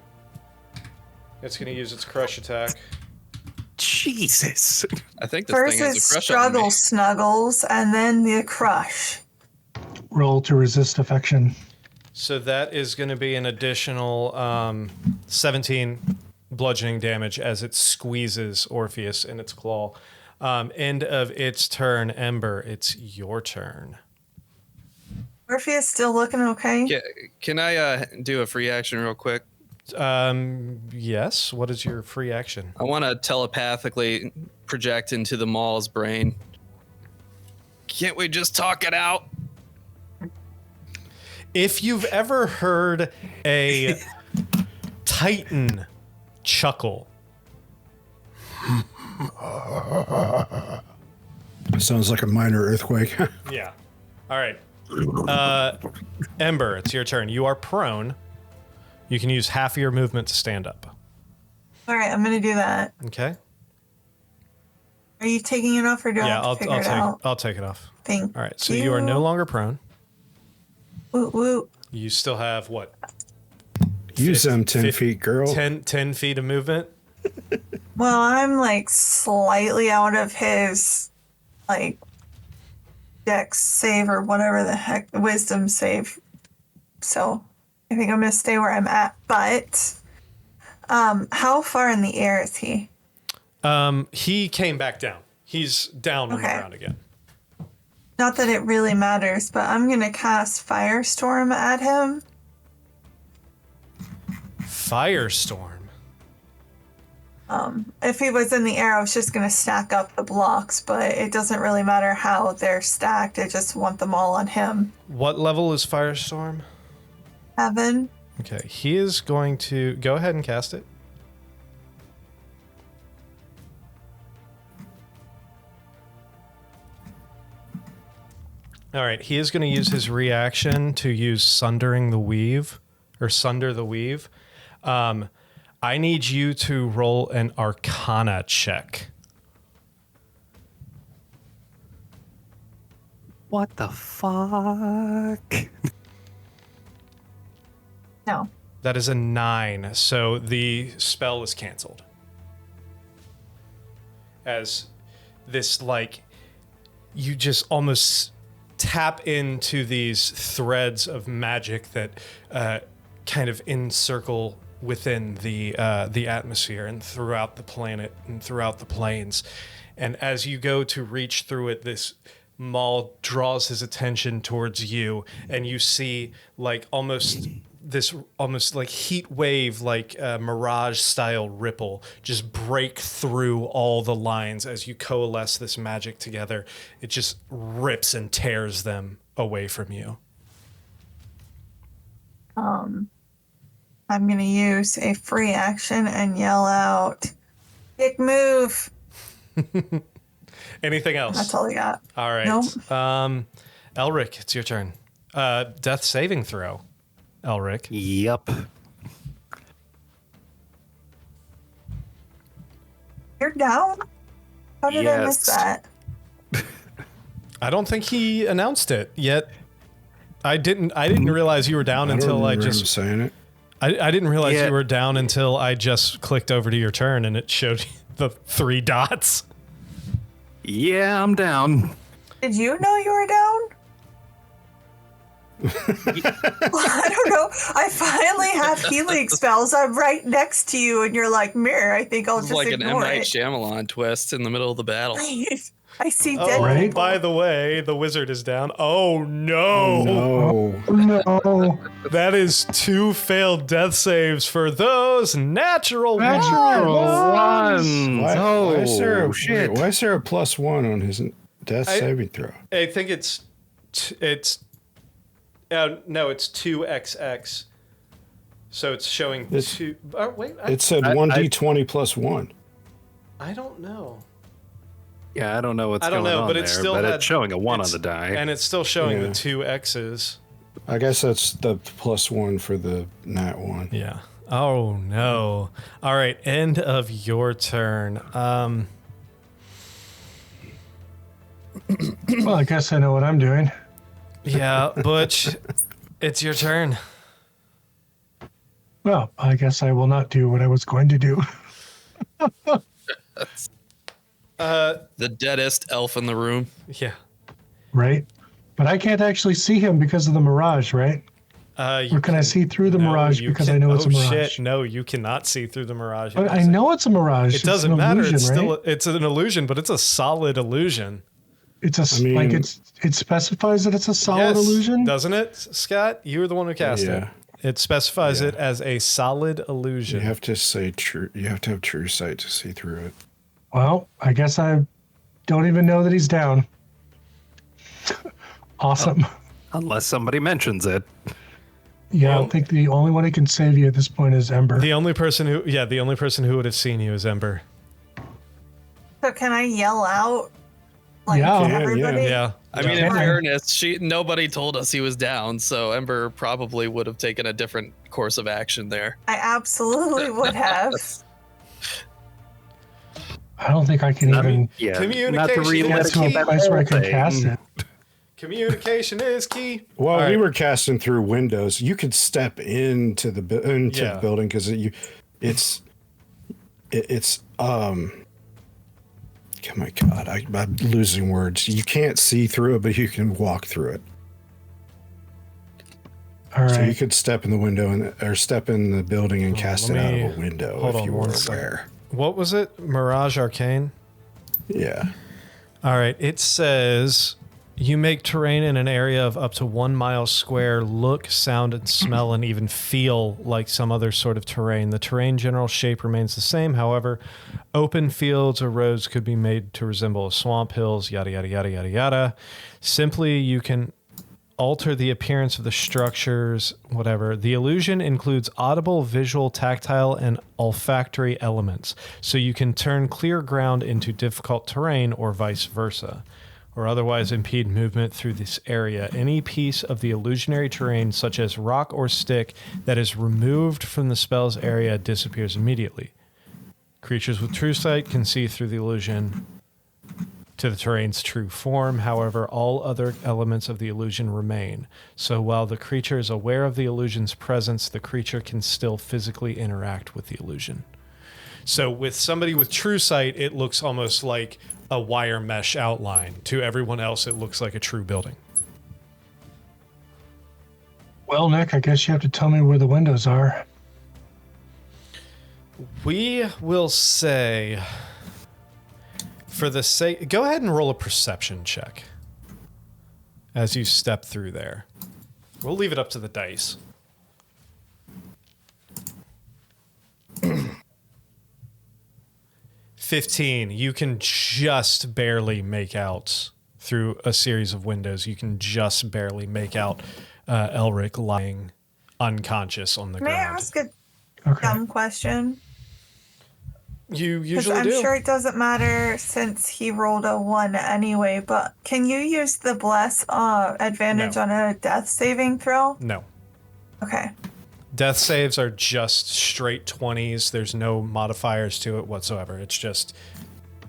It's going to use its crush attack. Jesus. I think this First thing has is a crush struggle on me. snuggles, and then the crush. Roll to resist affection. So that is going to be an additional 17 bludgeoning damage as it squeezes Orpheus in its claw. End of its turn. Ember, it's your turn. Orpheus still looking okay? Can I do a free action real quick? Yes. What is your free action? I want to telepathically project into the Maw's brain. Can't we just talk it out? If you've ever heard a Titan chuckle, Sounds like a minor earthquake. yeah. All right. Ember, it's your turn. You are prone. You can use half of your movement to stand up. All right, I'm going to do that. Okay. Are you taking it off or do I Yeah, have to figure it out? I'll take it off. Thank All right. So you are no longer prone. Woot woot. You still have what? Use them 10 feet, girl. 10 feet of movement. Well, I'm like slightly out of his like dex save or whatever the heck, wisdom save. So I think I'm going to stay where I'm at. But how far in the air is he? He came back down. He's down on the Okay. ground again. Not that it really matters, but I'm going to cast Firestorm at him. Firestorm. If he was in the air, I was just going to stack up the blocks, but it doesn't really matter how they're stacked. I just want them all on him. What level is Firestorm? 7. Okay, he is going to go ahead and cast it. All right, he is going to use his reaction to use Sundering the Weave, or Sunder the Weave. I need you to roll an Arcana check. What the fuck? No. That is a 9, so the spell is canceled. As this, like, you just almost tap into these threads of magic that kind of encircle within the atmosphere and throughout the planet and throughout the planes. And as you go to reach through it, this Maul draws his attention towards you, and you see like almost like heat wave, like mirage style ripple just break through all the lines as you coalesce this magic together. It just rips and tears them away from you. I'm going to use a free action and yell out, "Dick move." Anything else? That's all I got. All right. Nope. Elric, it's your turn. Death saving throw. Elric. Yep. You're down? How did I miss Yes. that? I don't think he announced it yet. I didn't realize you were down until I just saying it. I didn't realize Yeah. you were down until I just clicked over to your turn and it showed you the 3 dots. Yeah, I'm down. Did you know you were down? I don't know. I finally have healing spells. I'm right next to you, and you're like, mirror. I think I'll It's just like an M. ignore Night it. Shyamalan twist in the middle of the battle. I see Oh, dead Right? people. by the way, the wizard is down. Oh no. No. No. That is 2 failed death saves for those natural ones. Ones. Why is there a, shit. wait, why is there a +1 on his death saving throw? I think it's no, it's 2xx. So it's showing It's- 2. Oh, wait, It said 1d20 +1. I don't know. Yeah, I don't know what's I don't going know, on but it's there, still but had- it's showing a 1 on it's- the die. And it's still showing Yeah. the 2 X's. I guess that's the +1 for the nat 1. Yeah. Oh no. All right, end of your turn. Well, I guess I know what I'm doing. Yeah, Butch, it's your turn. Well, I guess I will not do what I was going to do. The deadest elf in the room. Yeah. Right? But I can't actually see him because of the mirage, right? Or can I see through the mirage you because I can- know it's a mirage? Shit, no, you cannot see through the mirage. But I know it's a mirage. It doesn't it's an matter. Illusion, It's still right? it's an illusion, but it's a solid illusion. It's a I mean- like it specifies that it's a solid Yes, illusion. doesn't it, Scott? You were the one who cast Yeah. it. It specifies it as a solid illusion. You have to say true. You have to have true sight to see through it. Well, I guess I don't even know that he's down. Awesome. Unless somebody mentions it. Yeah, I think the only one who can save you at this point is Ember. The only person who would have seen you is Ember. So can I yell out? Like, Yeah. to Yeah, everybody? Yeah. I mean, in Okay. fairness, nobody told us he was down, so Ember probably would have taken a different course of action there. I absolutely would have. I don't think I can even Yeah. Not to Communication is relive get to a that place where I can whole cast thing. it. Communication is key. Well, All we right. were casting through windows. You could step into the Yeah. building because it's oh my god, I'm losing words. You can't see through it, but you can walk through it. All So you right. could step in the window or step in the building and cast it let out me- of a window hold if on you were one second. aware. What was it? Mirage Arcane? Yeah. All right. It says you make terrain in an area of up to 1 mile square look, sound, and smell, and even feel like some other sort of terrain. The terrain general shape remains the same. However, open fields or roads could be made to resemble swamp hills, yada, yada, yada, yada, yada. Simply, you can alter the appearance of the structures, whatever. The illusion includes audible, visual, tactile, and olfactory elements. So you can turn clear ground into difficult terrain or vice versa, or otherwise impede movement through this area. Any piece of the illusionary terrain, such as rock or stick, that is removed from the spell's area disappears immediately. Creatures with true sight can see through the illusion to the terrain's true form. However, all other elements of the illusion remain. So while the creature is aware of the illusion's presence, the creature can still physically interact with the illusion. So with somebody with true sight, it looks almost like a wire mesh outline. To everyone else, it looks like a true building. Well, Nick, I guess you have to tell me where the windows are. We will say, for the sake, go ahead and roll a perception check as you step through there. We'll leave it up to the dice. $15. You can just barely make out through a series of windows. You can just barely make out Elric lying unconscious on the May I ground. ask a Okay. dumb question? You Because usually I'm do. sure it doesn't matter since he rolled a 1 anyway, but can you use the bless advantage No. on a death saving throw? No. Okay. Death saves are just straight 20s. There's no modifiers to it whatsoever. It's just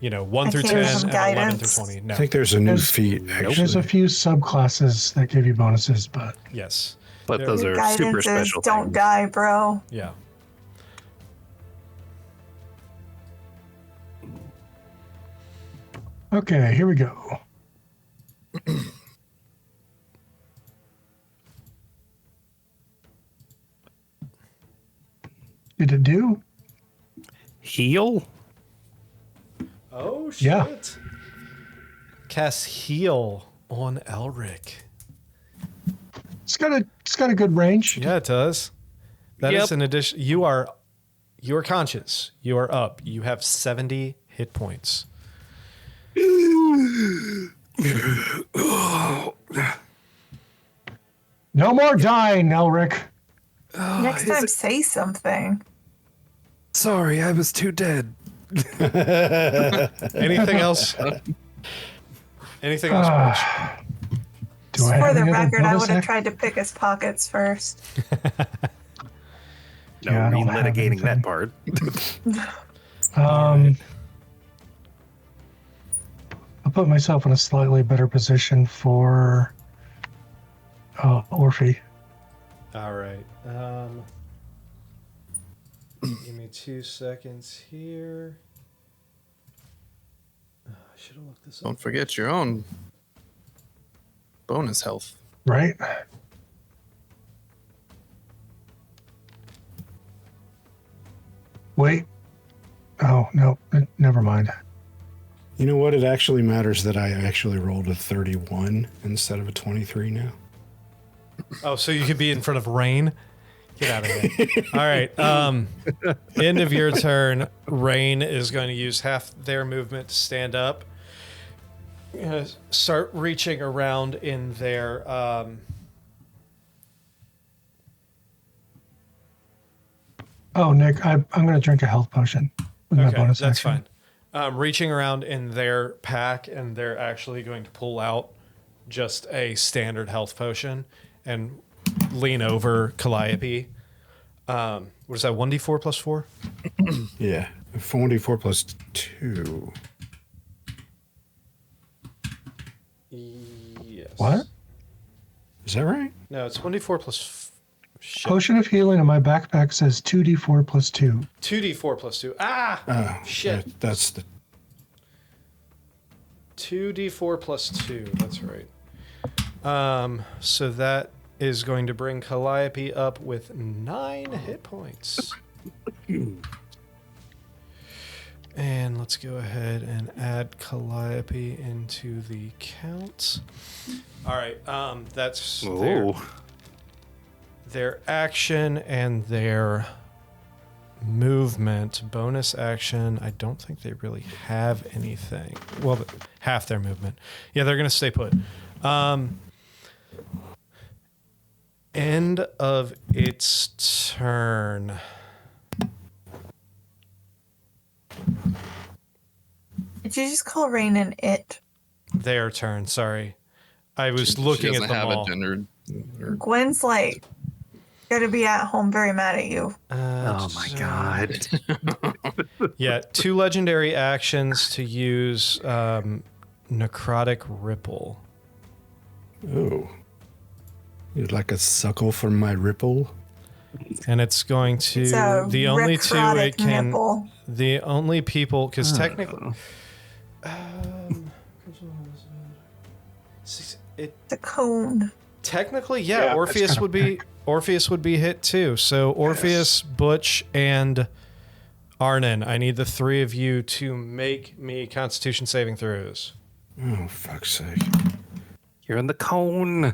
1 through can't 10 use and some 11 through guidance. 20. No. I think there's a new There's- feat, actually. There's a few subclasses that give you bonuses, but Yes. But There- those Your are super guidance is special don't things. die, bro. Yeah. okay, here we go. Did it do? Heal? Oh, shit. Yeah. Cast heal on Elric. It's got a good range. Yeah, it does. That is Yep. an addition. You are conscious. You are up. You have 70 hit points. No more dying, Elric. Next time, say something. Sorry, I was too dead. Anything else? Anything else, Rich? Do I For have the any other record, I bonus would have act- tried to pick his pockets first. No Yeah, I don't have relitigating that anything. part. I'll put myself in a slightly better position for Orphe. All right. Give me 2 seconds here. I should have looked this up. Don't forget your own bonus health. Right? Wait. Oh, no. Never mind. You know what? It actually matters that I actually rolled a 31 instead of a 23 now. Oh, so you could be in front of Raine? Get out of here. All right. End of your turn. Raine is going to use half their movement to stand up. Start reaching around in their. Oh, Nick, I'm going to drink a health potion with my Okay, bonus that's action. fine. Reaching around in their pack, and they're actually going to pull out just a standard health potion and lean over Calliope. What is that? 1d4 plus 4? Yeah. 44 plus 2. Yes. What? Is that right? No, it's 1d4 plus. Shit. Potion of healing on my backpack says 2d4 plus 2. 2d4 plus 2. Ah! Oh, Shit. That's the. 2d4 plus 2. That's right. So that is going to bring Calliope up with 9 hit points. And let's go ahead and add Calliope into the count. All right. That's their action and their movement. Bonus action, I don't think they really have anything. Well, half their movement. Yeah, they're going to stay put. End of its turn. Did you just call Rain an it? Their turn, sorry. I was She looking doesn't at them have all. a gender. Or, Gwen's like gonna be at home very mad at you. Oh my god. Yeah, 2 legendary actions to use Necrotic Ripple. Oh. You'd like a suckle from my ripple? And it's going to It's a the only 2 necrotic it can nipple. the only people because technically it It's a cone. technically yeah, Yeah, it's Orpheus kinda would be Orpheus would be hit too. So Orpheus, Butch, and Arnon, I need the 3 of you to make me Constitution saving throws. Oh, fuck's sake. You're in the cone.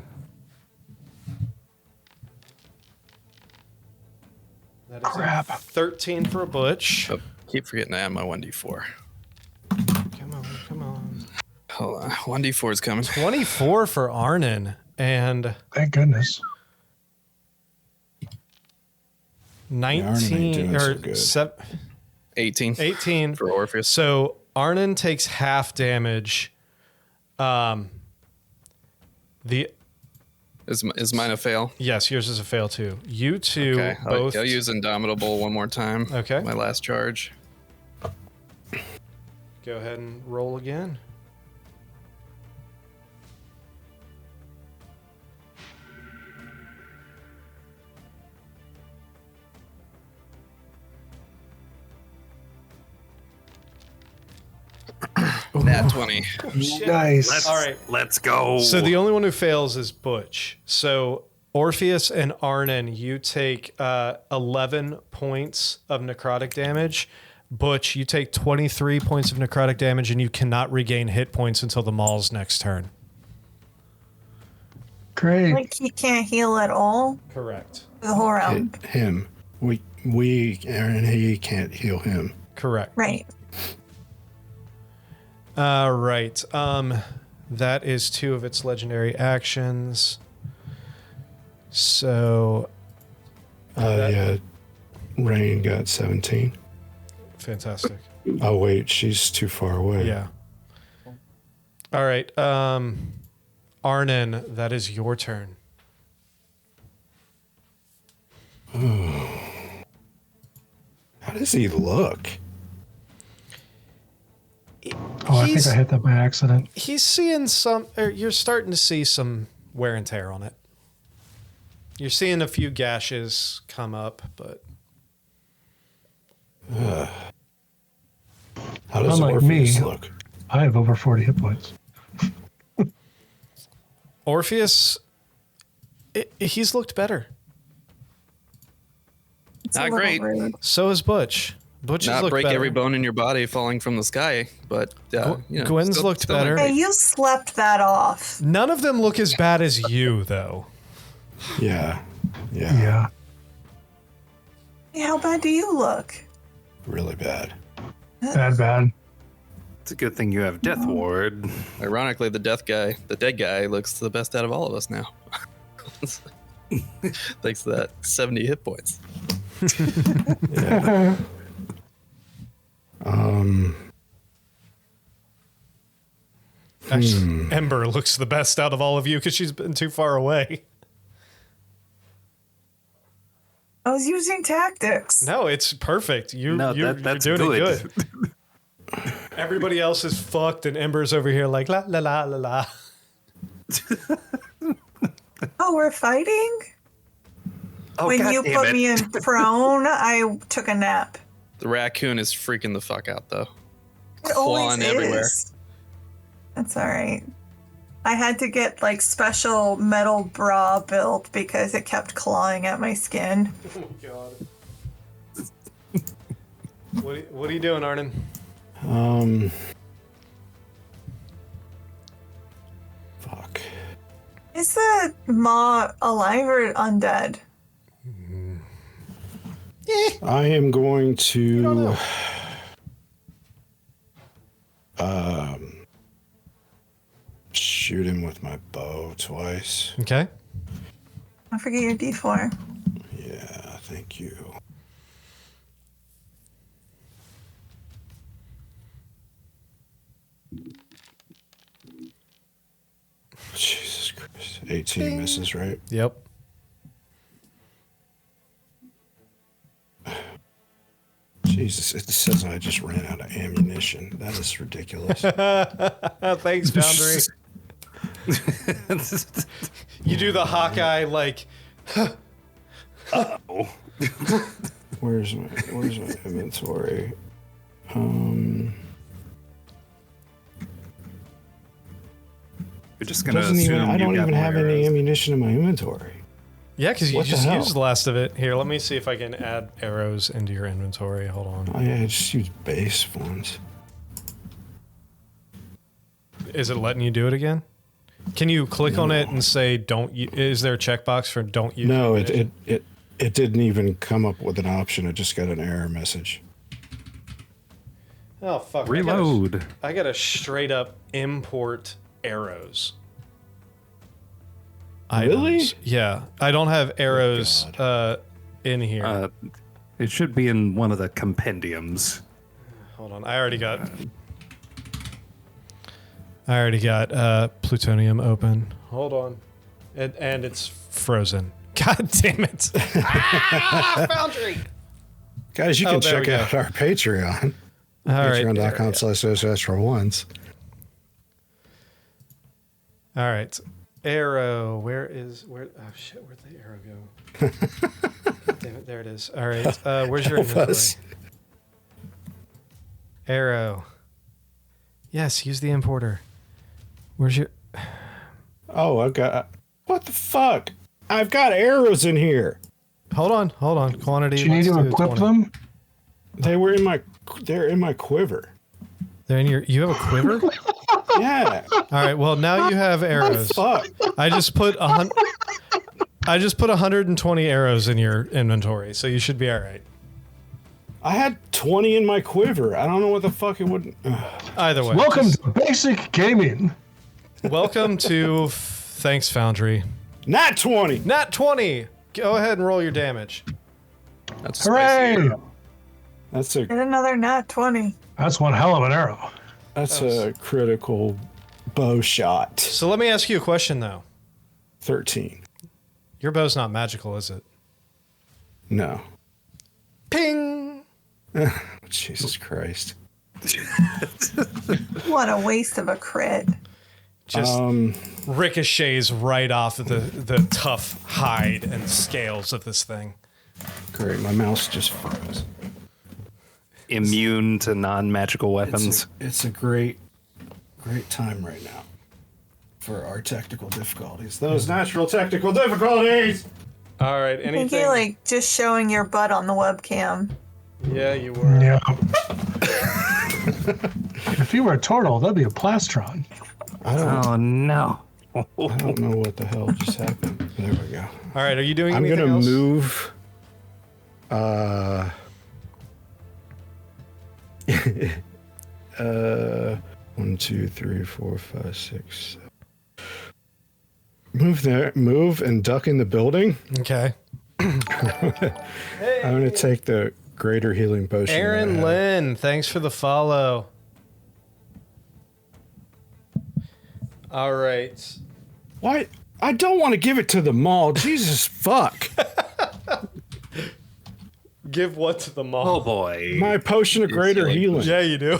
That is a Crap. 13 for a Butch. oh, keep forgetting to add my 1d4. Come on. Hold on. 1d4 is coming. 24 for Arnon and Thank goodness. 19 doing so good. 18 18 for Orpheus. So Arnon takes half damage. The Is mine a fail? yes, yours is a fail too. You two Okay. both. I'll use Indomitable one more time. Okay. My last charge. go ahead and roll again. Nat 20. Nice. All right. Let's go. So the only one who fails is Butch. So Orpheus and Arnon, you take 11 points of necrotic damage. Butch, you take 23 points of necrotic damage, and you cannot regain hit points until the Maw's next turn. Great. Like he can't heal at all Correct. for the whole round. Him. We and he can't heal him. Correct. Right. Right. That is 2 of its legendary actions. So Yeah. Raine got 17. fantastic. Oh wait, she's too far away. Yeah. All right. Arnon, that is your turn. How does he look? Oh, I think I hit that by accident. He's seeing some, or you're starting to see some wear and tear on it. You're seeing a few gashes come up, but How does Unlike Orpheus me. look? I have over 40 hit points. Orpheus, he's looked better. It's Not a little great. rude. So has Butch. Butch has Not looked break better. every bone in your body falling from the sky, but Gwen's looked better. Hey, you slept that off. None of them look as bad as you, though. Yeah. Yeah. Hey, how bad do you look? Really bad. Bad. It's a good thing you have Death Ward. Ironically, the dead guy, looks the best out of all of us now. Thanks to that 70 hit points. Yeah. Actually, Ember looks the best out of all of you because she's been too far away. I was using tactics. No, it's perfect. You're That's doing good. it good. Everybody else is fucked, and Ember's over here like la la la la la. Oh, we're fighting? Oh, When God you damn put it. me in prone, I took a nap. The raccoon is freaking the fuck out, though. It always Clawing everywhere. is. That's all right. I had to get like special metal bra built because it kept clawing at my skin. Oh god. What are you doing, Arnon? Fuck. Is the Maw alive or undead? I am going to know. shoot him with my bow twice. Okay. I forget your D4. Yeah, thank you. Jesus Christ. 18 misses, right? Yep. Jesus, it says I just ran out of ammunition. That is ridiculous. Thanks, Boundary. You do the Hawkeye like. Where's my inventory? You're just gonna Doesn't even, assume I don't you got even have more any arrows. ammunition in my inventory. Yeah, because you What the just hell? used the last of it. Here, let me see if I can add arrows into your inventory. Hold on. I just use base ones. Is it letting you do it again? Can you click on it and say don't? Is there a checkbox for don't use? No, ammunition? it didn't even come up with an option. I just got an error message. Oh fuck! Reload. I gotta straight up import arrows. Really? Items. Yeah, I don't have arrows in here. It should be in one of the compendiums. Hold on, I already got plutonium open. Hold on, and it's frozen. God damn it! Foundry. Guys, you Oh, can there check we go. out our Patreon. All right. Patreon.com/extra1s. All right. Arrow. Where? Oh shit! Where'd the arrow go? Damn it! There it is. All right. Where's your Help inventory? us. Arrow. Yes. Use the importer. Where's your? Oh, I've got. What the fuck? I've got arrows in here. Hold on. Quantity. Do you need let's to do equip 20. them? They're in my quiver. They're in your. You have a quiver? Yeah. All right. Well, now you have arrows. Fuck. I just put 120 arrows in your inventory, so you should be all right. I had 20 in my quiver. I don't know what the fuck it would. Either way. Welcome to Basic Gaming. Welcome to Thanks Foundry. Not 20. Nat 20. Go ahead and roll your damage. That's a spicy Hooray! arrow. That's a Get another nat 20. That's one hell of an arrow. a critical bow shot. So let me ask you a question though. 13. Your bow's not magical, is it? No. Ping. Jesus Christ. What a waste of a crit. Just ricochets right off of the tough hide and scales of this thing. Great. My mouse just froze. Immune to non-magical weapons. It's a great time right now for our technical difficulties. Those natural technical difficulties. All right. I think Anything? you like just showing your butt on the webcam. Yeah, you were. Yeah. If you were a turtle, that'd be a plastron. Oh no. I don't know what the hell just happened. There we go. All right. Are you doing I'm anything gonna else? move. 1, 2, 3, 4, 5, 6, 7. Move and duck in the building. Okay. I'm gonna take the greater healing potion. that I Aaron have. Lynn, thanks for the follow. All right. Why? I don't want to give it to the mall. Jesus fuck. Give what to the mall? Oh boy. My potion of greater healing. Yeah, you do.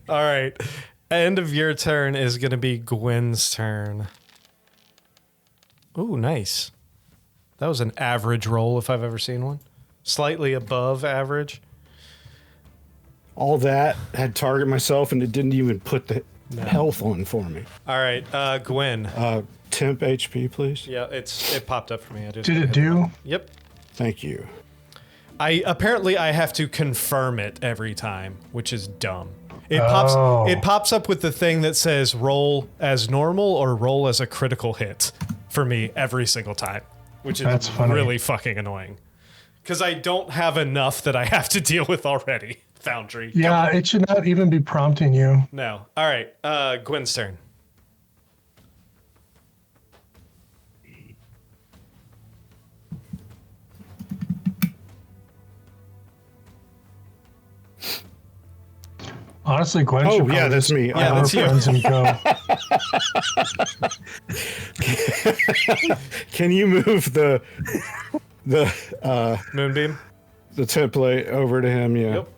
All right. End of your turn is going to be Gwen's turn. Ooh, nice. That was an average roll if I've ever seen one. Slightly above average. All that had target myself, and it didn't even put the health on for me. All right, Gwen. Temp HP, please. Yeah, it popped up for me. I just Did it do? Yep. Thank you. I have to confirm it every time, which is dumb. It pops up with the thing that says roll as normal or roll as a critical hit for me every single time, which is That's funny. really fucking annoying. Because I don't have enough that I have to deal with already. Foundry. Yeah, it should not even be prompting you. No. All right. Gwen's turn. Honestly, Gwen Oh, should yeah, probably that's just me. Yeah, call that's her you. friends and go. Can you move the Moonbeam. the template over to him? Yeah. Yep.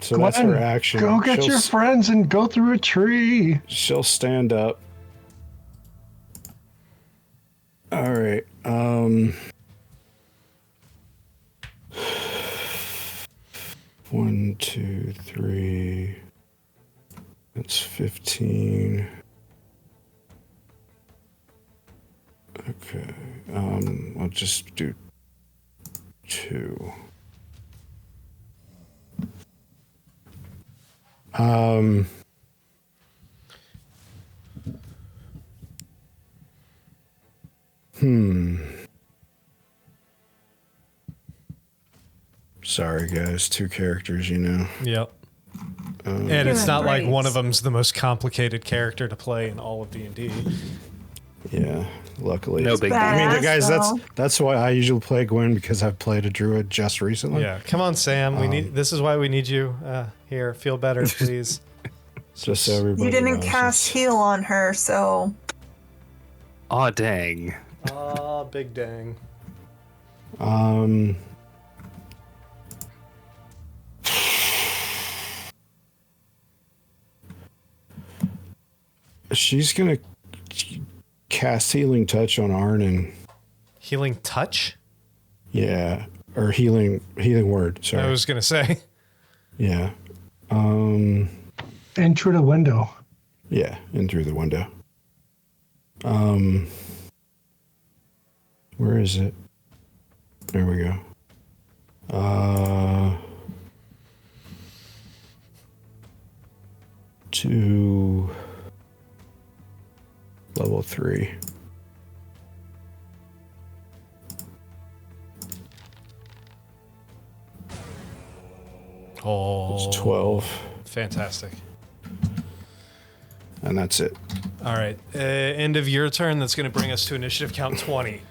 So that's her Gwen, action. Go get She'll your s- friends and go through a tree. She'll stand up. All right. 1, 2, 3. That's 15. Okay. I'll just do 2. Sorry, guys. 2 characters, you know. Yep. And it's Doing not like great. one of them's the most complicated character to play in all of D&D. Yeah, luckily. No big I mean, Badass, guys, though. that's why I usually play Gwen, because I've played a druid just recently. Yeah, come on, Sam. We need. This is why we need you here. Feel better, please. Just so everybody You didn't knows. cast heal on her, so Aw, dang. Oh, big dang. She's gonna cast Healing Touch on Arnon. Healing touch? Yeah, or healing word. Sorry. I was gonna say. Yeah. In through the window. Yeah, in through the window. Where is it? There we go. To level 3. Oh, It's 12, fantastic. and that's it. All right, end of your turn. That's going to bring us to initiative count 20.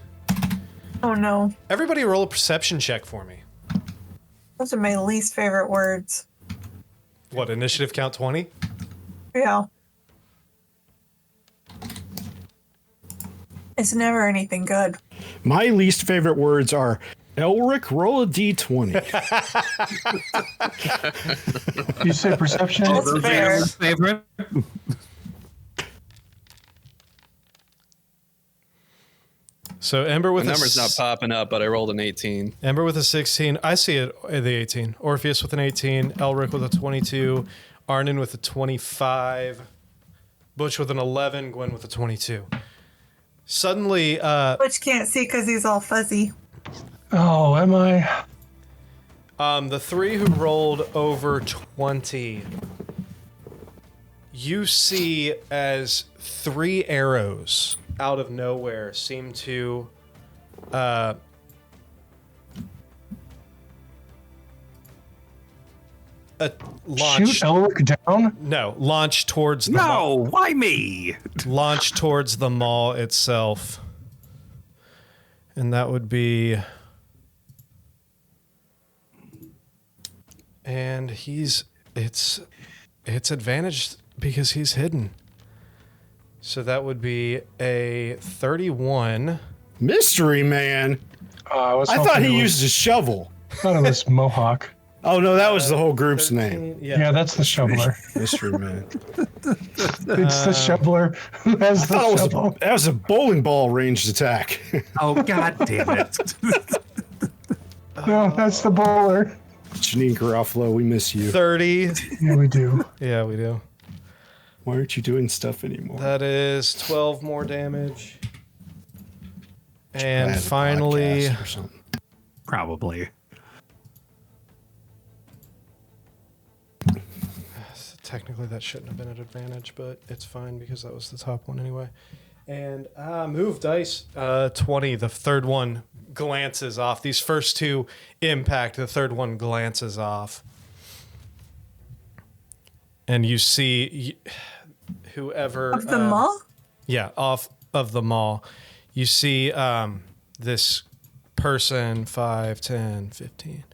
Oh no. Everybody roll a perception check for me. Those are my least favorite words. What, initiative count 20? Yeah. It's never anything good. My least favorite words are Elric, roll a d20. You say perception? That's fair. Favorite? So Ember The with number's not popping up, but I rolled an 18. Ember with a 16. I see it, the 18. Orpheus with an 18. Elric with a 22. Arnon with a 25. Butch with an 11. Gwen with a 22. Suddenly, Butch can't see because he's all fuzzy. Oh, am I? the three who rolled over 20, you see as 3 arrows out of nowhere seem to launch. Shoot Elric down? No, launch towards the No, why me? launch towards the mall itself. And that would be... And it's advantaged because he's hidden. So that would be a 31. Mystery Man. I I thought he used a shovel. thought it was Mohawk. Oh no, that was the whole group's name. Yeah, that's the shoveler. Mystery Man. It's the shoveler who has the That shovel. was a bowling ball ranged attack. Oh, god damn it. No, that's the bowler. Janine Garofalo, we miss you. 30. Yeah, we do. Yeah, we do. Why aren't you doing stuff anymore? That is 12 more damage. I And had a finally, podcast or something. Probably. technically that shouldn't have been an advantage, but it's fine because that was the top one anyway. And move dice 20. The third one glances off. These first two impact. The third one glances off. And you see whoever... Of the mall? Yeah, off of the mall. You see this person, 5, 10, 15,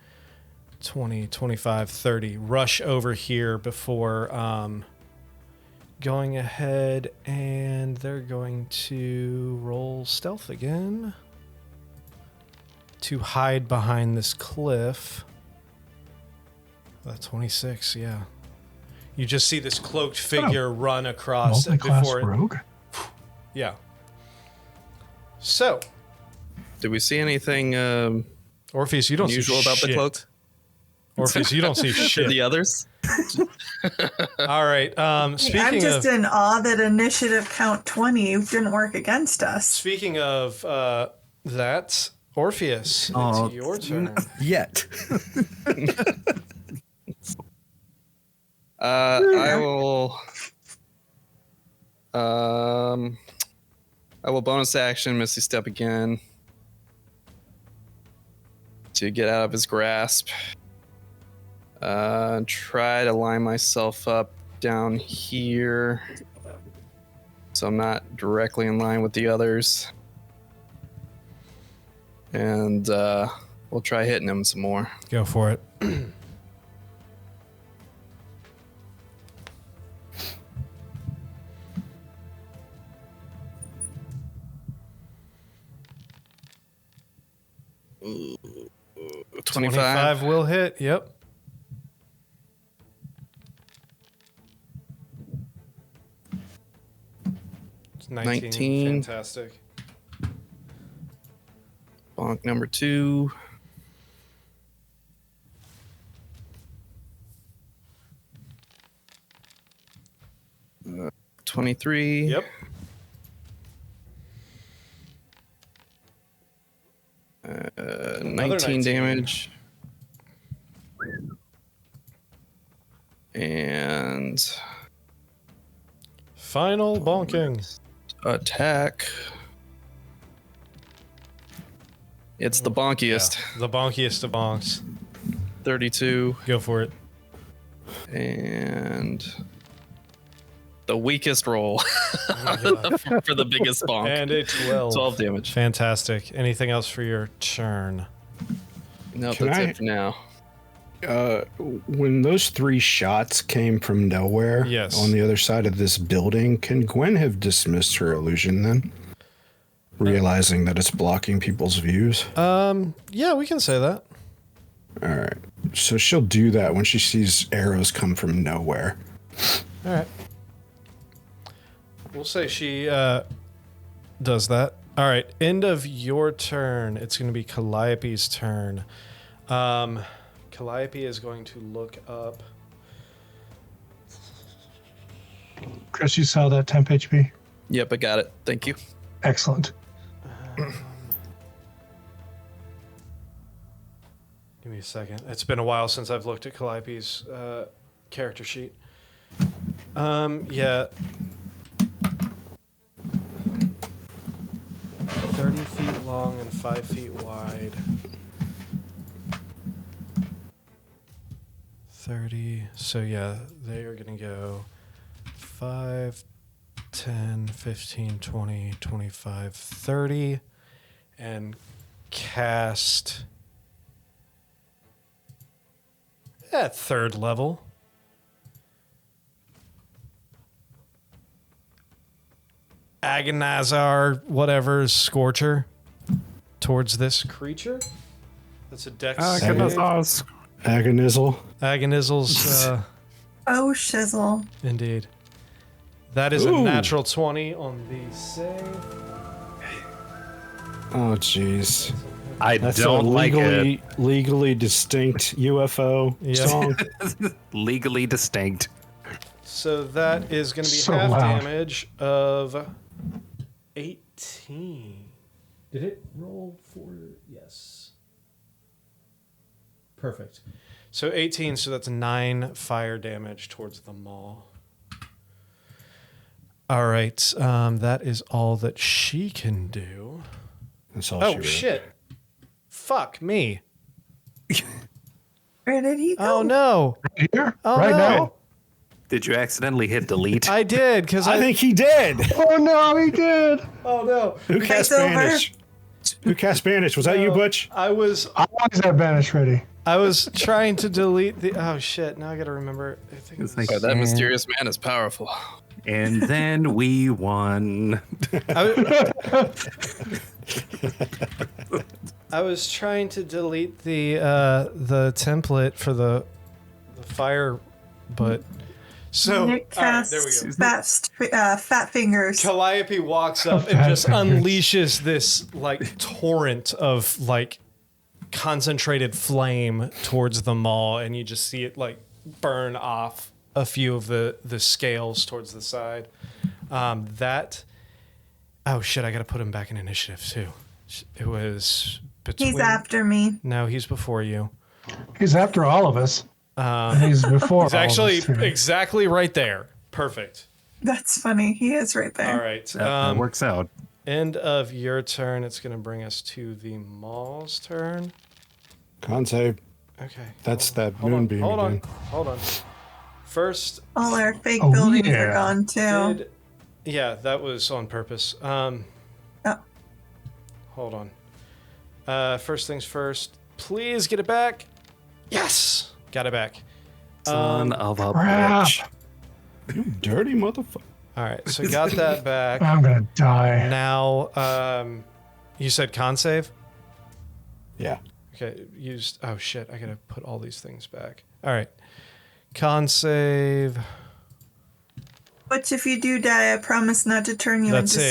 20, 25, 30, rush over here before going ahead, and they're going to roll stealth again to hide behind this cliff. 26, yeah. You just see this cloaked figure run across Multi-class before it. rogue? Yeah. So, Did we see anything Orpheus, you don't unusual see about shit. the cloak? Orpheus, you don't see Did shit. the others? All right. Speaking I'm just of in awe that initiative count 20 didn't work against us. speaking of that, Orpheus, Oh, it's your turn. Yet. I will bonus action Misty Step again to get out of his grasp. Try to line myself up down here so I'm not directly in line with the others. And we'll try hitting him some more. Go for it. Ooh, 25. 25 will hit. Yep. 19. Fantastic. Bonk number 2. Uh, 23. Yep. 19 damage. And Final bonking. attack. It's the bonkiest. Yeah, the bonkiest of bonks. 32. Go for it. And the weakest roll Oh my God. for the biggest bonk. And a 12. 12 damage. Fantastic. Anything else for your turn? No, Can that's I- it for now. When those 3 shots came from nowhere Yes. on the other side of this building, can Gwen have dismissed her illusion then? Realizing that it's blocking people's views? Yeah, we can say that. All right. So she'll do that when she sees arrows come from nowhere. All right. We'll say she does that. All right. End of your turn. It's going to be Calliope's turn. Calliope is going to look up. Chris, you saw that temp HP? Yep, I got it. Thank you. Excellent. Give me a second. It's been a while since I've looked at Calliope's character sheet. Yeah. 30 feet long and 5 feet wide. 30. So yeah, they are going to go 5, 10, 15, 20, 25, 30 and cast at 3rd level. Agonizar, whatever, Scorcher towards this creature. That's a dex save. Agonizzle. Agonizzle's, Oh, shizzle. indeed. That is a Ooh. natural 20 on the save. Oh, jeez. I That's don't a like it. legally distinct UFO Yeah. song. Legally distinct. So that is going to be So half loud. damage of 18. Did it roll for? Yes. Perfect. So 18, so that's 9 fire damage towards the maw. All right, that is all that she can do. That's all she Oh, wrote. shit. Fuck me. Where did he go? Oh, no. Here? Oh, right no. now? Did you accidentally hit delete? I did, because I think he did. Oh, no, he did. Oh, no. Who cast It's over. Banish? Who cast Banish? Was that you, Butch? I was I always have Banish ready. trying to delete the. Oh shit! Now I gotta remember. I think it was, It's like- That mysterious man is powerful. And then we won. I was trying to delete the template for the fire, but so all Nick right, there we casts go. fat fingers. Calliope walks up and Fat just fingers. unleashes this like torrent of like concentrated flame towards the maw, and you just see it like burn off a few of the scales towards the side. That. Oh shit! I gotta put him back in initiative too. It was between. He's after me. No, he's before you. He's after all of us. He's before He's all actually of us, too. exactly right there. Perfect. That's funny. He is right there. All right. That works out. End of your turn. It's going to bring us to the maw's turn. Con save. Okay. That's that Hold on. moonbeam Hold on. again. Hold on. First, All our fake Oh, buildings yeah. are gone too. yeah, that was on purpose. Oh. Hold on. First things first. Please get it back. Yes, got it back. Son of a Crap. bitch. You dirty motherfucker. All right, so got that back. I'm going to die. Now, you said con save. Yeah. Okay, used. Oh shit! I gotta put all these things back. All right, con save. Which, if you do die, I promise not to turn you That's into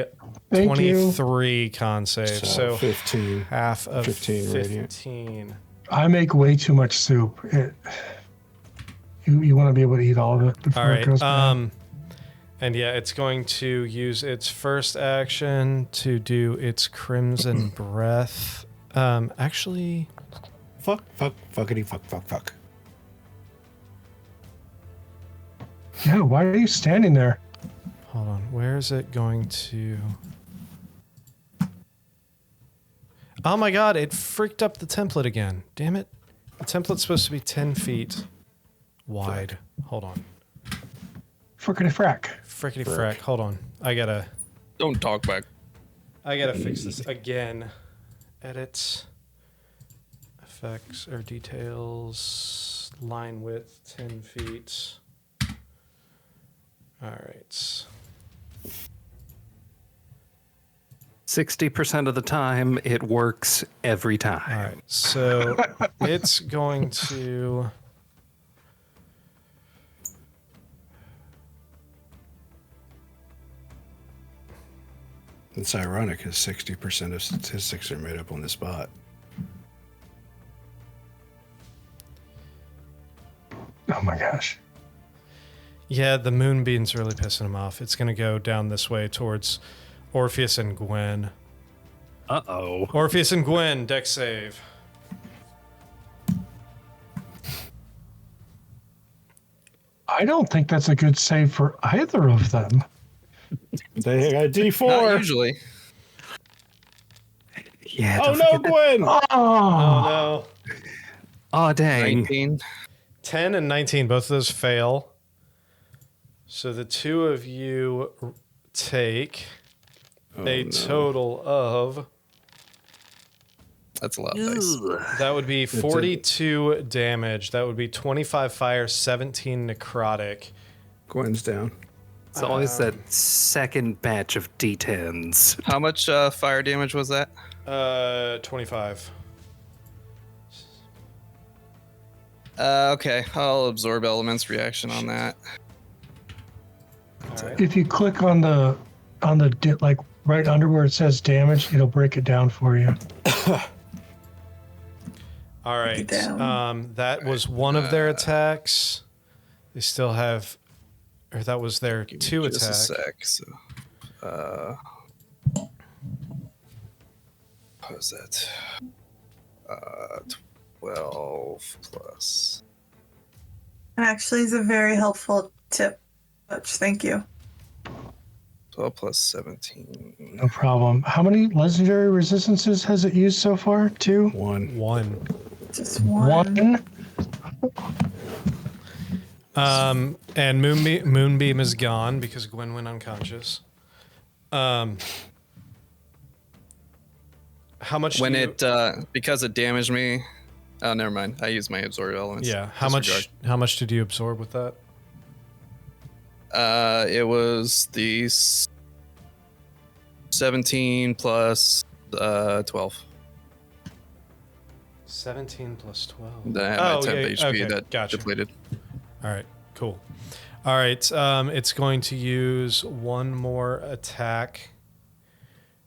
soup. a Thank you. 23 con save. So 15. half of 15 radiant. 15. I make way too much soup. You want to be able to eat all of it before All it right. goes bad. And yeah, it's going to use its first action to do its Crimson Breath. Actually, Fuck. Yeah, why are you standing there? hold on. Where is it going to? Oh my god, it freaked up the template again. Damn it. The template's supposed to be 10 feet wide. Hold on. Frickety frack. Frickety frack. Hold on. I gotta fix this again. Edit. Effects or details. Line width 10 feet. All right. 60% of the time, it works every time. All right. So it's going to. It's ironic because 60% of statistics are made up on the spot. Oh my gosh. Yeah, the moonbeam's really pissing him off. It's going to go down this way towards Orpheus and Gwen. Uh-oh. Orpheus and Gwen, deck save. I don't think that's a good save for either of them. They got D4. Not usually. Yeah. Oh don't no, forget that- Gwen! Oh, Oh no. Oh, dang. 19. 10 and 19, both of those fail. So the two of you take a total of, That's a lot of dice. that would be 42 damage. That would be 25 fire, 17 necrotic. Gwen's down. It's always that second batch of D10s. How much fire damage was that? 25. Okay, I'll absorb elements reaction on that. All right. if you click on the like right under where it says damage, it'll break it down for you. All right. Down. That was one of their attacks. They still have, or that was their Give me two just attack. a sec. So, what was that? 12 plus. And actually, is a very helpful tip. Thank you. 12 plus 17. No problem. How many legendary resistances has it used so far? 2? One. Just one. And Moonbeam is gone because Gwen went unconscious. How much? When do you, it because it damaged me. Oh, never mind. I used my absorb elements. yeah. How Disregard. much? How much did you absorb with that? It was the 17 plus 12. 17 plus 12. Then I had my 10 yeah, HP okay, that gotcha. depleted. All right, cool. All right, it's going to use one more attack.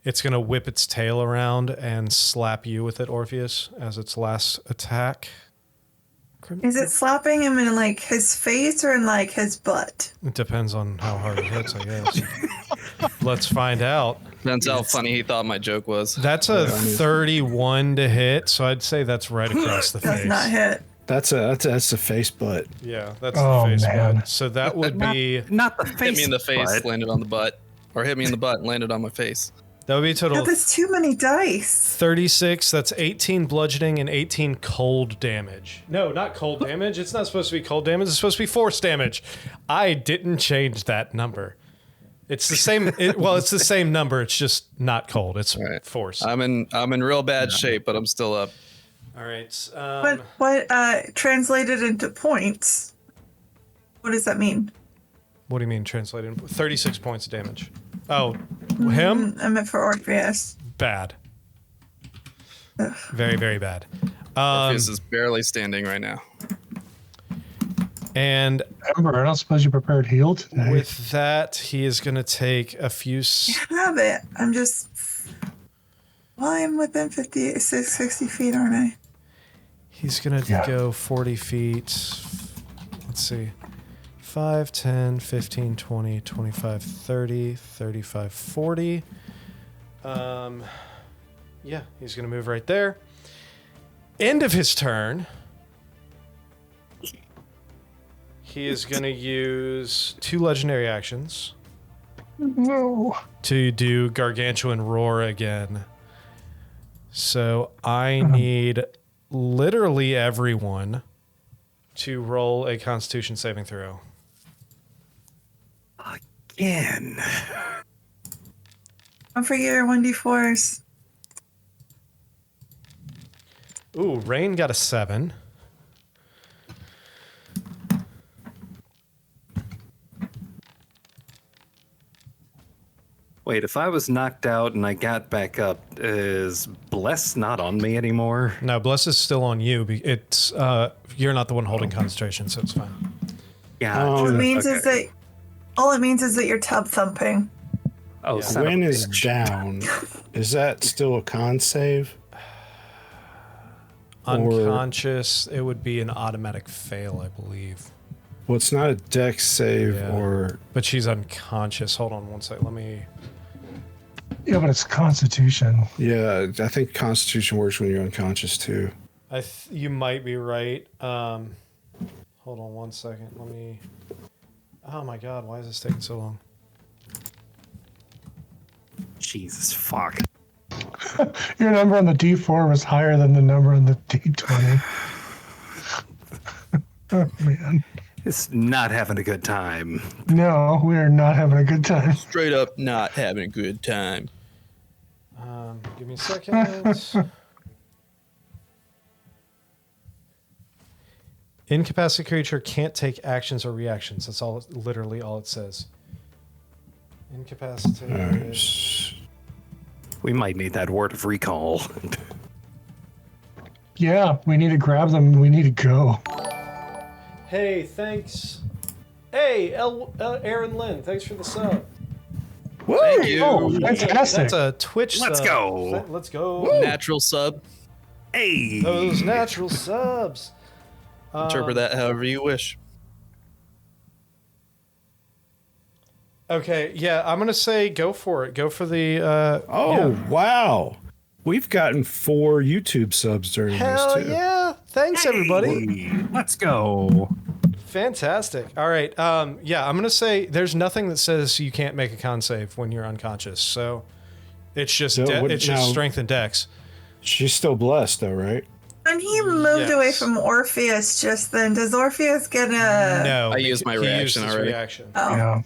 It's going to whip its tail around and slap you with it, Orpheus, as its last attack. Is it slapping him in like his face or in like his butt? It depends on how hard it hits, I guess. Let's find out. That's how funny he thought my joke was. That's a 31 to hit, so I'd say that's right across the Does face. not hit. That's a face butt. Yeah, that's Oh, the face man. one. So that would be Not the face. Hit me in the face, but- landed on the butt. Or hit me in the butt and landed on my face. that would be a total God, of that's too many dice. 36. That's 18 bludgeoning and 18 cold damage. No, not cold damage. It's not supposed to be cold damage. It's supposed to be force damage. I didn't change that number. It's the same. It's the same number. It's just not cold. It's Right. force. I'm in real bad shape, but I'm still up. All right. But what translated into points? What does that mean? What do you mean translated? 36 points of damage. Oh, him? I meant for Orpheus. Bad. Ugh. Very, very bad. This is barely standing right now. And Ember, I don't suppose you prepared heal today. with that, he is going to take a few. I have it. I'm just. Well, I'm within 60 feet, aren't I? He's going to go 40 feet. Let's see. 5, 10, 15, 20, 25, 30, 35, 40. Yeah, he's going to move right there. End of his turn. He is going to use 2 legendary actions No. to do Gargantuan Roar again. So I need literally everyone to roll a Constitution saving throw. Again. Don't forget your 1d4s. Ooh, Raine got a 7. Wait, if I was knocked out and I got back up, is Bless not on me anymore? No, Bless is still on you. It's you're not the one holding concentration, so it's fine. Yeah. All it means okay. is that all it means is that you're tub thumping. Oh, Yeah. son of Gwen a is bitch. down. Is that still a con save? Unconscious, it would be an automatic fail, I believe. Well, it's not a dex save Yeah. or. But she's unconscious. Hold on one second. Let me. Yeah, but it's Constitution. Yeah, I think Constitution works when you're unconscious too. You might be right. Hold on one second. Let me. Oh my God! Why is this taking so long? Jesus fuck. Your number on the D4 was higher than the number on the D20. Oh, man. It's not having a good time. No, we are not having a good time. Straight up not having a good time. Give me a second. Incapacitated creature can't take actions or reactions. That's all. Literally all it says. Incapacitated. We might need that word of recall. Yeah, we need to grab them. We need to go. Hey, thanks. Hey, Aaron Lynn, thanks for the sub. Thank you. Oh, fantastic. That's a Twitch Let's sub. go. Let's go. Natural sub. Hey. Those natural subs. Interpret that however you wish. Okay, yeah, I'm gonna say go for it. Go for the. Oh, yeah. wow. We've gotten 4 YouTube subs during Hell this too. yeah! Thanks everybody. Hey, let's go. Fantastic. All right. Yeah, I'm gonna say there's nothing that says you can't make a con save when you're unconscious. So it's just So what- it's just now- strength and dex. She's still blessed though, right? And he moved away Yes. from Orpheus just then. Does Orpheus get a... No, I used my he reaction his already. reaction. Oh. Yeah.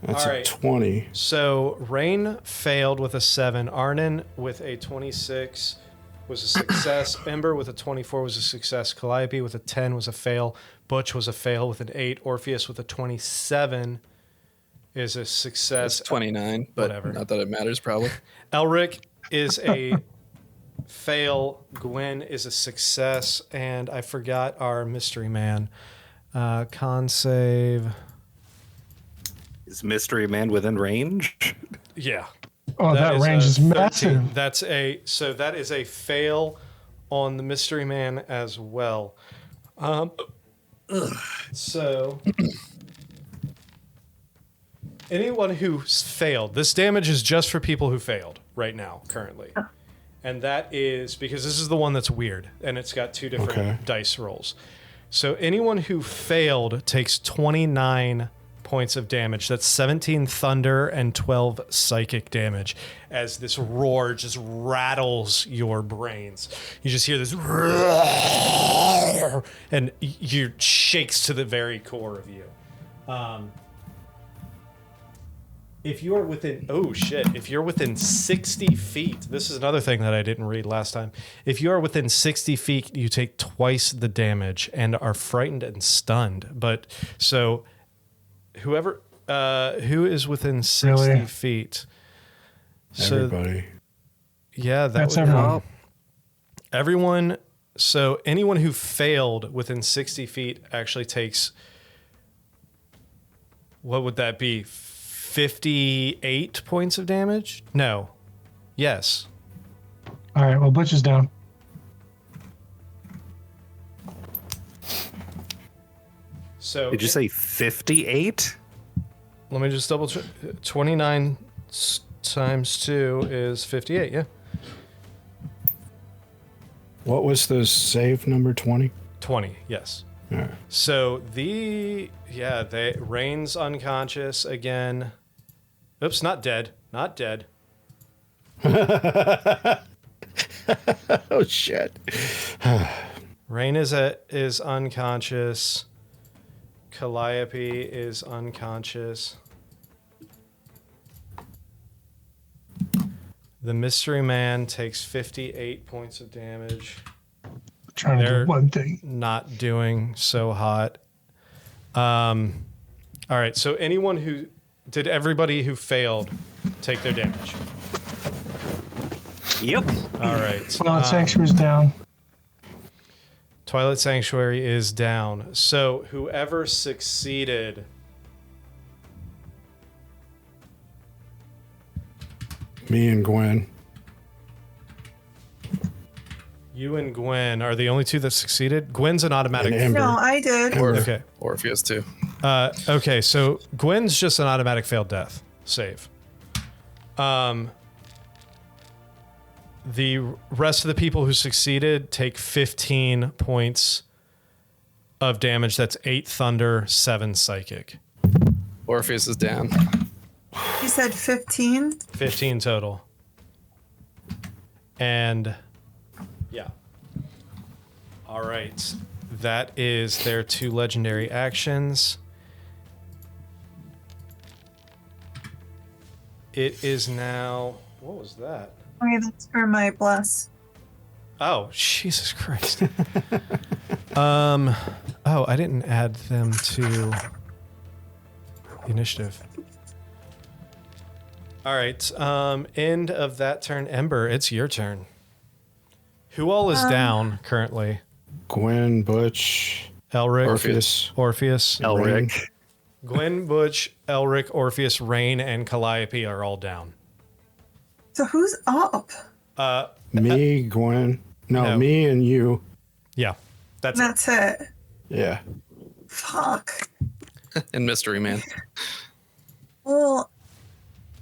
That's All a right. 20. So Rain failed with a 7. Arnon with a 26 was a success. Ember with a 24 was a success. Calliope with a 10 was a fail. Butch was a fail with an 8. Orpheus with a 27 is a success. That's 29, but Whatever. not that it matters probably. Elric is a fail. Gwen is a success. And I forgot our mystery man. Con save. Is Mystery Man within range? Yeah. Oh, that range a is 13. massive. That is a fail on the mystery man as well. So anyone who's failed, this damage is just for people who failed right now, currently. And that is because this is the one that's weird and it's got 2 different Okay. dice rolls. So anyone who failed takes 29 points of damage. That's 17 thunder and 12 psychic damage as this roar just rattles your brains. You just hear this and you shakes to the very core of you. If you are within, if you're within 60 feet, this is another thing that I didn't read last time. If you are within 60 feet, you take twice the damage and are frightened and stunned. But so whoever, who is within 60 Really? feet? So, Everybody. yeah, That's would- everyone. Everyone. So anyone who failed within 60 feet actually takes what would that be? 58 points of damage? No. Yes. All right. Well, Butch is down. So Did you say 58? let me just double check. 29 times 2 is 58, yeah. What was the save number 20? 20, yes. Yeah. So Raine's unconscious again. Oops, not dead. Not dead. Oh shit. Raine is unconscious. Calliope is unconscious. The mystery man takes 58 points of damage. Trying to They're do one thing. not doing so hot. All right, so everybody who failed take their damage? Yep. All right. Well, Sanctuary's down. Twilight Sanctuary is down. So whoever succeeded... Me and Gwen. You and Gwen are the only two that succeeded. Gwen's an automatic. And Amber. No, I did. Okay. Orpheus too. Okay, so Gwen's just an automatic failed death save. The rest of the people who succeeded take 15 points of damage. That's 8 thunder, 7 psychic. Orpheus is down. You said 15? 15 total. And yeah. All right. That is their 2 legendary actions. It is now... What was that? Okay, that's for my bless. Oh, Jesus Christ. Oh, I didn't add them to the initiative. All right. End of that turn. Ember, it's your turn. Who all is down currently? Gwen, Butch, Elric, Orpheus. Elric. Gwen, Butch, Elric, Orpheus, Raine, and Calliope are all down. So who's up? Me, Gwen. No, No. me and you. Yeah, that's That's it. Yeah. Fuck. And Mystery Man. Well,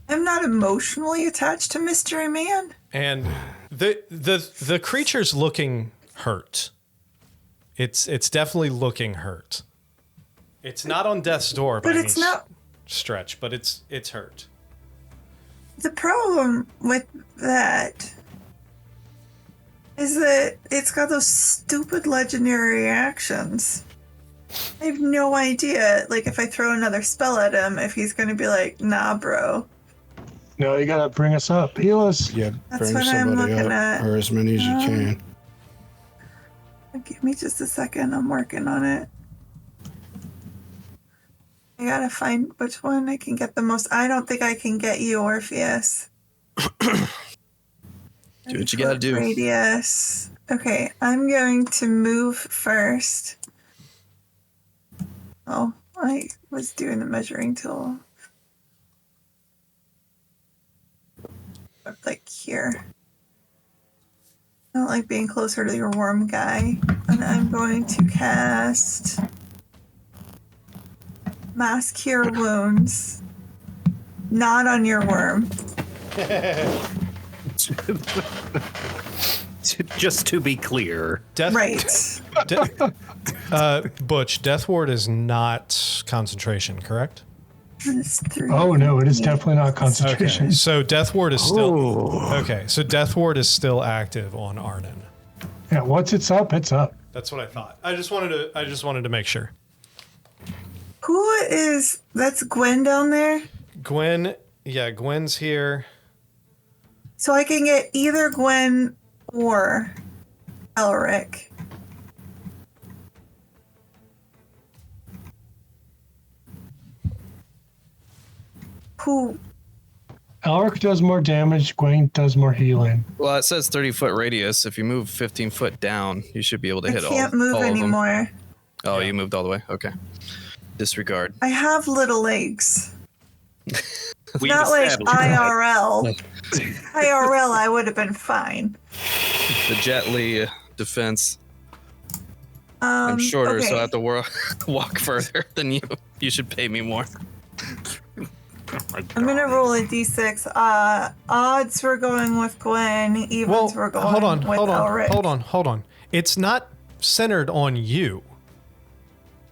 I'm not emotionally attached to Mystery Man. And the creature's looking hurt. It's definitely looking hurt. It's not on death's door by But any it's not. stretch, but it's hurt. The problem with that is that it's got those stupid legendary actions. I have no idea, like, if I throw another spell at him, if he's going to be like, nah, bro. No, you gotta bring us up. Heal us. Yeah, That's bring what I'm somebody looking up, at. or as many as you can. Give me just a second. I'm working on it. I gotta find which one I can get the most. I don't think I can get you, Orpheus. Do what you gotta do. Radius. Okay, I'm going to move first. Oh, I was doing the measuring tool. Like here. I don't like being closer to your worm guy. And I'm going to cast Mass Cure Wounds. Not on your worm. Just to be clear. Right. Butch, Death Ward is not concentration, correct? It's 3. Oh no, it is definitely not concentration. Okay, so Death Ward is still Oh. okay. So Death Ward is still active on Arnon. Yeah, once it's up, it's up. That's what I thought. I just wanted to make sure. Who is... That's Gwen down there? Gwen, yeah, Gwen's here. So I can get either Gwen or Elric. Who? Elric does more damage, Gwen does more healing. Well, it says 30-foot radius. If you move 15 foot down, you should be able to I hit can't all move of them. anymore. Oh, you moved all the way? Okay. disregard. I have little legs. We've Not like established that. IRL. IRL, I would have been fine. The Jet Li defense. I'm shorter, so I have to walk further than you. You should pay me more. I'm gonna roll a d6. Odds we're going with Gwen. Evens we're going with Elric. Hold on. It's not centered on you.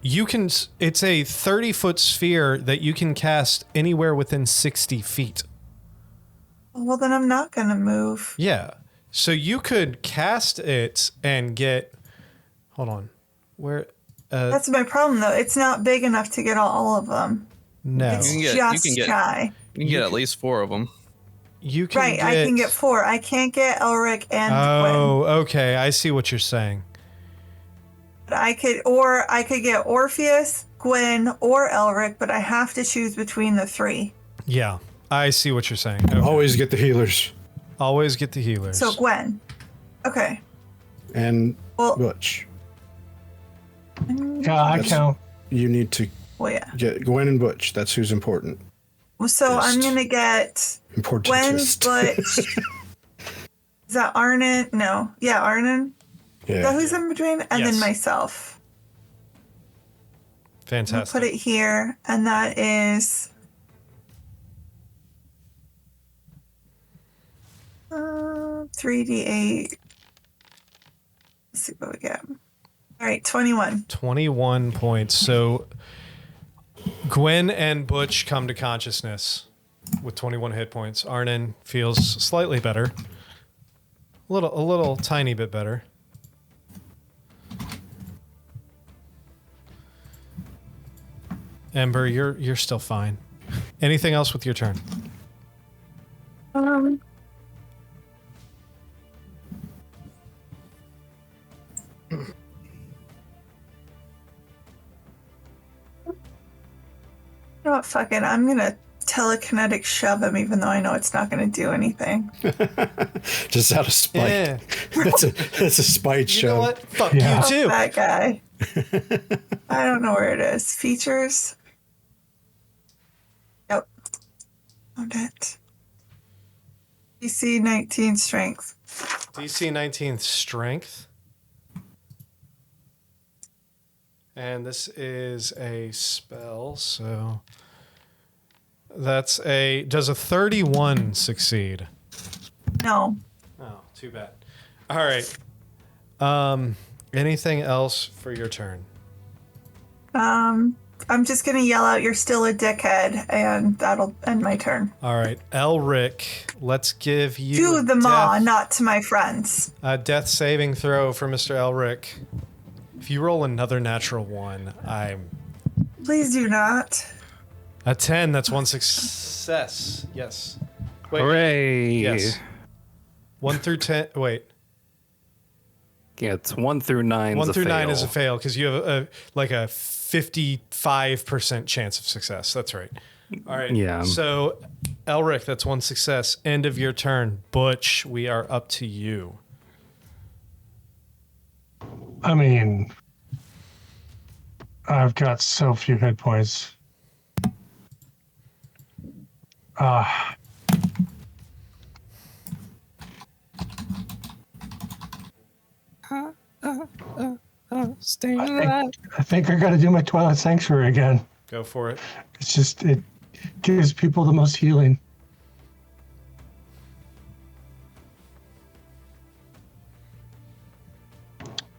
You can. It's a 30-foot sphere that you can cast anywhere within 60 feet. Well, then I'm not gonna move. Yeah. So you could cast it and get. Hold on. Where? That's my problem, though. It's not big enough to get all of them. No. It's You can get- shy. You can get at least 4 of them. You can Right, I can get 4. I can't get Elric and Oh, okay. I see what you're saying. Gwen. I could get Orpheus, Gwen, or Elric, but I have to choose between the 3. Yeah, I see what you're saying. Okay. Always get the healers. Always get the healers. So Gwen. Okay. And Well, Butch. Yeah, I count. You need to well, yeah. get Gwen and Butch. That's who's important. So I'm gonna get Important. Gwen, Butch. Is that Arnon? No. Yeah, Arnon. Is that Yeah. who's in between? And Yes. then myself. I'll Fantastic. put it here, and that is 3d8. Let's see what we get. All right, 21. 21 points. So Gwen and Butch come to consciousness with 21 hit points. Arnon feels slightly better. A little tiny bit better. Ember, you're still fine. Anything else with your turn? You know what? Fuck it. I'm gonna telekinetic shove him, even though I know it's not gonna do anything. Just out of spite. Yeah. That's a spite You show. know what? Fuck Yeah. you too. That guy. I don't know where it is. Features. Yep. Found it. DC 19 strength. DC 19th strength. And this is a spell, so does a 31 succeed? No. Oh, too bad. All right. Anything else for your turn? I'm just gonna yell out, "You're still a dickhead," and that'll end my turn. All right, Elric, let's give you To the Maw, not to my friends. a death saving throw for Mr. Elric. If you roll another natural 1, I'm Please do not. a 10. That's one success. Yes. Wait. Hooray! Yes. 1 through 10. Wait. Yeah, it's 1 through 9. 1 through 9 is a fail because you have a 55% chance of success. That's right. All right. Yeah. So, Elric, that's 1 success. End of your turn. Butch, we are up to you. I mean, I've got so few hit points. Stay alive. I think I got to do my Twilight Sanctuary again. Go for it. It's just, it gives people the most healing.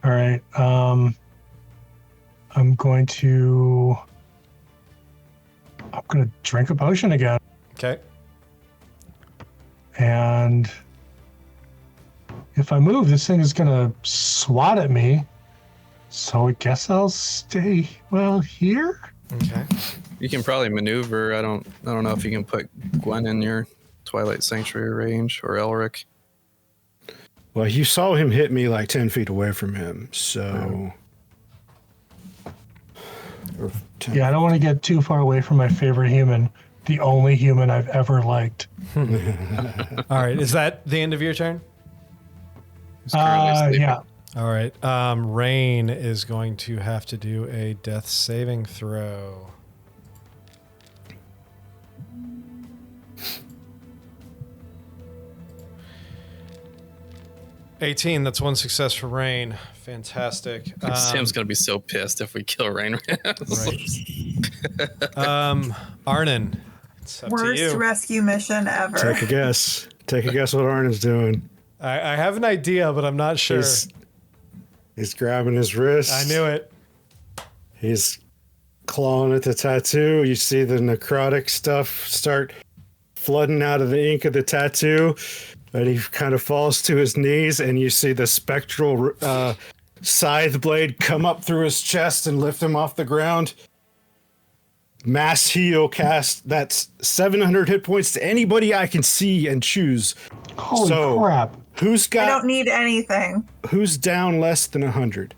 All right. I'm going to drink a potion again. Okay. And if I move, this thing is going to swat at me. So I guess I'll stay, here? Okay. You can probably maneuver. I don't know if you can put Gwen in your Twilight Sanctuary range or Elric. Well, you saw him hit me like 10 feet away from him, so. Or 10. Yeah, I don't want to get too far away from my favorite human, the only human I've ever liked. All right. Is that the end of your turn? He's currently sleeping. Yeah. All right. Raine is going to have to do a death saving throw. $18. That's one success for Raine. Fantastic. Sam's gonna be so pissed if we kill Rain. Arnon, it's up to Worst you. rescue mission ever. Take a guess. Take a guess what Arnon's doing. I have an idea, but I'm not sure. He's grabbing his wrist. I knew it. He's clawing at the tattoo. You see the necrotic stuff start flooding out of the ink of the tattoo. And he kind of falls to his knees, and you see the spectral scythe blade come up through his chest and lift him off the ground. Mass heal cast. That's 700 hit points to anybody I can see and choose. Holy crap. Who's I got? don't need anything. Who's down less than 100?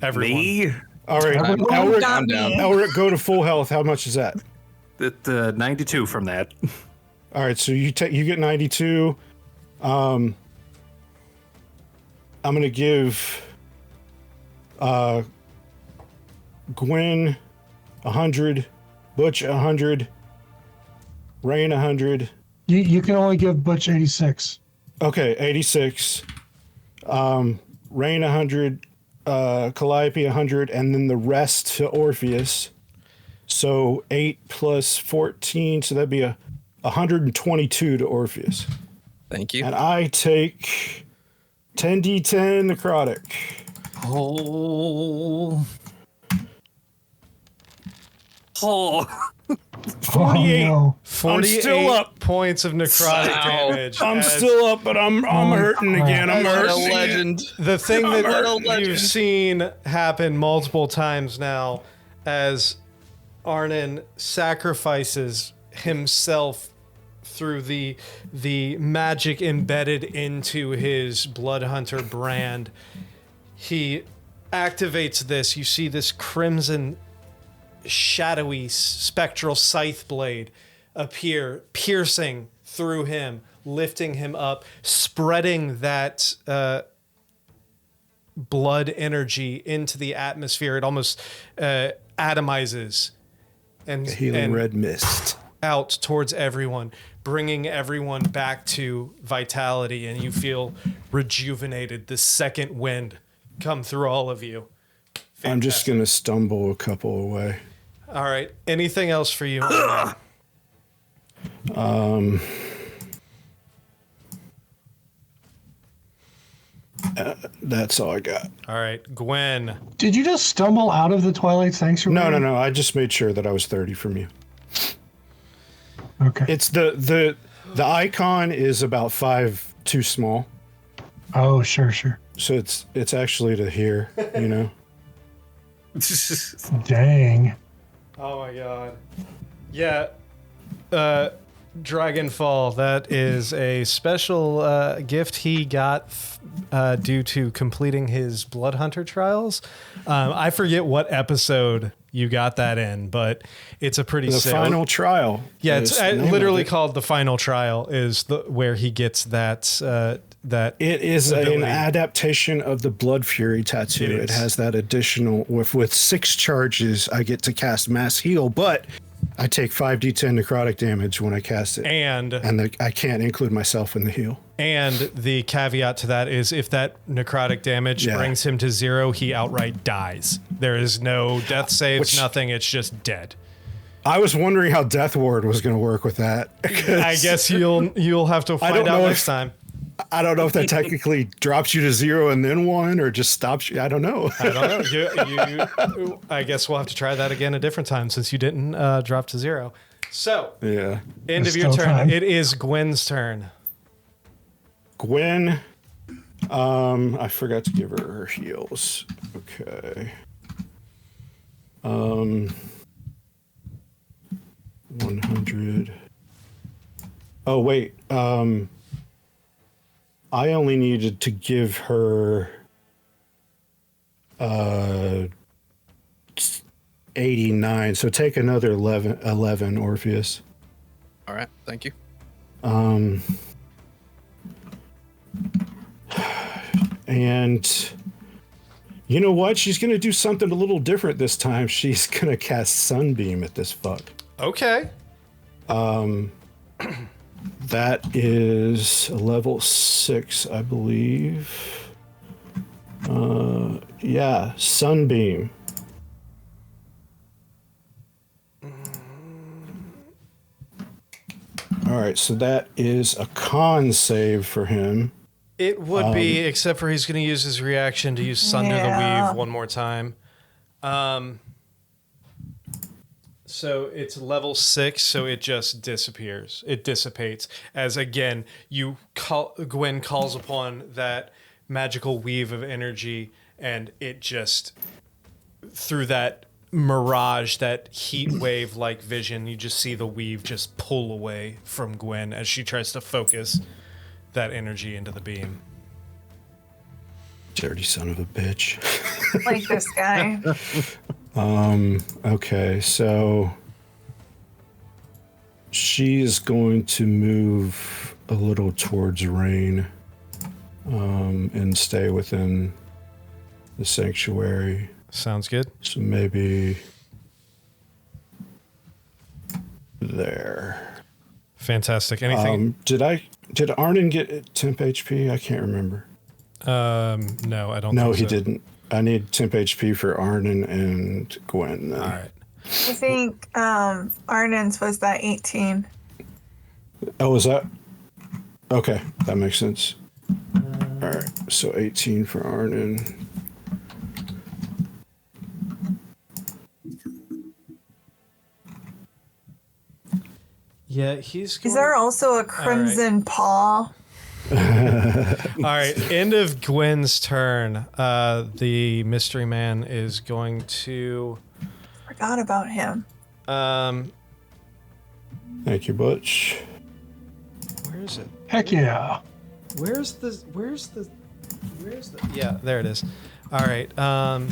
Everyone. Me? All right, Everyone got me. Elric, go to full health. How much is that? 92 from that. All right, so you get 92. I'm gonna give Gwen 100, Butch 100, Rain 100. You can only give Butch 86. Okay, 86. Rain 100, Calliope 100, and then the rest to Orpheus. So 8 plus 14, so that'd be 122 to Orpheus. Thank you. And I take 10d10 necrotic. Oh. 48. Oh, no. 48 still up. points of necrotic damage. I'm as still up, but I'm hurting again. I'm What a hurting. legend. The thing What a that legend. you've seen happen multiple times now as Arnon sacrifices himself through the magic embedded into his Bloodhunter brand. He activates this. You see this crimson, shadowy, spectral scythe blade appear, piercing through him, lifting him up, spreading that blood energy into the atmosphere. It almost atomizes and Healing red mist. out towards everyone, bringing everyone back to vitality, and you feel rejuvenated. The second wind come through all of you. I'm just gonna stumble a couple away. All right. Anything else for you? That's all I got. All right, Gwen. Did you just stumble out of the Twilight Sanctuary? No. I just made sure that I was 30 from you. Okay. It's the icon is about 5 too small, Oh, sure. so it's actually to here. You know. Dang. Oh my god. Yeah. Dragonfall, that is a special gift he got due to completing his Bloodhunter trials. I forget what episode you got that in, but it's a pretty The sick. final trial. Yeah, is it's the name of literally it. called the final trial. Is where he gets that that. It is ability. an adaptation of the Blood Fury tattoo. It It is. has that additional with 6 charges. I get to cast Mass Heal, but I take 5d10 necrotic damage when I cast it, And I can't include myself in the heal. And the caveat to that is if that necrotic damage Yeah. brings him to 0, he outright dies. There is no death saves, Which- nothing. It's just dead. I was wondering how Death Ward was going to work with that. I guess you'll have to find don't out know next if- time. I don't know if that technically drops you to 0 and then 1, or just stops you. I don't know. I don't know. I guess we'll have to try that again a different time since you didn't drop to 0. So, Yeah. end of There's your still turn. time. It is Gwen's turn. Gwen, I forgot to give her heals. Okay. 100. Oh, wait. I only needed to give her 89. So take another 11 Orpheus. All right. Thank you. And You know what? She's gonna do something a little different this time. She's gonna cast Sunbeam at this fuck. Okay. That is a level 6, I believe. Yeah, Sunbeam. All right, so that is a con save for him. It would be, except for he's going to use his reaction to use Sunder the Weave one more time. So it's level 6, so it just disappears. It dissipates as, again, Gwen calls upon that magical weave of energy, and it just, through that mirage, that heat wave like vision, you just see the weave just pull away from Gwen as she tries to focus that energy into the beam. Dirty son of a bitch. Like this guy. Okay, so she is going to move a little towards Raine, and stay within the sanctuary. Sounds good. So maybe there. Fantastic. Anything? Did Arnon get temp HP? I can't remember. No, I don't. No, think he so. didn't. I need temp HP for Arnon and Gwen. Then. All right. I think Arnon's was that 18. Oh, is that? Okay, that makes sense. All right, so 18 for Arnon. Yeah, he's. Is there also a Crimson Paw? All right, end of Gwen's turn. The mystery man is going to. Forgot about him. Thank you, Butch. Where is it? Heck yeah. Where's the? Yeah, there it is. All right. Gonna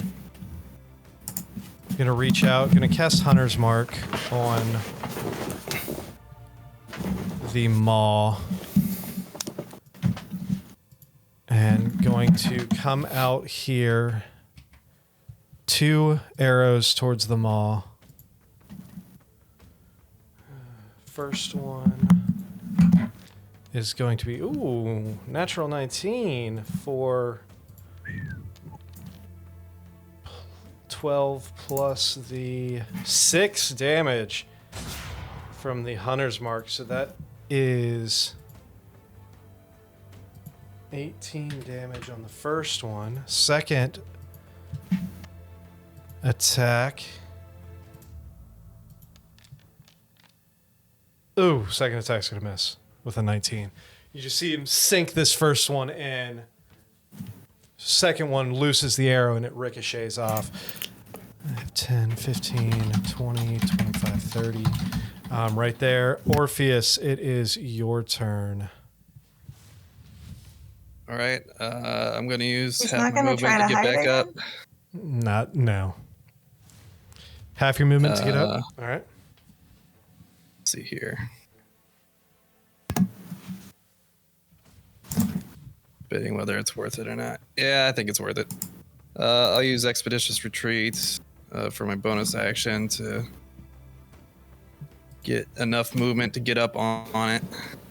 reach out. Gonna cast Hunter's Mark on the Maw. And going to come out here. 2 arrows towards the Maw. First one is going to be, natural 19 for 12 plus the 6 damage from the Hunter's Mark. So that is 18 damage on the first one. Second attack. Ooh, second attack's gonna miss with a 19. You just see him sink this first one in. Second one looses the arrow and it ricochets off. I have 10, 15, 20, 25, 30. Right there. Orpheus, it is your turn. All right. I'm going to use He's half not my gonna try movement to to get hide back up. again? No. Half your movement to get up. All right. Let's see here. Debating whether it's worth it or not. Yeah, I think it's worth it. I'll use Expeditious Retreat for my bonus action to get enough movement to get up on it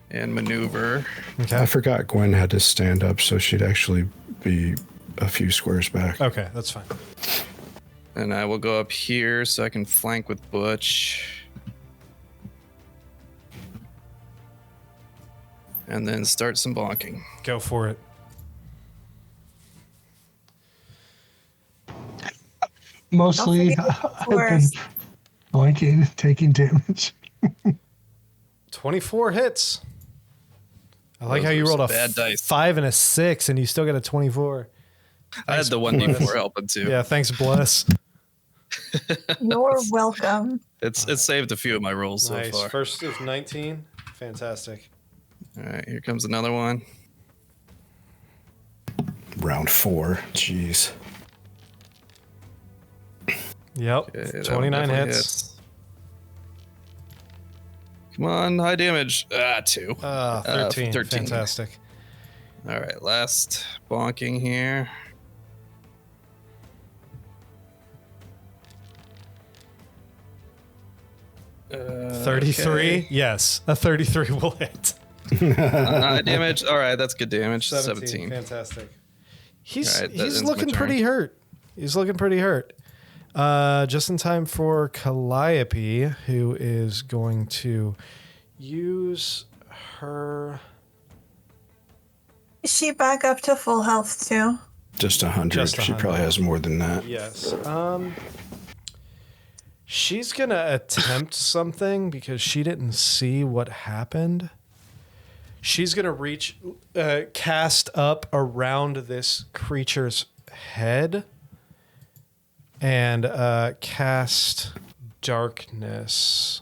and maneuver. Okay. I forgot Gwen had to stand up, so she'd actually be a few squares back. Okay, that's fine. And I will go up here so I can flank with Butch. And then start some bonking. Go for it. Mostly, Don't forget I've been forest. blanking, taking damage. 24 hits. I like Those how you were rolled a some bad dice. 5 and a 6 and you still got a 24. I had the 1d4 helping too. Yeah, thanks, Bless. You're welcome. It's saved a few of my rolls so Nice. far. First is 19. Fantastic. All right, here comes another one. Round 4. Jeez. Yep. Okay, that one 29 definitely hits. Come on, high damage. 2. 13. 13. Fantastic. All right, last bonking here. 33? Okay. Yes, a 33 will hit. Damage. All right, that's good damage. 17. Fantastic. He's All right, that ends my looking turn. pretty hurt. He's looking pretty hurt. Just in time for Calliope, who is going to use her... Is she back up to full health too? Just 100. Just She 100. probably has more than that. Yes. She's going to attempt something because she didn't see what happened. She's going to cast up around this creature's head and cast darkness.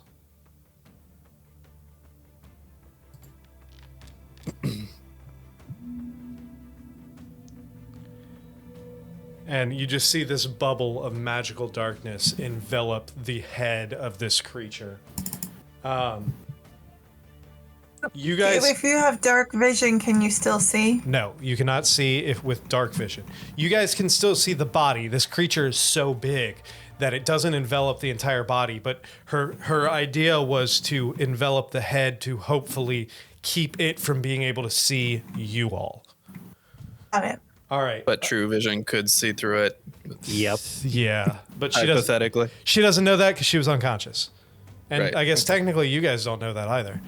And you just see this bubble of magical darkness envelop the head of this creature. You guys... If you have dark vision, can you still see? No, you cannot see if with dark vision. You guys can still see the body. This creature is so big that it doesn't envelop the entire body, but her idea was to envelop the head to hopefully keep it from being able to see you all. Got it. All right. But true vision could see through it. Yep. Yeah, but she doesn't. Hypothetically. She doesn't know that because she was unconscious, and Right. I guess technically you guys don't know that either.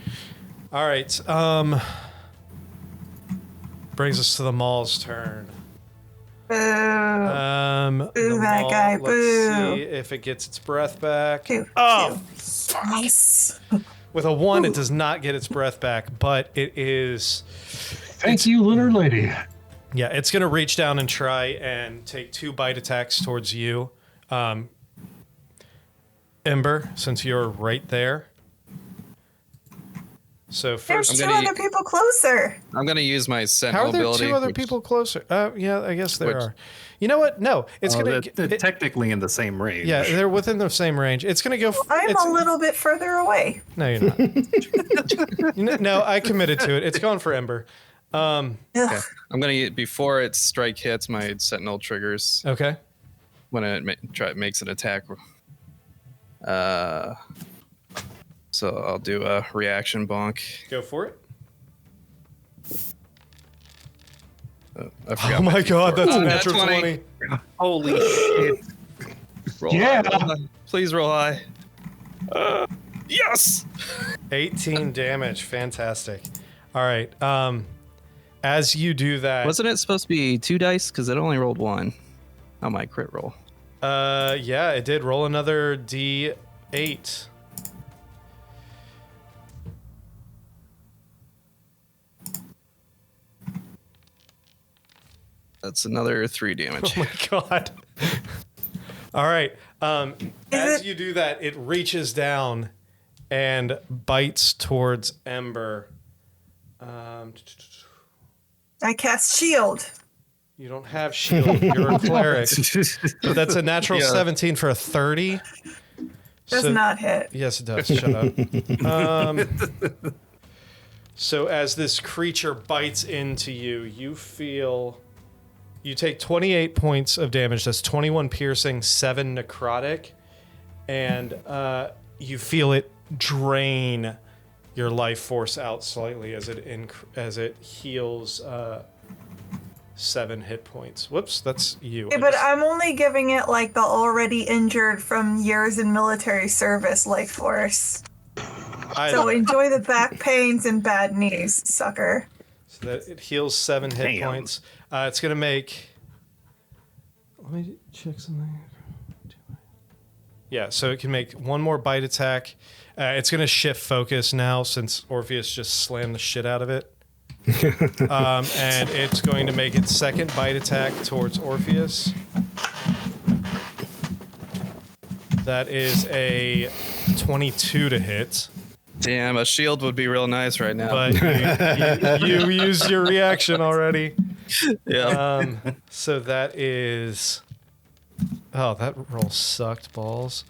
All right. Brings us to the Maw's turn. Boo. The Boo that Maw, guy, let's boo. see if it gets its breath back. Two. Oh, Nice. with a 1, it does not get its breath back, but it is. Thank you, Lunar Lady. Yeah, it's going to reach down and try and take 2 bite attacks towards you. Ember, since you're right there. So There's first, two gonna other people closer. I'm going to use my how sentinel are there ability. 2 other which- people closer? Yeah, I guess there Which- are. You know what? No, it's going They're to... technically in the same range. Yeah, they're within the same range. It's going to go... I'm it's, a little bit further away. No, you're not. No, I committed to it. It's going for Ember. Ugh. I'm going to, before its strike hits, my sentinel triggers Okay. when it makes an attack. So I'll do a reaction bonk. Go for it. I forgot Oh my god, that's a Oh, natural that's 20. Holy shit. Roll Yeah. high, roll high. Please roll high. Yes. 18 damage. Fantastic. All right. As you do that... Wasn't it supposed to be 2 dice? Because it only rolled 1 on my crit roll. Yeah, it did. Roll another D8. That's another 3 damage. Oh my god. All right. As it- you do that, it reaches down and bites towards Ember. I cast shield. You don't have shield. You're a cleric. That's a natural Yeah. 17 for a 30. Does So- not hit. Yes, it does. Shut up. So as this creature bites into you, you take 28 points of damage. That's 21 piercing, 7 necrotic, and you feel it drain your life force out slightly as it heals 7 hit points. Whoops, that's you. Yeah, but I'm only giving it like the already injured from years in military service life force. So enjoy the back pains and bad knees, sucker. So that it heals 7 hit Damn. points. It's gonna make. Let me check something. Yeah, so it can make 1 more bite attack. It's gonna shift focus now since Orpheus just slammed the shit out of it. And it's going to make its 2nd bite attack towards Orpheus. That is a 22 to hit. Damn, a shield would be real nice right now. But you used your reaction already. yeah. So that is... Oh, that roll sucked balls.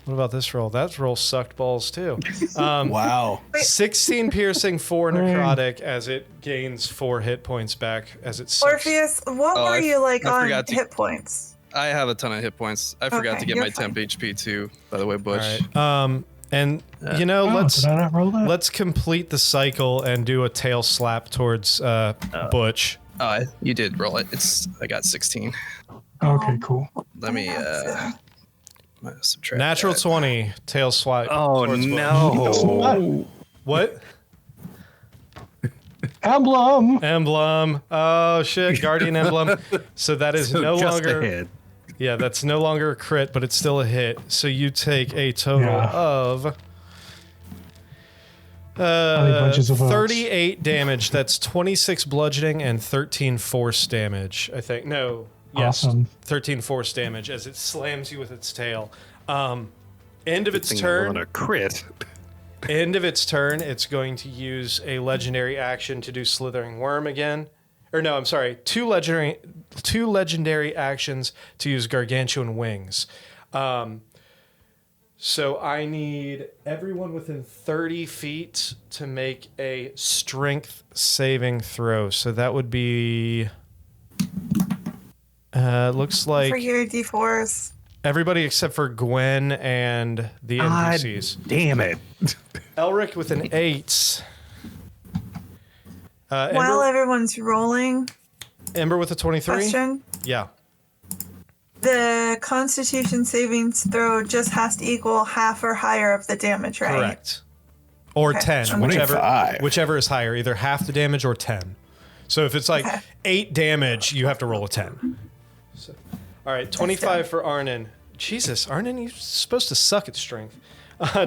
What about this roll? That roll sucked balls too. Wow. 16 piercing, 4 necrotic as it gains 4 hit points back as it sucks. Orpheus, what Oh, were you like I on forgot to- hit points? I have a ton of hit points. I forgot Okay, to get you're my temp fine. HP too, by the way, All Butch. right. And you know, did I not roll that? let's complete the cycle and do a tail slap towards Butch. You did roll it. I got 16. Okay, cool. Let me subtract. Natural that. 20 tail swipe. Oh towards Butch. no! What? Emblem. Oh shit, guardian emblem. So that is So no just longer. a hit. Yeah, that's no longer a crit, but it's still a hit. So you take a total of bunches of votes? 38 damage. That's 26 bludgeoning and 13 force damage, I think. No. Yes. Awesome. 13 force damage as it slams you with its tail. End of its Thing turn. on a crit. End of its turn, it's going to use a legendary action to do Slithering Worm again. Or no, I'm sorry, two legendary actions to use Gargantuan Wings. So I need everyone within 30 feet to make a strength saving throw. So that would be... looks like For your D4s. everybody except for Gwen and the NPCs. Damn it! Elric with an 8. While everyone's rolling, Ember with a 23. question. Yeah. The Constitution savings throw just has to equal half or higher of the damage, right? Correct. Or Okay. 10, 25. whichever is higher, either half the damage or 10. So if it's like Okay. 8 damage, you have to roll a 10. So, all right, 25 for Arnon. Jesus, Arnon, you're supposed to suck at strength.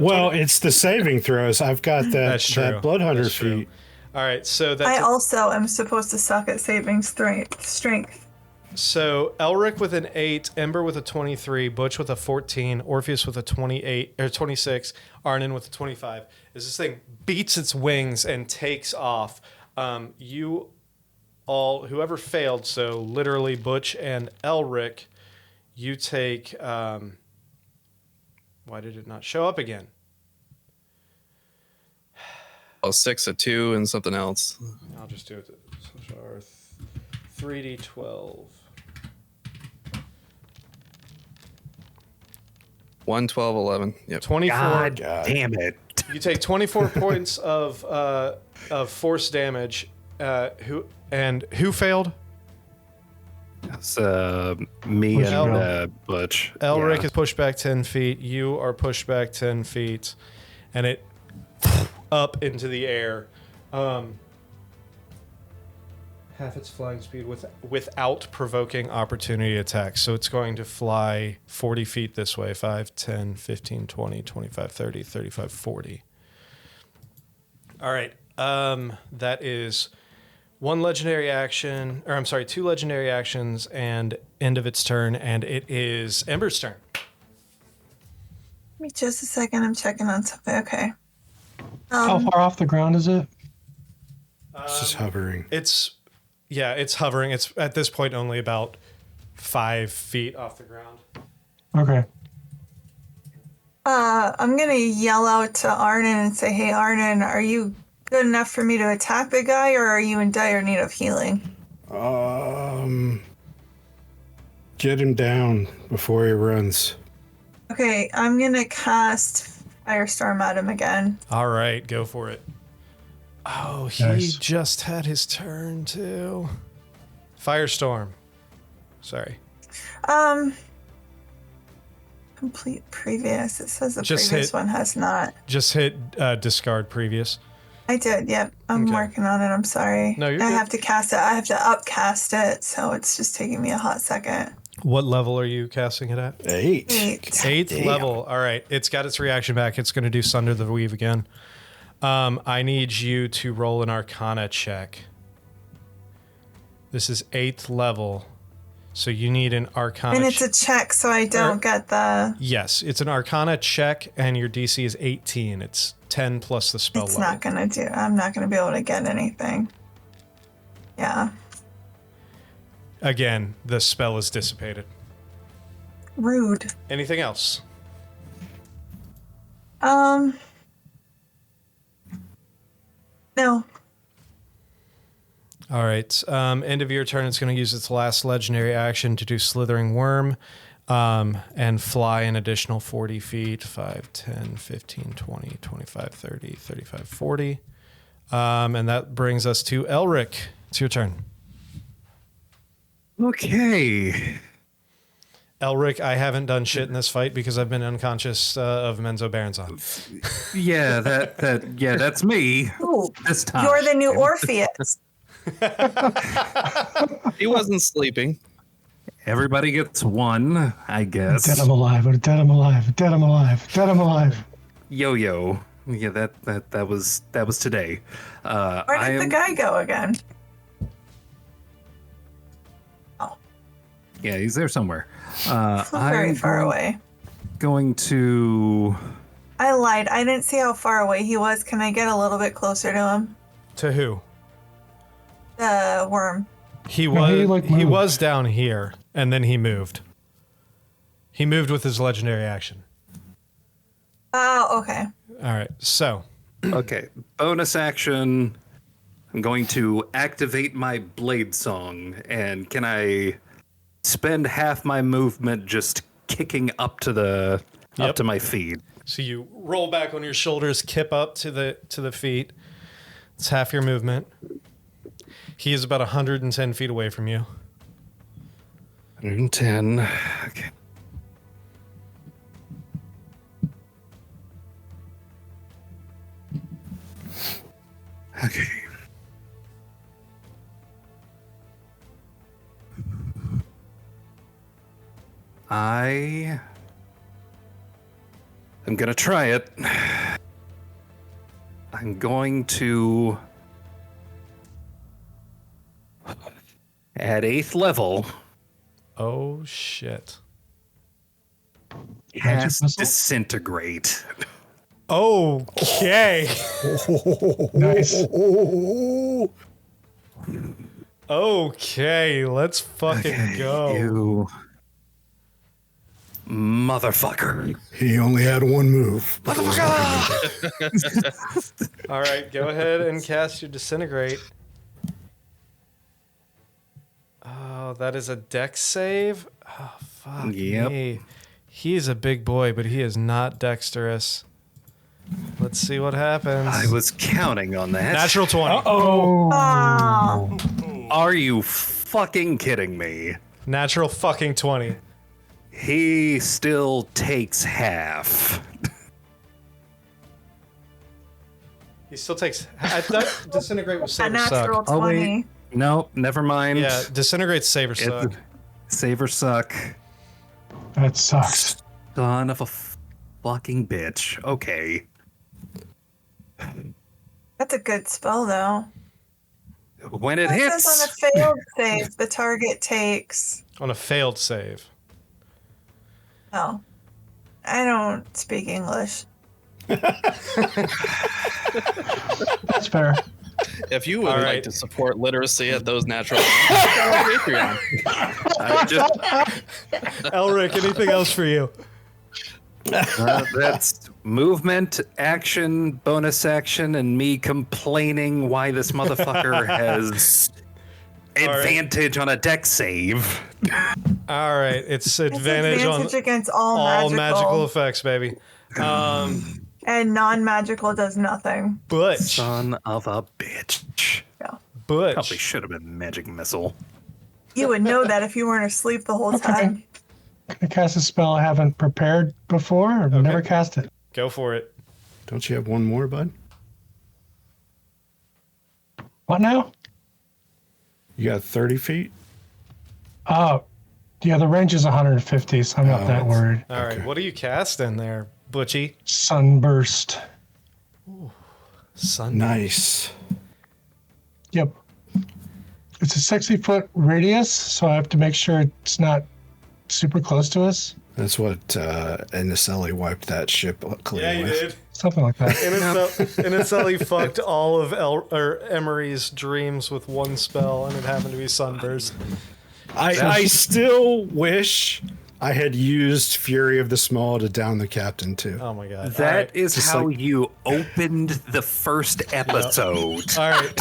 Well, it's the saving throws. I've got That's true. that Bloodhunter That's true. feat. All right, so I that's also am supposed to suck at saving strength. so Elric with an 8, Ember with a 23, Butch with a 14, Orpheus with a 28 or 26, Arnon with a 25. As this thing beats its wings and takes off, you all, whoever failed, so literally Butch and Elric, you take. Why did it not show up again? Oh, 6, a 2, and something else. I'll just do it. 3d12. 1, 12, 11. Yep. 24. God damn it! You take 24 points of force damage. Who failed? It's me Butch and failed. Butch. Elric Yeah. is pushed back 10 feet. You are pushed back 10 feet, and it up into the air. Half its flying speed without provoking opportunity attacks. So it's going to fly 40 feet this way. 5, 10, 15, 20, 25, 30, 35, 40. All right. That is two legendary actions, and end of its turn, and it is Ember's turn. Give me just a second. I'm checking on something. Okay. How far off the ground is it? It's just hovering. It's hovering. It's at this point only about 5 feet off the ground. Okay. I'm gonna yell out to Arnon and say, "Hey, Arnon, are you good enough for me to attack the guy, or are you in dire need of healing?" Get him down before he runs. Okay, I'm gonna cast Firestorm at him again. All right, go for it. Oh, he Nice. just had his turn too. Firestorm. Sorry. Complete previous. It says the Just previous hit- one has not. Just hit discard previous. I did. Yep. I'm Okay. working on it. I'm sorry. No, you're I good. have to cast it. I have to upcast it, so it's just taking me a hot second. What level are you casting it at? 8. 8. 8th Damn. level. All right. It's got its reaction back. It's going to do Sunder the Weave again. I need you to roll an Arcana check. This is 8th level. So you need an Arcana And it's a check, so I don't get the. Yes, it's an Arcana check, and your DC is 18. It's 10 plus the spell It's level. not gonna do. I'm not gonna be able to get anything. Yeah. Again, the spell is dissipated. Rude. Anything else? No. All right. End of your turn, it's going to use its last legendary action to do Slithering Worm. and fly an additional 40 feet, 5, 10, 15, 20, 25, 30, 35, 40. And that brings us to Elric. It's your turn. Okay. Elric, I haven't done shit in this fight because I've been unconscious of Menzo Baronzon. Yeah, that's me. Ooh, This time. you're the new Orpheus. He wasn't sleeping. Everybody gets one, I guess. Dead, I'm alive. Dead, I'm alive. Dead, I'm alive. Dead, I'm alive. Yo-yo. Yeah, that was today. Where did the guy go again? Oh, Yeah, he's there somewhere. very far away. Going to. I lied. I didn't see how far away he was. Can I get a little bit closer to him? To who? The worm. He No, he moved. was down here, and then he moved. He moved with his legendary action. Oh, okay. All right, so Okay, bonus action. I'm going to activate my blade song, and can I spend half my movement just kicking up to Yep. up to my feet? So you roll back on your shoulders, kip up to the feet. It's half your movement. He is about 110 feet away from you. 110. Okay. Okay. I am gonna try it. I'm going to at 8th level Oh shit. Cast missile? disintegrate. Okay. Nice. Okay, let's fucking go. You motherfucker. He only had one move. All right, go ahead and cast your disintegrate. Oh, that is a dex save? Oh, fuck Yep. me. He is a big boy, but he is not dexterous. Let's see what happens. I was counting on that. Natural 20. Oh. Are you fucking kidding me? Natural fucking 20. He still takes half. He still takes... I thought disintegrate was A saver natural suck. 20. Oh, wait. No, never mind. Yeah, disintegrate's saver suck. Save or suck. That sucks. Son of a fucking bitch. Okay. That's a good spell, though. When it It hits, says on a failed save, the target takes... On a failed save. Oh. I don't speak English. That's fair. If you would All like right. to support literacy at those natural times, go on Patreon. I just Elric, anything else for you? that's movement, action, bonus action, and me complaining why this motherfucker has right. advantage on a deck save. All right, it's It's advantage on against all all magical magical. effects, baby. And non-magical does nothing. Butch. Son of a bitch. Yeah. Butch. Probably should have been magic missile. You would know that if you weren't asleep the whole time. Can I cast a spell I haven't prepared before or never cast it? Go for it. Don't you have one more, bud? What now? You got 30 feet? Oh, yeah, the range is 150, so I'm not that worried. All right, what are you casting there, Butchie? Sunburst. Sun. Nice. Yep. It's a 60-foot radius, so I have to make sure it's not super close to us. That's what Iniselli wiped that ship clean Yeah, you with. did. Something like that. Iniselli fucked all of Emery's dreams with one spell, and it happened to be Sunburst. I still wish I had used Fury of the Small to down the captain too. Oh my god. That is how you opened the first episode. All right.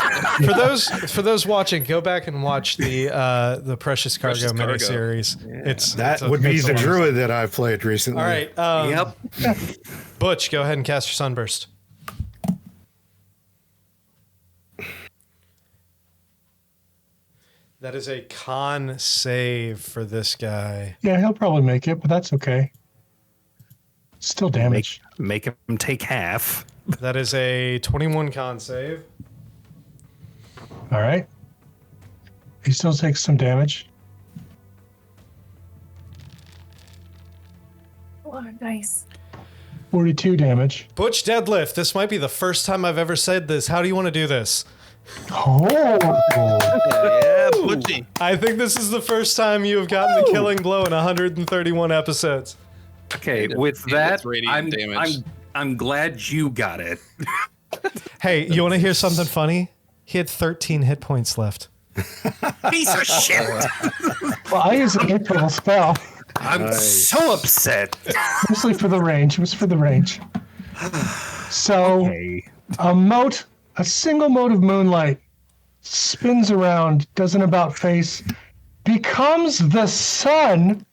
For those watching, go back and watch the Precious Cargo miniseries. Yeah. That would be the druid that I played recently. All right. Yep. Butch, go ahead and cast your Sunburst. That is a con save for this guy. Yeah, he'll probably make it, but that's okay. Still damage. Make him take half. That is a 21 con save. All right. He still takes some damage. A lot of dice. 42 damage. Butch deadlift. This might be the first time I've ever said this. How do you want to do this? Oh. Yeah, Butchie. I think this is the first time you have gotten the killing blow in 131 episodes. Okay, with He that, gets radiant damage. I'm glad you got it. Hey, you want to hear something funny? He had 13 hit points left. Piece of shit. Well, I use an internal spell, I'm so upset. mostly for the range. It was for the range. So, Okay. a single mote of moonlight spins around, does an about face, becomes the sun,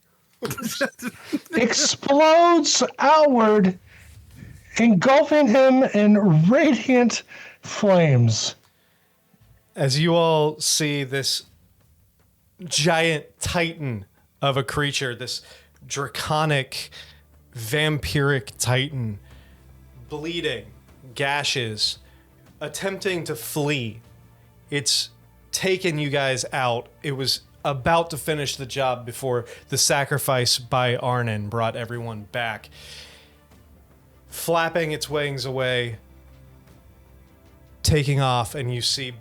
explodes outward, engulfing him in radiant flames. As you all see this giant titan of a creature, this draconic vampiric titan, bleeding, gashes, attempting to flee. It's taken you guys out. It was about to finish the job before the sacrifice by Arnon brought everyone back. Flapping its wings away, taking off, and you see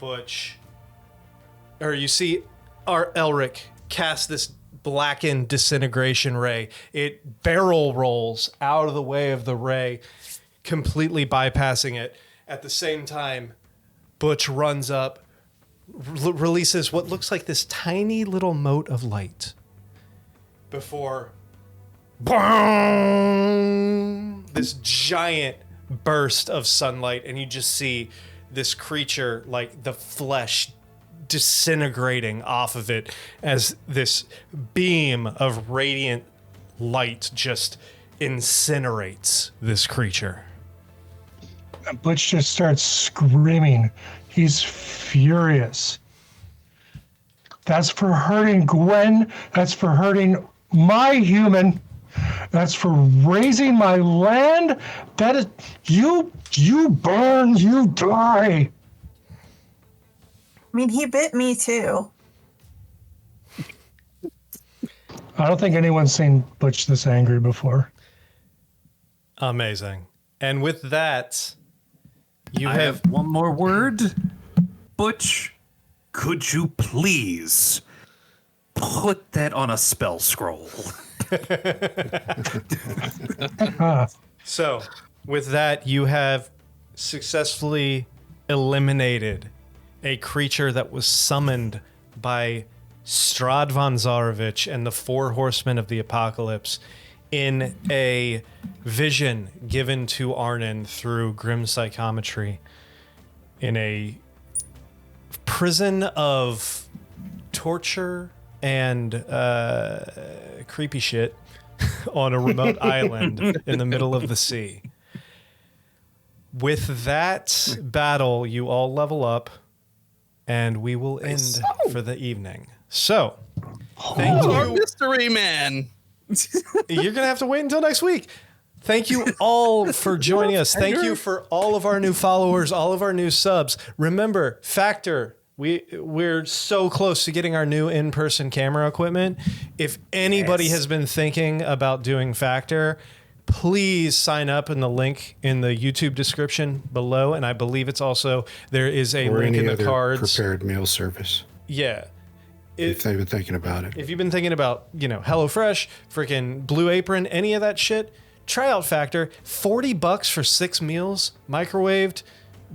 Elric cast this blackened disintegration ray. It barrel rolls out of the way of the ray, completely bypassing it. At the same time, Butch runs up, releases what looks like this tiny little mote of light before boom, this giant burst of sunlight, and you just see this creature, like the flesh disintegrating off of it as this beam of radiant light just incinerates this creature. Butch just starts screaming. He's furious. That's for hurting Gwen. That's for hurting my human. That's for raising my land. That is, you burn, you die. I mean, he bit me too. I don't think anyone's seen Butch this angry before. Amazing. And with that, you I have one more word. Butch, could you please put that on a spell scroll? So, with that, you have successfully eliminated a creature that was summoned by Strahd von Zarovich and the Four Horsemen of the Apocalypse in a vision given to Arnon through grim psychometry in a prison of torture and creepy shit on a remote island in the middle of the sea. With that battle, you all level up, and we will end for the evening. So, thank Our you. mystery man. You're going to have to wait until next week. Thank you all for joining us. Thank you for all of our new followers, all of our new subs. Remember, Factor, we're so close to getting our new in-person camera equipment. If anybody has been thinking about doing Factor, please sign up in the link in the YouTube description below. And I believe it's also, there is a Or link any in the other cards. prepared meal service. Yeah. If they've been thinking about it. If you've been thinking about, HelloFresh, freaking Blue Apron, any of that shit, try out Factor. $40 for 6 meals, microwaved,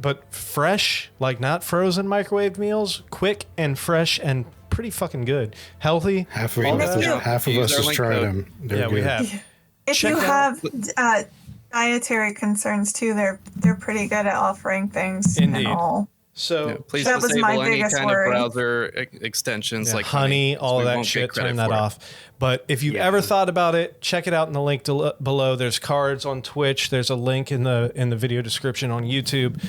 but fresh, like not frozen microwaved meals, quick and fresh and pretty fucking good. Healthy. Half of And us, if you- half of Use us our has link tried code. them. They're Yeah, we good. have. If Check you out- have dietary concerns too, they're pretty good at offering things Indeed. and all. So Yeah, please That was my disable any biggest kind worry. of browser extensions yeah, like honey, 'cause all we of that won't get shit, credit turn that for it. off. But if you've Yeah. ever thought about it, check it out in the link below. There's cards on Twitch. There's a link in the video description on YouTube.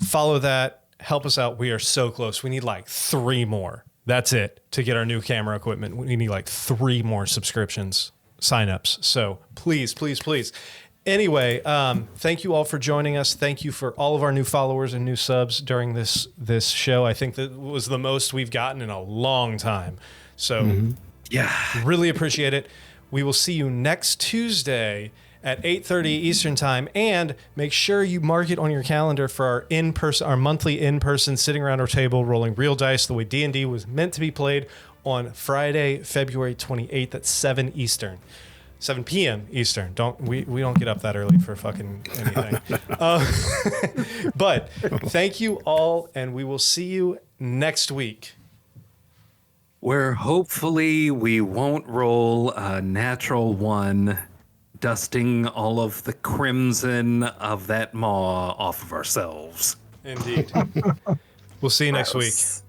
Follow that. Help us out. We are so close. We need like 3 more. That's it to get our new camera equipment. We need like 3 more subscriptions, signups. So please, please, please. Anyway, thank you all for joining us. Thank you for all of our new followers and new subs during this show. I think that was the most we've gotten in a long time. So Yeah. really appreciate it. We will see you next Tuesday at 8:30 Eastern time, and make sure you mark it on your calendar for our monthly in-person sitting around our table rolling real dice the way D&D was meant to be played on Friday, February 28th at 7 p.m. Eastern. We don't get up that early for fucking anything. But thank you all, and we will see you next week. Where hopefully we won't roll a natural 1, dusting all of the crimson of that maw off of ourselves. Indeed. We'll see you next week. Gross.